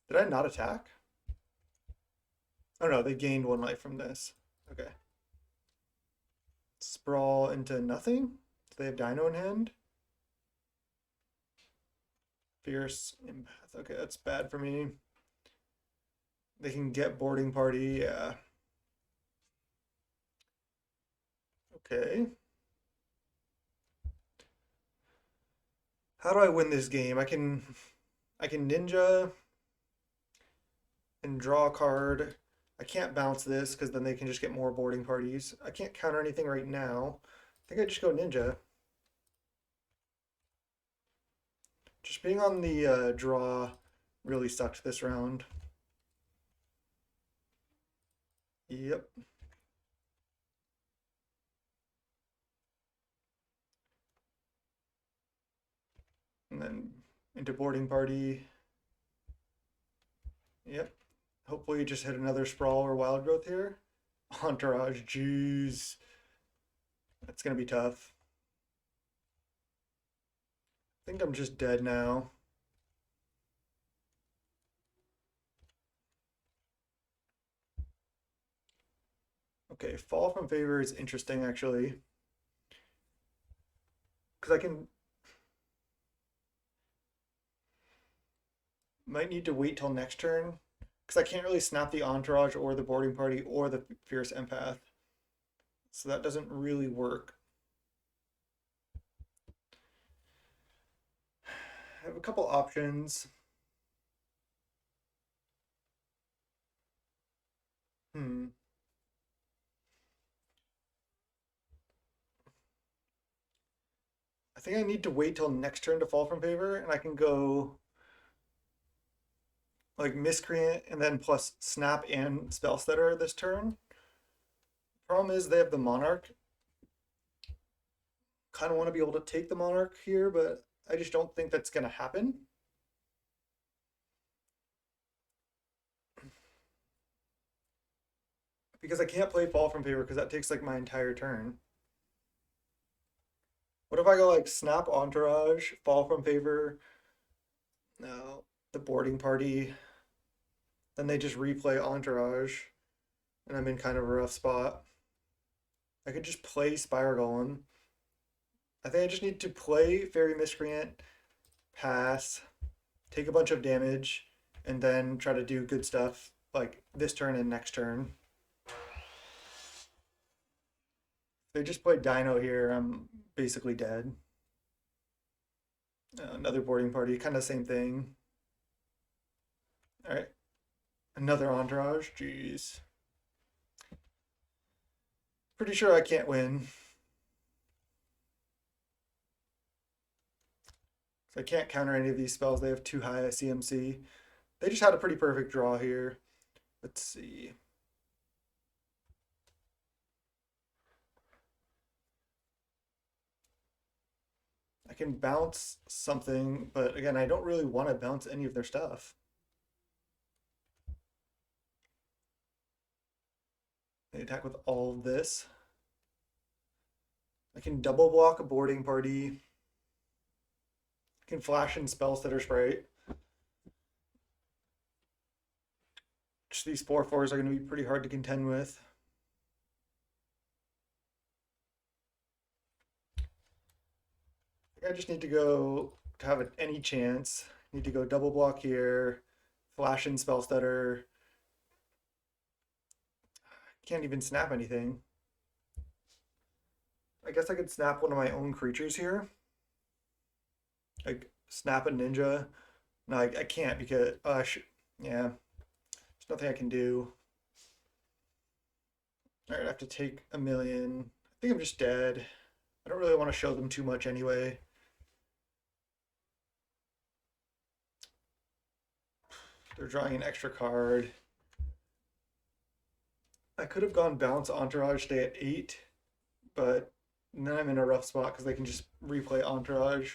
Did I not attack? Oh no, they gained 1 life from this. Okay. Sprawl into nothing? Do they have Dino in hand? Fierce Empath. Okay, that's bad for me. They can get Boarding Party, yeah. Okay. How do I win this game? I can Ninja and draw a card. I can't bounce this because then they can just get more boarding parties. I can't counter anything right now. I think I just go Ninja. Just being on the draw really sucked this round. Yep. And then into boarding party. Yep. Hopefully you just hit another Sprawl or Wild Growth here. Entourage, jeez. That's gonna be tough. I think I'm just dead now. Okay, Fall from Favor is interesting actually. Because I can... Might need to wait till next turn. Because I can't really snap the Entourage or the Boarding Party or the Fierce Empath. So that doesn't really work. I have a couple options. I think I need to wait till next turn to Fall from Favor, and I can go like Miscreant and then plus Snap and Spellstutter this turn. Problem is they have the Monarch. Kind of want to be able to take the Monarch here, but I just don't think that's going to happen. Because I can't play Fall from Favor because that takes like my entire turn. What if I go like Snap Entourage, Fall from Favor? No. the boarding party. Then they just replay Entourage, and I'm in kind of a rough spot. I could just play Spire Golem. I think I just need to play Faerie Miscreant, pass, take a bunch of damage, and then try to do good stuff like this turn and next turn. If they just play Dino here, I'm basically dead. Another boarding party, kind of same thing. All right, another Entourage. Jeez. Pretty sure I can't win. So I can't counter any of these spells. They have too high a CMC. They just had a pretty perfect draw here. Let's see. I can bounce something, but again, I don't really want to bounce any of their stuff. They attack with all of this. I can double block a boarding party. I can flash in Spellstutter Sprite. Just these 4/4s are going to be pretty hard to contend with. I just need to go to have any chance. Need to go double block here, flash in Spellstutter. Can't even snap anything. I guess I could snap one of my own creatures here. Like snap a ninja. No, I can't because yeah, there's nothing I can do. All right, I have to take a million. I think I'm just dead. I don't really want to show them too much anyway. They're drawing an extra card. I could have gone bounce Entourage, stay at 8, but then I'm in a rough spot because they can just replay Entourage.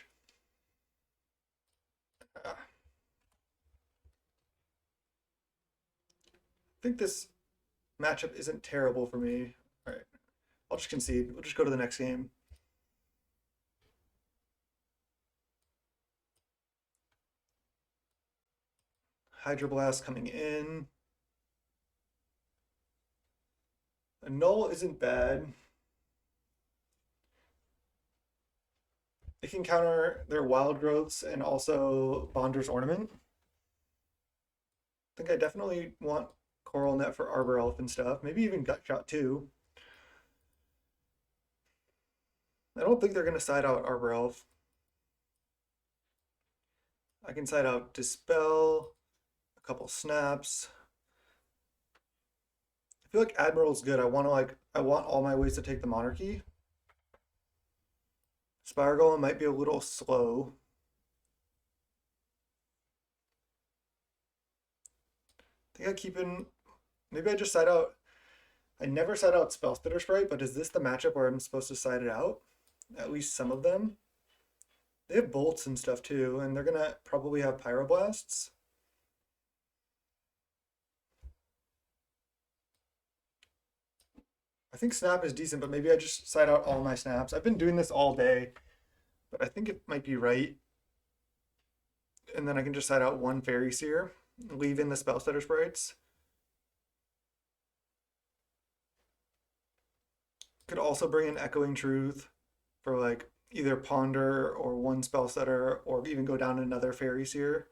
I think this matchup isn't terrible for me. All right, I'll just concede. We'll just go to the next game. Hydroblast coming in. Annul isn't bad. It can counter their wild growths and also Bonder's Ornament. I think I definitely want Coral Net for Arbor Elf and stuff. Maybe even Gut Shot too. I don't think they're going to side out Arbor Elf. I can side out Dispel, a couple snaps. I feel like Admiral's good. I want all my ways to take the Monarchy. Spire Golem might be a little slow. I think I keep in. Maybe I just side out. I never side out Spellstutter Sprite, but is this the matchup where I'm supposed to side it out? At least some of them. They have bolts and stuff too, and they're gonna probably have Pyroblasts. I think snap is decent, but maybe I just side out all my snaps. I've been doing this all day, but I think it might be right. And then I can just side out one Faerie Seer, leave in the Spellstutter Sprites. Could also bring in Echoing Truth for like either Ponder or one Spellstutter, or even go down another Faerie Seer.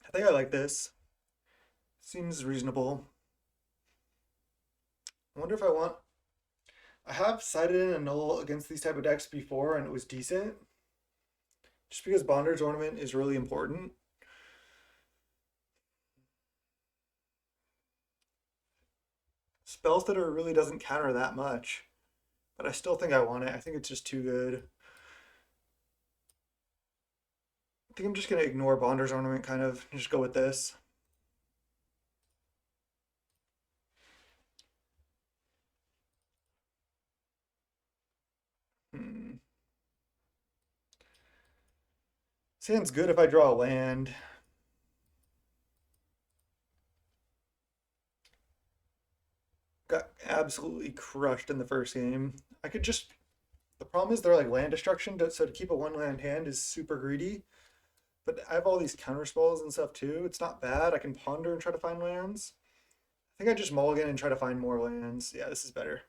I think I like this. Seems reasonable. I wonder if I want. I have sided in Annul against these type of decks before, and it was decent. Just because Bonder's Ornament is really important. Spellstutter really doesn't counter that much, but I still think I want it. I think it's just too good. I think I'm just going to ignore Bonder's Ornament kind of, and just go with this. Sand's good if I draw a land. Got absolutely crushed in the first game. I could just. The problem is they're like land destruction, so to keep a one land hand is super greedy. But I have all these counterspells and stuff too. It's not bad. I can ponder and try to find lands. I think I just mulligan and try to find more lands. Yeah, this is better.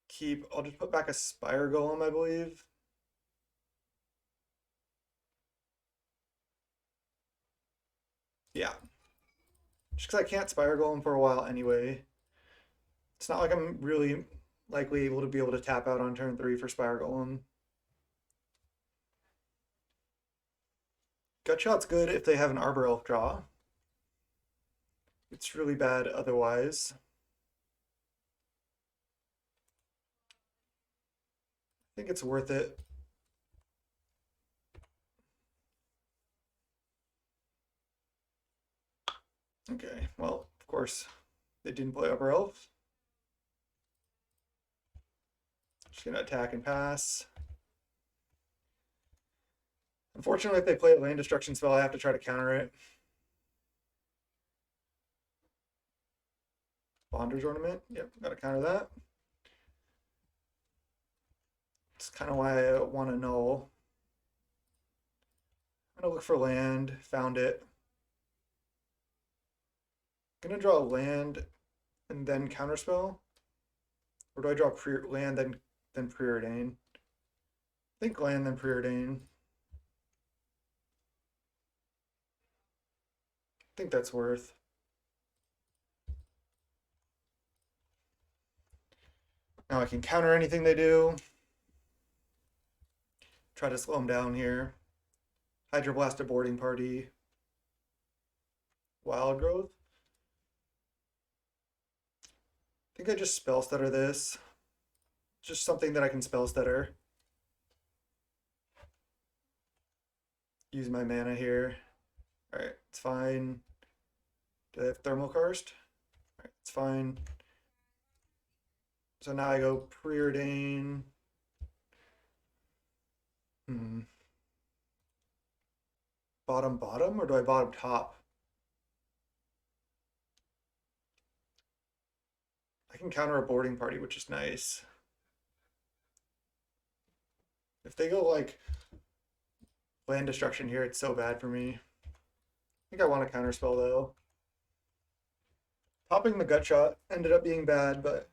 Keep. I'll just put back a Spire Golem, I believe. Yeah. Just because I can't Spire Golem for a while anyway. It's not like I'm really likely able to tap out on turn 3 for Spire Golem. Gutshot's good if they have an Arbor Elf draw. It's really bad otherwise. I think it's worth it. Okay, well, of course, they didn't play Arbor Elf. Just gonna attack and pass. Unfortunately, if they play a land destruction spell, I have to try to counter it. Bonder's Ornament. Yep, gotta counter that. It's kind of why I want to null. I'm gonna look for land. Found it. I'm gonna draw a land and then counterspell. Or do I draw land then Preordain? I think land then Preordain. I think that's worth. Now I can counter anything they do. Try to slow them down here. Hydroblast a boarding party. Wild Growth. I think I just Spellstutter this. Just something that I can Spellstutter. Use my mana here. Alright, it's fine. Do they have Thermal Karst? Alright, it's fine. So now I go Preordain. Bottom, or do I bottom top? I can counter a boarding party, which is nice. If they go like land destruction here, it's so bad for me. I think I want to counterspell though. Popping the Gutshot ended up being bad, but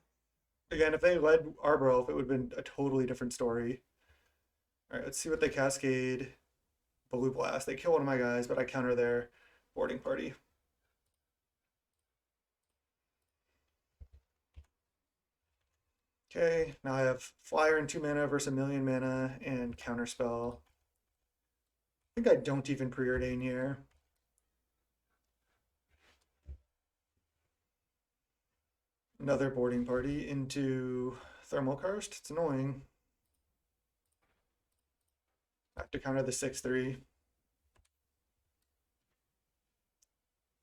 again, if they led Arbor Elf, it would have been a totally different story. Alright, let's see what they cascade. Blue Blast. They kill one of my guys, but I counter their boarding party. Okay, now I have Flyer and 2 mana versus a million mana and Counterspell. I think I don't even Preordain here. Another boarding party into Thermal Karst. It's annoying. I have to counter the 6/3.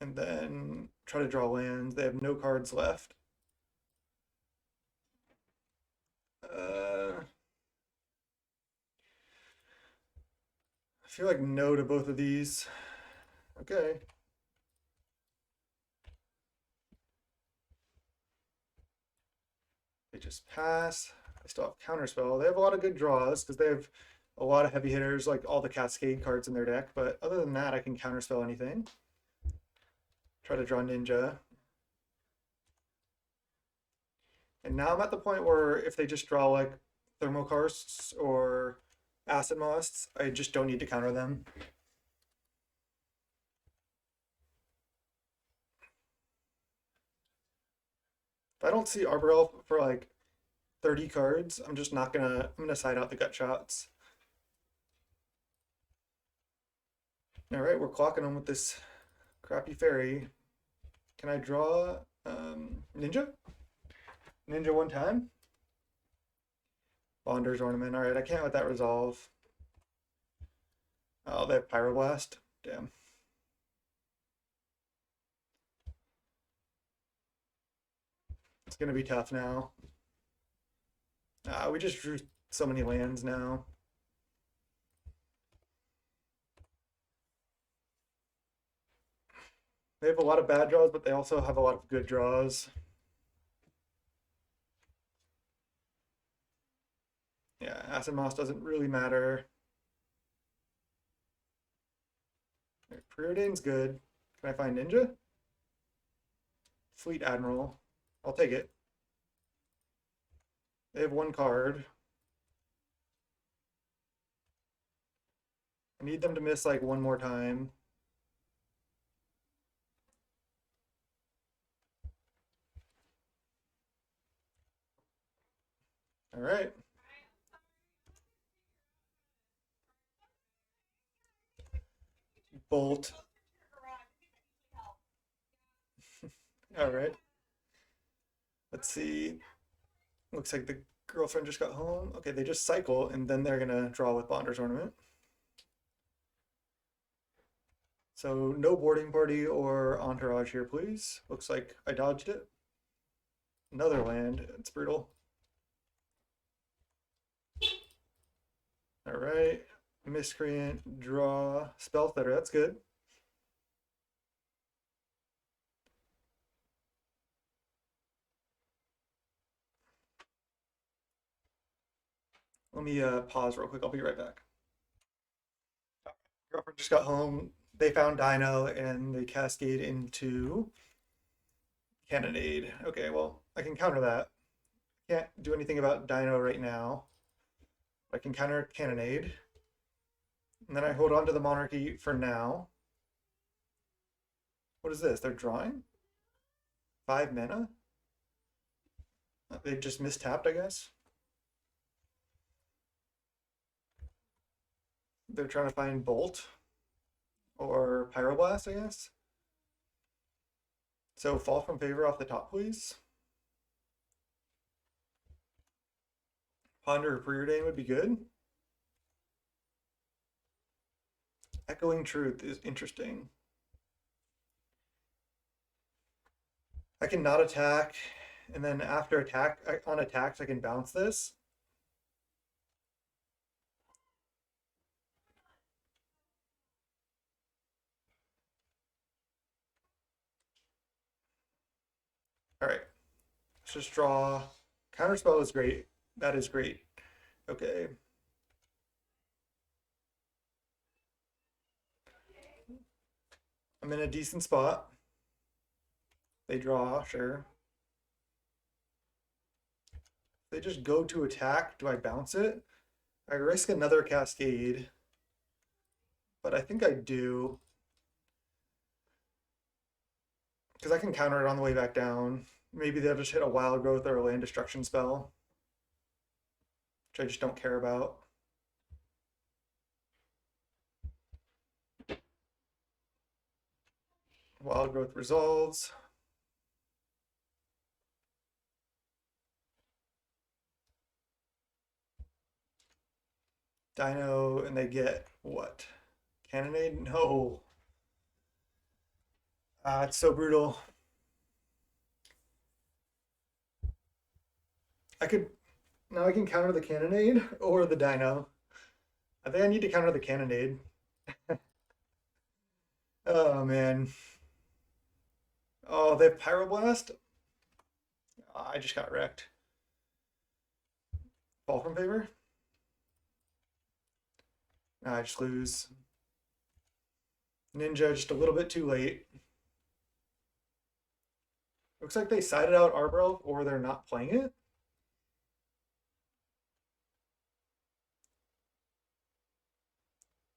And then try to draw lands. They have no cards left. I feel like no to both of these. Okay. They just pass. I still have Counterspell. They have a lot of good draws because they have a lot of heavy hitters, like all the Cascade cards in their deck. But other than that, I can Counterspell anything. Try to draw Ninja. And now I'm at the point where if they just draw like Thermal Karsts or Acid Mosts, I just don't need to counter them. If I don't see Arbor Elf for like 30 cards, I'm just not gonna, I'm gonna side out the Gutshots. All right, we're clocking them with this crappy fairy. Can I draw Ninja? Ninja one time? Bonder's Ornament. All right, I can't let that resolve. Oh, they have Pyroblast. Damn. It's gonna be tough now. We just drew so many lands now. They have a lot of bad draws, but they also have a lot of good draws. Yeah, Acid Moss doesn't really matter. Preordain's good. Can I find Ninja? Fleet Admiral. I'll take it. They have one card. I need them to miss like one more time. All right. Bolt. All right. Let's see. Looks like the girlfriend just got home. Okay, they just cycle, and then they're gonna draw with Bonder's Ornament. So no boarding party or entourage here, please. Looks like I dodged it. Another land. It's brutal. All right. Miscreant, draw, Spellstutter. That's good. Let me pause real quick. I'll be right back. Girlfriend just got home. They found Dino and they cascade into Cannonade. Okay, well, I can counter that. Can't do anything about Dino right now. I can counter Cannonade. And then I hold on to the Monarchy for now. What is this? They're drawing? 5 mana? They just mistapped, I guess. They're trying to find Bolt or Pyroblast, I guess. So fall from favor off the top, please. Ponder or Preordain would be good. Echoing Truth is interesting. I can not attack, and then after attack, on attacks, I can bounce this. All right, let's just draw. Counterspell is great. That is great. Okay. I'm in a decent spot. They draw, sure. They just go to attack. Do I bounce it? I risk another cascade, but I think I do. Because I can counter it on the way back down. Maybe they'll just hit a Wild Growth or a Land Destruction spell, which I just don't care about. Wild Growth resolves. Dino, and they get what? Cannonade? No. It's so brutal. I could now I can counter the Cannonade or the Dino. I think I need to counter the Cannonade. Oh man. Oh, they have Pyroblast? I just got wrecked. Fall from favor? I just lose. Ninja just a little bit too late. Looks like they sided out Arbro or they're not playing it.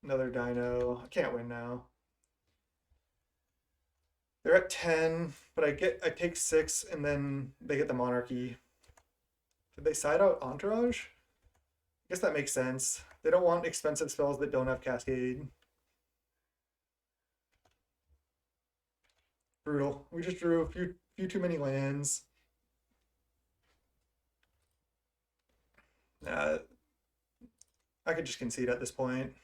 Another Dino. I can't win now. They're at 10, but I take 6 and then they get the Monarchy. Did they side out Entourage? I guess that makes sense. They don't want expensive spells that don't have Cascade. Brutal. We just drew a few too many lands. I could just concede at this point.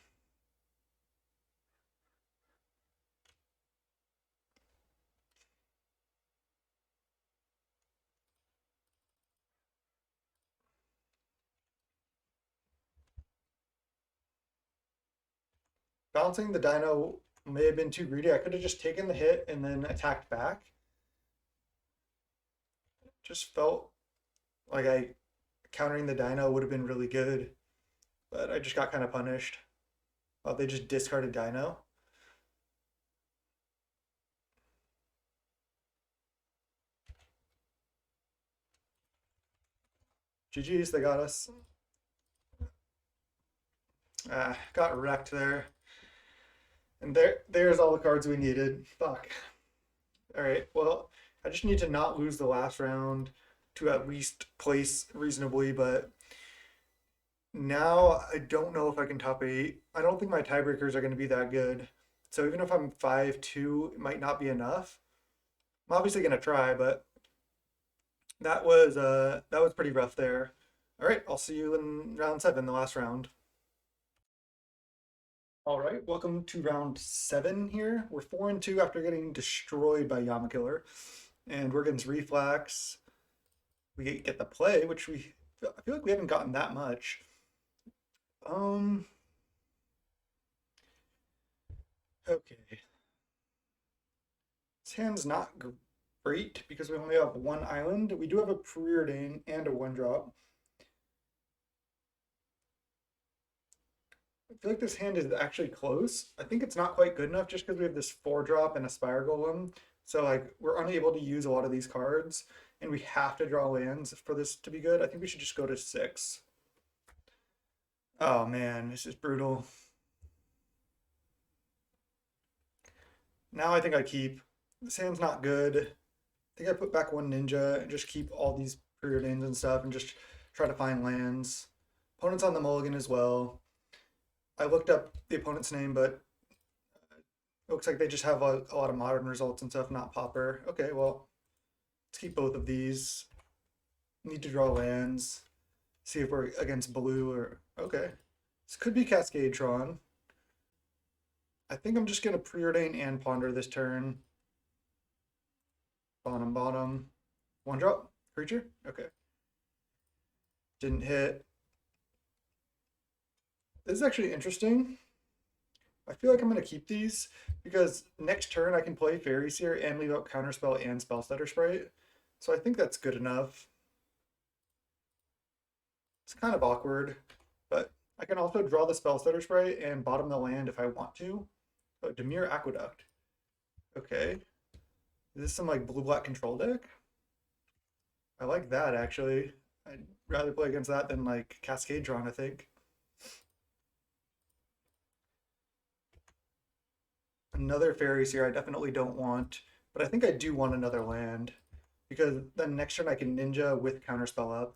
Bouncing the Dino may have been too greedy. I could have just taken the hit and then attacked back. Just felt like countering the Dino would have been really good, but I just got kind of punished. Oh, they just discarded Dino. GG's, they got us. Got wrecked there. And there's all the cards we needed. Fuck. Alright, well, I just need to not lose the last round to at least place reasonably, but now I don't know if I can top 8. I don't think my tiebreakers are going to be that good. So even if I'm 5-2, it might not be enough. I'm obviously going to try, but that was pretty rough there. All right, I'll see you in round 7, the last round. All right, welcome to round 7 here. We're 4-2 after getting destroyed by Yamakiller. And we're against Reflex. We get the play, which I feel like we haven't gotten that much. Okay. This hand's not great because we only have one island. We do have a Preordain and a 1-drop. I feel like this hand is actually close. I think it's not quite good enough just because we have this 4-drop and a Spire Golem. So like we're unable to use a lot of these cards, and we have to draw lands for this to be good. I think we should just go to 6. Oh man, this is brutal. Now I think I keep. This hand's not good. I think I put back 1 ninja and just keep all these Preordains and stuff and just try to find lands. Opponent's on the mulligan as well. I looked up the opponent's name, but it looks like they just have a lot of modern results and stuff, not Pauper. Okay, well, let's keep both of these. Need to draw lands. See if we're against blue or... Okay. This could be Cascadetron. I think I'm just going to Preordain and Ponder this turn. Bottom. 1-drop? Creature? Okay. Didn't hit. This is actually interesting. I feel like I'm going to keep these because next turn I can play Faerie Seer and leave out Counterspell and Spellstutter Sprite. So I think that's good enough. It's kind of awkward, but I can also draw the Spellstutter Sprite and bottom the land if I want to. Oh, Demure Aqueduct. Okay. Is this some like blue-black control deck? I like that actually. I'd rather play against that than like Cascadetron, I think. Another Faerie Seer I definitely don't want, but I think I do want another land because then next turn I can ninja with Counterspell up.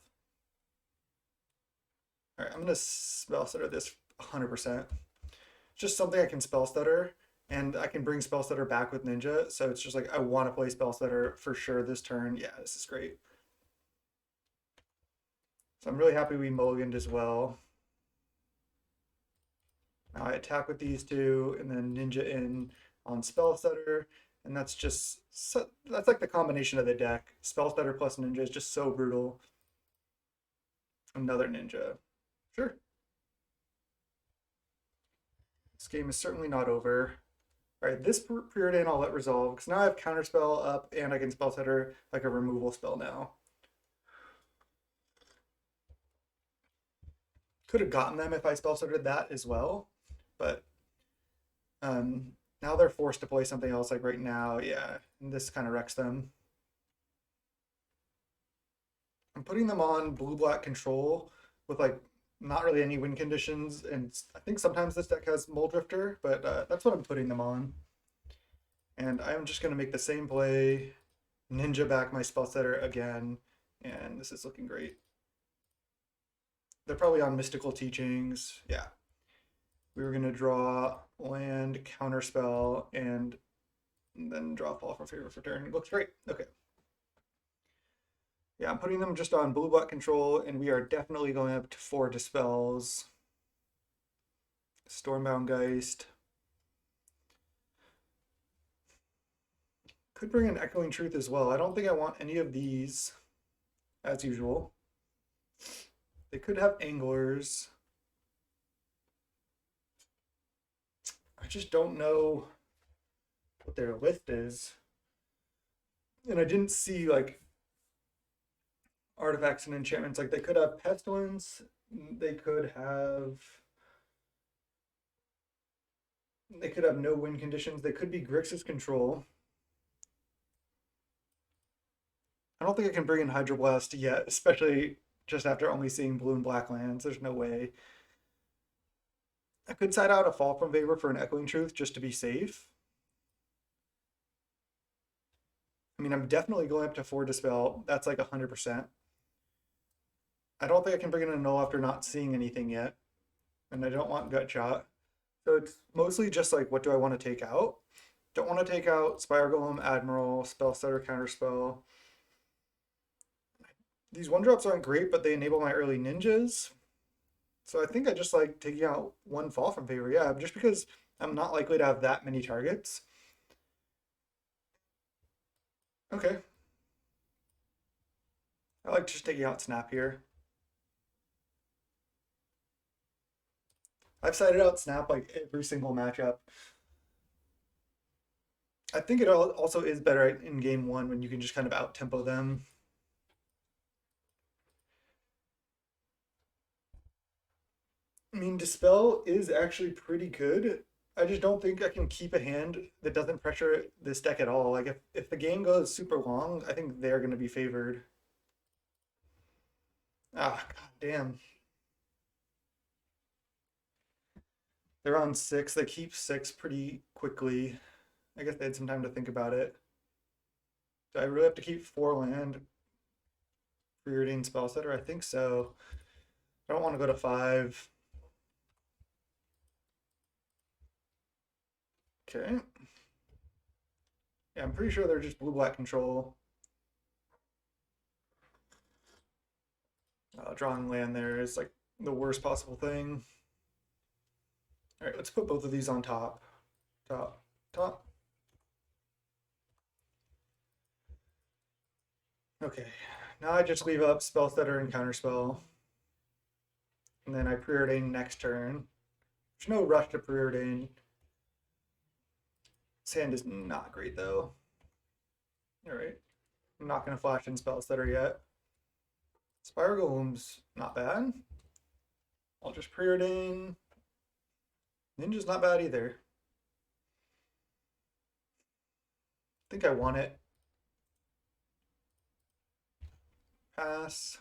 All right, I'm gonna Spellstutter this 100%. Just something I can Spellstutter, and I can bring Spellstutter back with ninja, so it's just like I want to play Spellstutter for sure this turn. Yeah, this is great. So I'm really happy we mulliganed as well. Now I attack with these 2, and then ninja in on Spellstutter, and that's like the combination of the deck. Spellstutter plus ninja is just so brutal. Another ninja. Sure. This game is certainly not over. All right, this Preordain I'll let resolve because now I have Counterspell up and I can Spellstutter like a removal spell now. Could have gotten them if I Spellstuttered that as well, but now they're forced to play something else like right now. Yeah, and this kind of wrecks them. I'm putting them on blue-black control with like not really any win conditions, and I think sometimes this deck has Muldrifter, but that's what I'm putting them on. And I'm just going to make the same play, ninja back my Spellstutter again, and this is looking great. They're probably on Mystical Teachings. Yeah. We were going to draw land, Counterspell, and then draw Fall from Favor for turn. It looks great. Okay. Yeah, I'm putting them just on blue-black control, and we are definitely going up to 4 Dispels. Stormbound Geist. Could bring an Echoing Truth as well. I don't think I want any of these, as usual. They could have Anglers. I just don't know what their list is. And I didn't see, like, artifacts and enchantments. Like, they could have Pestilence. They could have no win conditions. They could be Grixis Control. I don't think I can bring in Hydroblast yet, especially just after only seeing blue and black lands. There's no way. I could side out a Fall from Favor for an Echoing Truth just to be safe. I mean, I'm definitely going up to 4 Dispel. That's like 100%. I don't think I can bring in a Annul after not seeing anything yet. And I don't want Gut Shot. So it's mostly just like, what do I want to take out? Don't want to take out Spire Golem, Admiral, Spellstutter, Counterspell. These 1-drops aren't great, but they enable my early ninjas. So I think I just like taking out 1 Fall from Favor. Yeah, just because I'm not likely to have that many targets. Okay. I like just taking out Snap here. I've sided out Snap like every single matchup. I think it also is better in game 1 when you can just kind of out-tempo them. I mean, Dispel is actually pretty good. I just don't think I can keep a hand that doesn't pressure this deck at all. Like, if the game goes super long, I think they're going to be favored. Ah, god damn. They're on 6. They keep 6 pretty quickly. I guess they had some time to think about it. Do I really have to keep 4 land? Preordain Spellstutter? I think so. I don't want to go to 5. Okay. Yeah, I'm pretty sure they're just blue-black control. Drawing land there is like the worst possible thing. All right, let's put both of these on top. Top, top. Okay, now I just leave up Spellstutter and Counterspell. And then I Preordain next turn. There's no rush to Preordain. This hand is not great though. All right, I'm not going to flash in Spellstutter yet. Spire Golem's not bad. I'll just Preordain. Ninja's not bad either. I think I want it. Pass.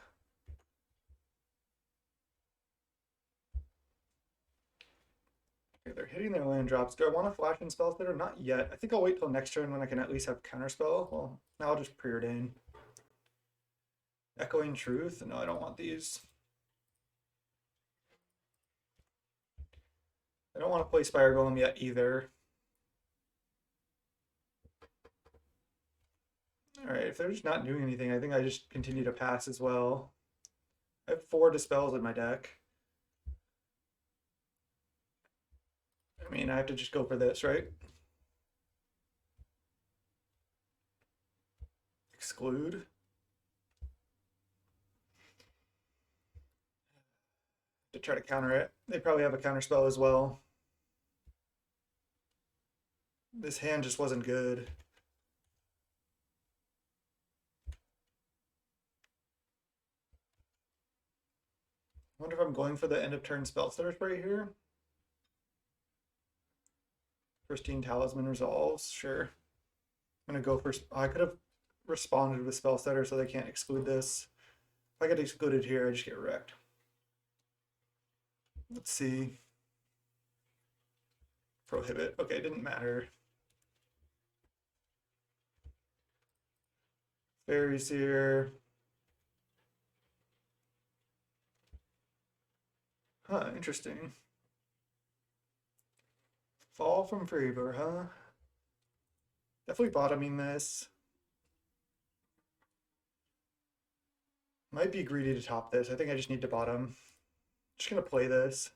Okay, they're hitting their land drops. Do I want to flash in Spellstutter? Not yet. I think I'll wait till next turn when I can at least have Counterspell. Well, now I'll just Preordain. Echoing Truth? No, I don't want these. I don't want to play Spire Golem yet either. Alright, if they're just not doing anything, I think I just continue to pass as well. I have 4 Dispels in my deck. I mean, I have to just go for this, right? Exclude. To try to counter it. They probably have a Counterspell as well. This hand just wasn't good. I wonder if I'm going for the end of turn Spellstutter Sprite here. Pristine Talisman resolves, sure. I'm gonna go for. I could have responded with Spellstutter so they can't exclude this. If I get excluded here, I just get wrecked. Let's see. Prohibit. Okay, it didn't matter. Faerie Seer. Huh, interesting. Fall from Favor, huh? Definitely bottoming this. Might be greedy to top this. I think I just need to bottom. Just gonna play this.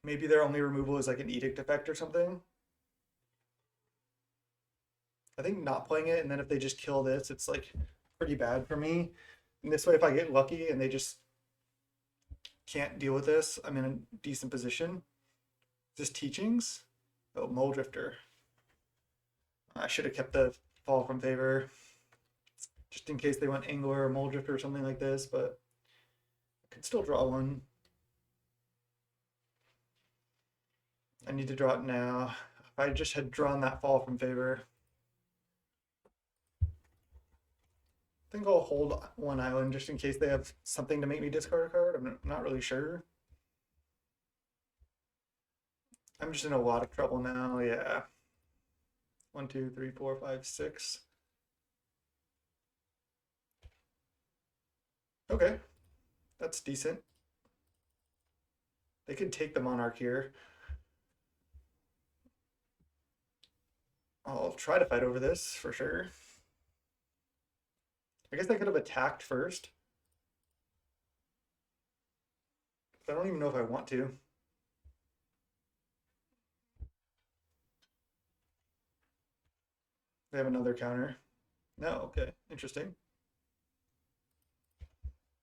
Maybe their only removal is like an edict effect or something. I think not playing it, and then if they just kill this, it's like pretty bad for me. And this way, if I get lucky and they just can't deal with this, I'm in a decent position. Is this Teachings? Oh, Mole Drifter. I should have kept the Fall from Favor, just in case they went Angler or Mole Drifter or something like this, but I could still draw one. I need to draw it now. If I just had drawn that Fall from Favor. think I'll hold one island just in case they have something to make me discard a card. I'm not really sure. I'm just in a lot of trouble now. Yeah. 1, 2, 3, 4, 5, 6. Okay, that's decent. They could take the Monarch here. I'll try to fight over this for sure. I guess I could have attacked first. But I don't even know if I want to. They have another counter. No, okay, interesting.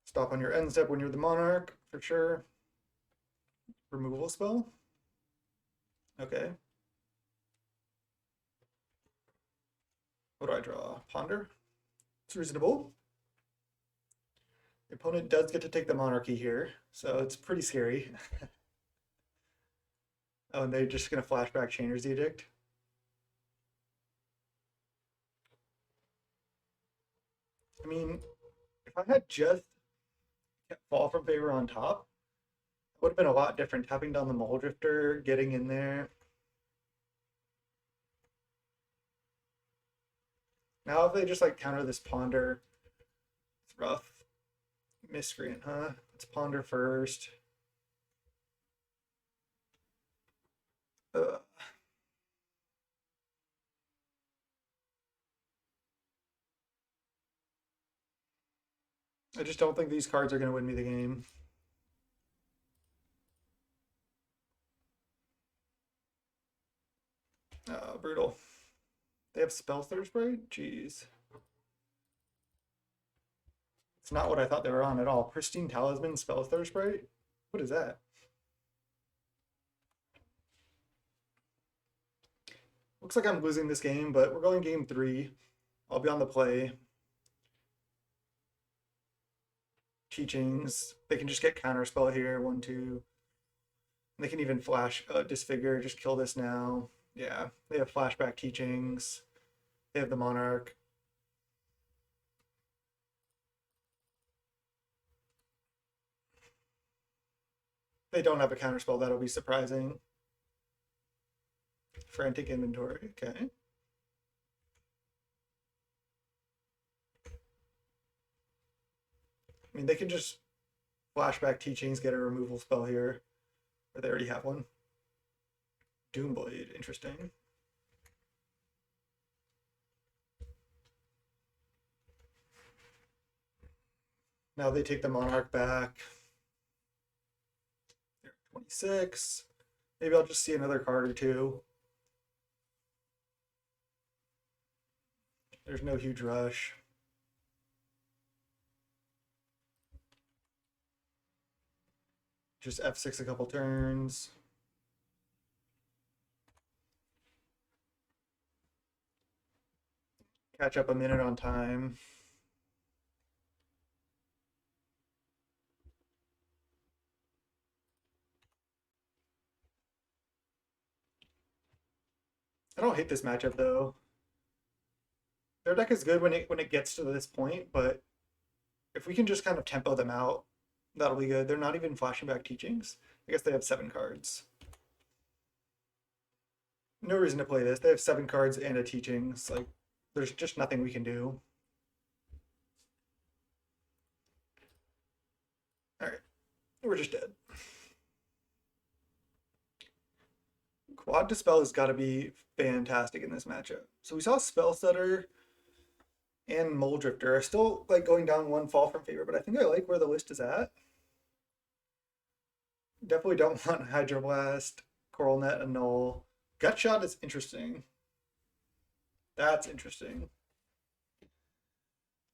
Stop on your end step when you're the Monarch, for sure. Removal spell? Okay. What do I draw? Ponder? It's reasonable. The opponent does get to take the Monarchy here, so it's pretty scary. Oh, and they're just going to flashback Chainer's Edict. I mean, if I had just kept Fall from Favor on top, it would have been a lot different. Tapping down the Muldrifter, getting in there. Now if they just like counter this Ponder, it's rough. Miscreant, huh? Let's Ponder first. Ugh. I just don't think these cards are going to win me the game. Brutal. They have Spellstutter Sprite? Jeez. It's not what I thought they were on at all. Pristine Talisman, Spellstutter Sprite? What is that? Looks like I'm losing this game, but we're going game 3. I'll be on the play. Teachings. They can just get Counterspell here. 1, 2. They can even flash Disfigure. Just kill this now. Yeah, they have Flashback Teachings. They have the Monarch. They don't have a Counterspell. That'll be surprising. Frantic Inventory. Okay. I mean, they can just Flashback Teachings, get a removal spell here. Or they already have one. Doomblade, interesting. Now they take the Monarch back. They're 26. Maybe I'll just see another card or two. There's no huge rush. Just F6 a couple turns. Catch up a minute on time. I don't hate this matchup though. Their deck is good when it gets to this point, but if we can just kind of tempo them out, that'll be good. They're not even flashing back Teachings. I guess they have 7 cards. No reason to play this. They have 7 cards and a Teachings. Like, there's just nothing we can do. Alright. We're just dead. Quad Dispel has got to be fantastic in this matchup. So we saw Spellstutter and Muldrifter are still like going down one Fall from Favor, but I think I like where the list is at. Definitely don't want Hydroblast, Coralnet, Annul. Gutshot is interesting. That's interesting.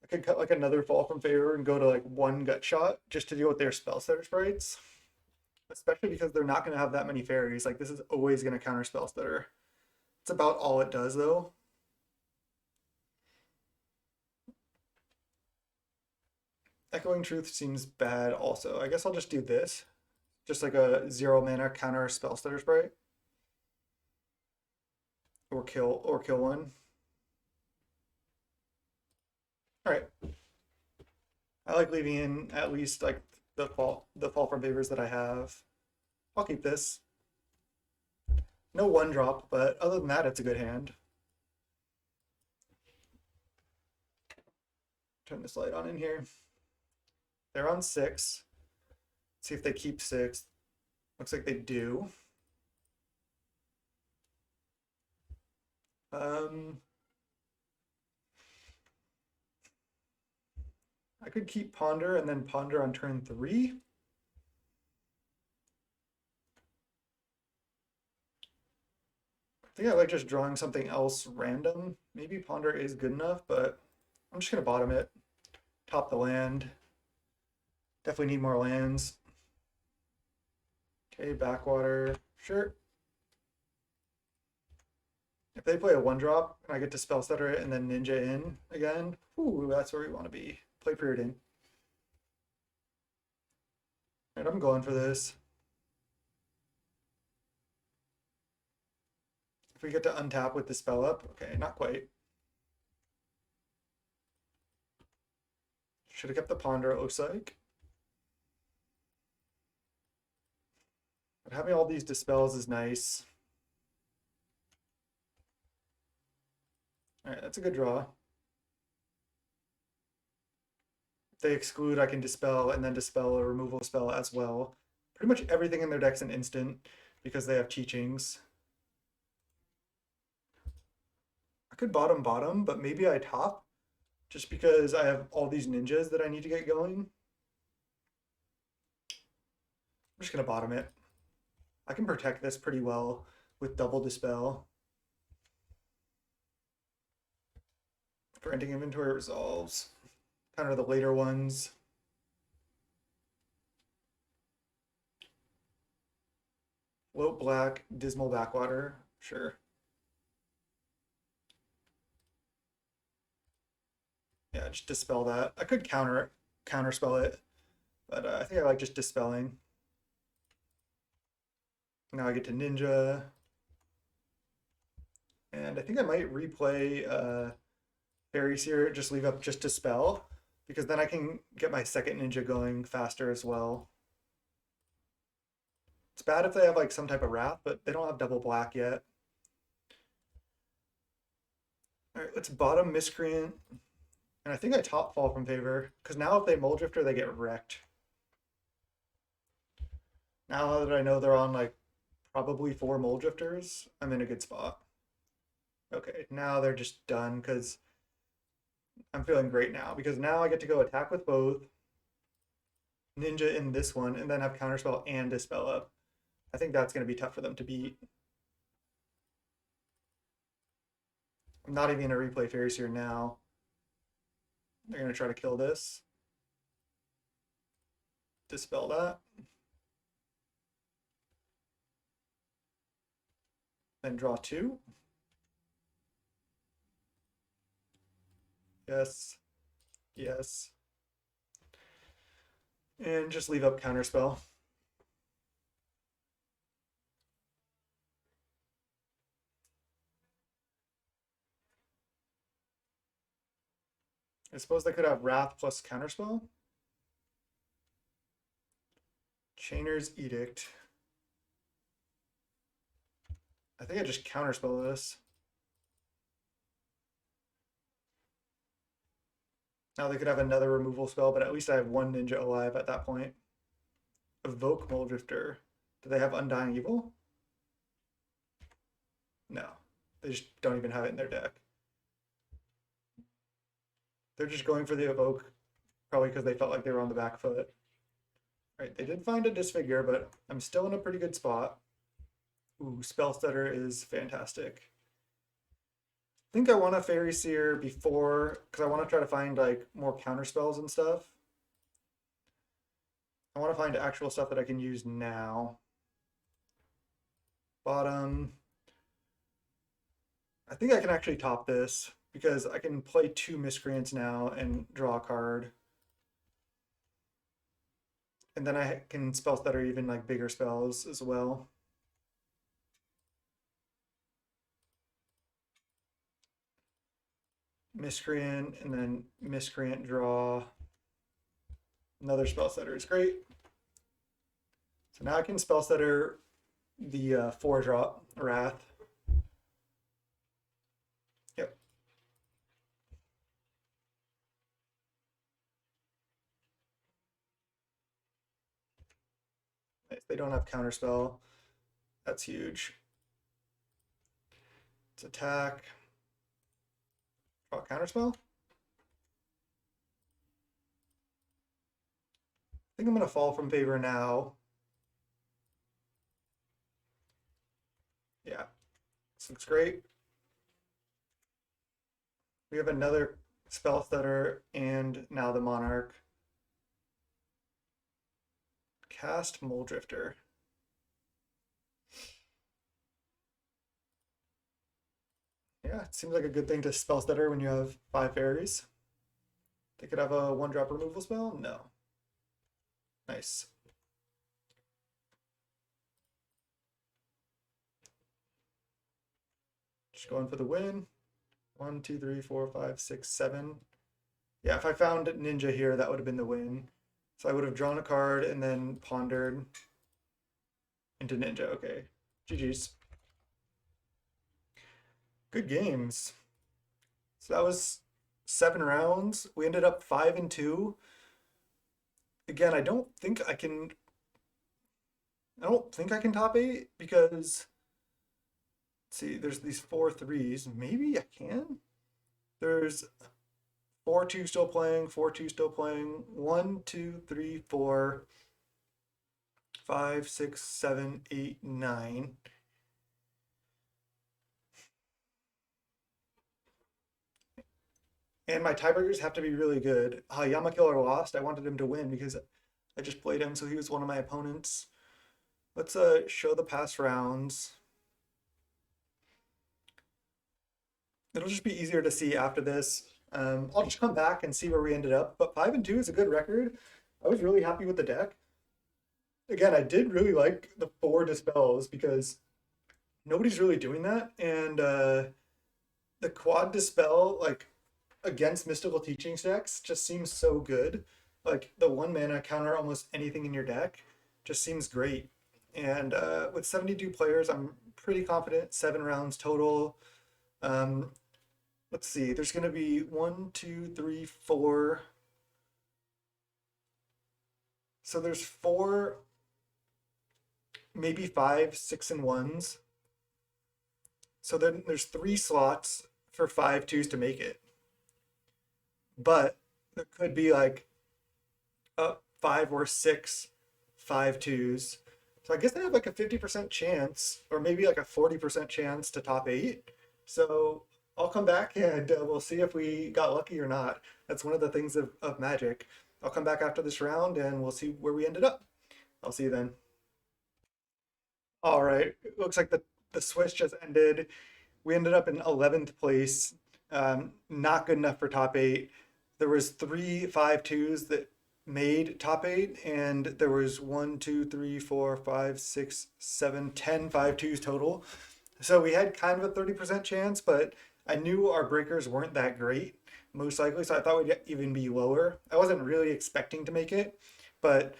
I could cut like another Fall from Favor and go to like 1 Gutshot just to deal with their Spellstutter Sprites. Especially because they're not going to have that many fairies. Like, this is always going to counter Spellstutter. It's about all it does, though. Echoing Truth seems bad also. I guess I'll just do this. Just like a 0 mana counter Spellstutter Sprite. Or kill one. Alright. I like leaving in at least like the fall from favors that I have. I'll keep this. No one drop, but other than that, it's a good hand. Turn this light on in here. They're on 6. See if they keep 6. Looks like they do. I could keep Ponder and then Ponder on turn 3. I think I like just drawing something else random. Maybe Ponder is good enough, but I'm just going to bottom it. Top the land. Definitely need more lands. Okay, backwater. Sure. If they play a 1-drop and I get to Spellstutter it and then Ninja in again, ooh, that's where we want to be. Play Preordain. Alright, I'm going for this. If we get to untap with the spell up, okay, not quite. Should have kept the Ponder, it looks like. But having all these dispels is nice. Alright, that's a good draw. If they exclude, I can dispel and then dispel a removal spell as well. Pretty much everything in their deck's an instant because they have teachings. I could bottom, but maybe I top just because I have all these ninjas that I need to get going. I'm just gonna bottom it. I can protect this pretty well with double dispel. Granting inventory resolves. Counter the later ones. Float black, dismal backwater. Sure. Yeah, just dispel that. I could counterspell it, but I think I like just dispelling. Now I get to ninja. And I think I might replay Faerie Seer, just leave up just dispel, because then I can get my second ninja going faster as well. It's bad if they have like some type of wrath, but they don't have double black yet. All right, let's bottom Miscreant. And I think I top fall from favor, because now if they Mold Drifter, they get wrecked. Now that I know they're on like probably 4 Mold Drifters, I'm in a good spot. Okay, now they're just done because I'm feeling great now, because now I get to go attack with both, ninja in this one, and then have counterspell and dispel up. I think that's going to be tough for them to beat. I'm not even going to replay Faerie Seer now. They're going to try to kill this. Dispel that. Then draw 2. Yes. Yes. And just leave up counterspell. I suppose they could have Wrath plus counterspell. Chainer's Edict. I think I just counterspell this. Now they could have another removal spell, but at least I have one ninja alive at that point. Evoke Mold Drifter. Do they have Undying Evil? No. They just don't even have it in their deck. They're just going for the Evoke, probably because they felt like they were on the back foot. Right, they did find a Disfigure, but I'm still in a pretty good spot. Ooh, Spellstutter is fantastic. I think I want a Faerie Seer before, because I want to try to find like more counter spells and stuff. I want to find actual stuff that I can use now. Bottom. I think I can actually top this because I can play 2 Miscreants now and draw a card. And then I can spell stutter even like bigger spells as well. Miscreant and then Miscreant draw. Another Spellstutter is great. So now I can Spellstutter the 4-drop Wrath. Yep. Nice. They don't have Counterspell. That's huge. Let's attack. Draw Counterspell. I think I'm going to fall from favor now. Yeah, this looks great. We have another Spellstutter and now the Monarch. Cast Moldrifter. Yeah, it seems like a good thing to Spellstutter when you have 5 fairies. They could have a 1-drop removal spell? No. Nice. Just going for the win. 1, 2, 3, 4, 5, 6, 7. Yeah, if I found Ninja here, that would have been the win. So I would have drawn a card and then pondered into Ninja. Okay. GG's. Good games. So that was 7 rounds. We ended up 5 and 2. Again, I don't think I can top 8 because let's see, there's these 4 3s. Maybe I can. There's 4 2 still playing, 4 2 still playing. 1, 2, 3, 4, 5, 6, 7, 8, 9. And my tiebreakers have to be really good. Yamakiller lost. I wanted him to win because I just played him, so he was one of my opponents. Let's show the past rounds. It'll just be easier to see after this. I'll just come back and see where we ended up. But 5 and 2 is a good record. I was really happy with the deck. Again, I did really like the 4 Dispels because nobody's really doing that. And the quad Dispel, like, against Mystical Teachings decks just seems so good. Like the 1 mana counter almost anything in your deck just seems great. And with 72 players, I'm pretty confident. 7 rounds total. Let's see, there's going to be 1, 2, 3, 4. So there's 4, maybe 5, 6 and 1s. So then there's 3 slots for 5 2s to make it. But there could be like 5 or 6 5 2s. So I guess they have like a 50% chance, or maybe like a 40% chance to top 8. So I'll come back and we'll see if we got lucky or not. That's one of the things of Magic. I'll come back after this round and we'll see where we ended up. I'll see you then. All right, it looks like the Swiss just ended. We ended up in 11th place. Not good enough for top 8. There was 3 5 2s that made top 8, and there was 1, 2, 3, 4, 5, 6, 7, 10 5 2s total. So we had kind of a 30% chance, but I knew our breakers weren't that great, most likely, so I thought we'd even be lower. I wasn't really expecting to make it, but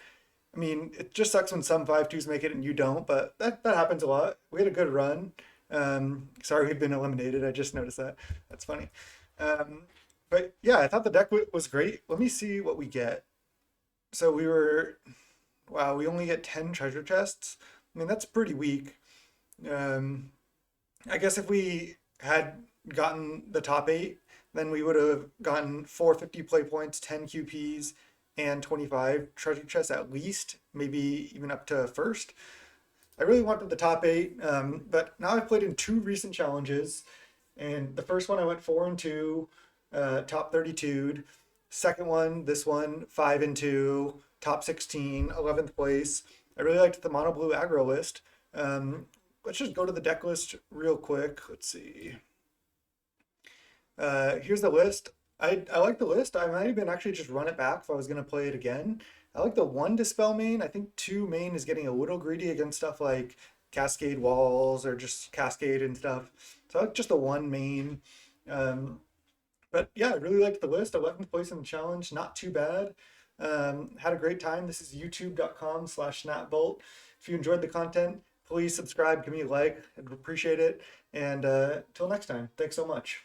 I mean, it just sucks when some 5 2s make it and you don't, but that happens a lot. We had a good run. Sorry we've been eliminated. I just noticed that. That's funny. But yeah, I thought the deck was great. Let me see what we get. So we only get 10 treasure chests. I mean, that's pretty weak. I guess if we had gotten the top 8, then we would have gotten 450 play points, 10 QPs, and 25 treasure chests at least, maybe even up to first. I really wanted the top 8, but now I've played in 2 recent challenges, and the first one I went 4 and 2, top 32'd. Second one, this one, 5 and 2, top 16, 11th place. I really liked the mono blue aggro list. Let's just go to the deck list real quick. Let's see. Here's the list. I like the list. I might even actually just run it back if I was going to play it again. I like the 1 Dispel main. I think 2 main is getting a little greedy against stuff like Cascade Walls or just Cascade and stuff. So I like just the 1 main. But yeah, I really liked the list. 11th place in the challenge. Not too bad. Had a great time. This is youtube.com/snapbolt. If you enjoyed the content, please subscribe, give me a like. I'd appreciate it. And till next time, thanks so much.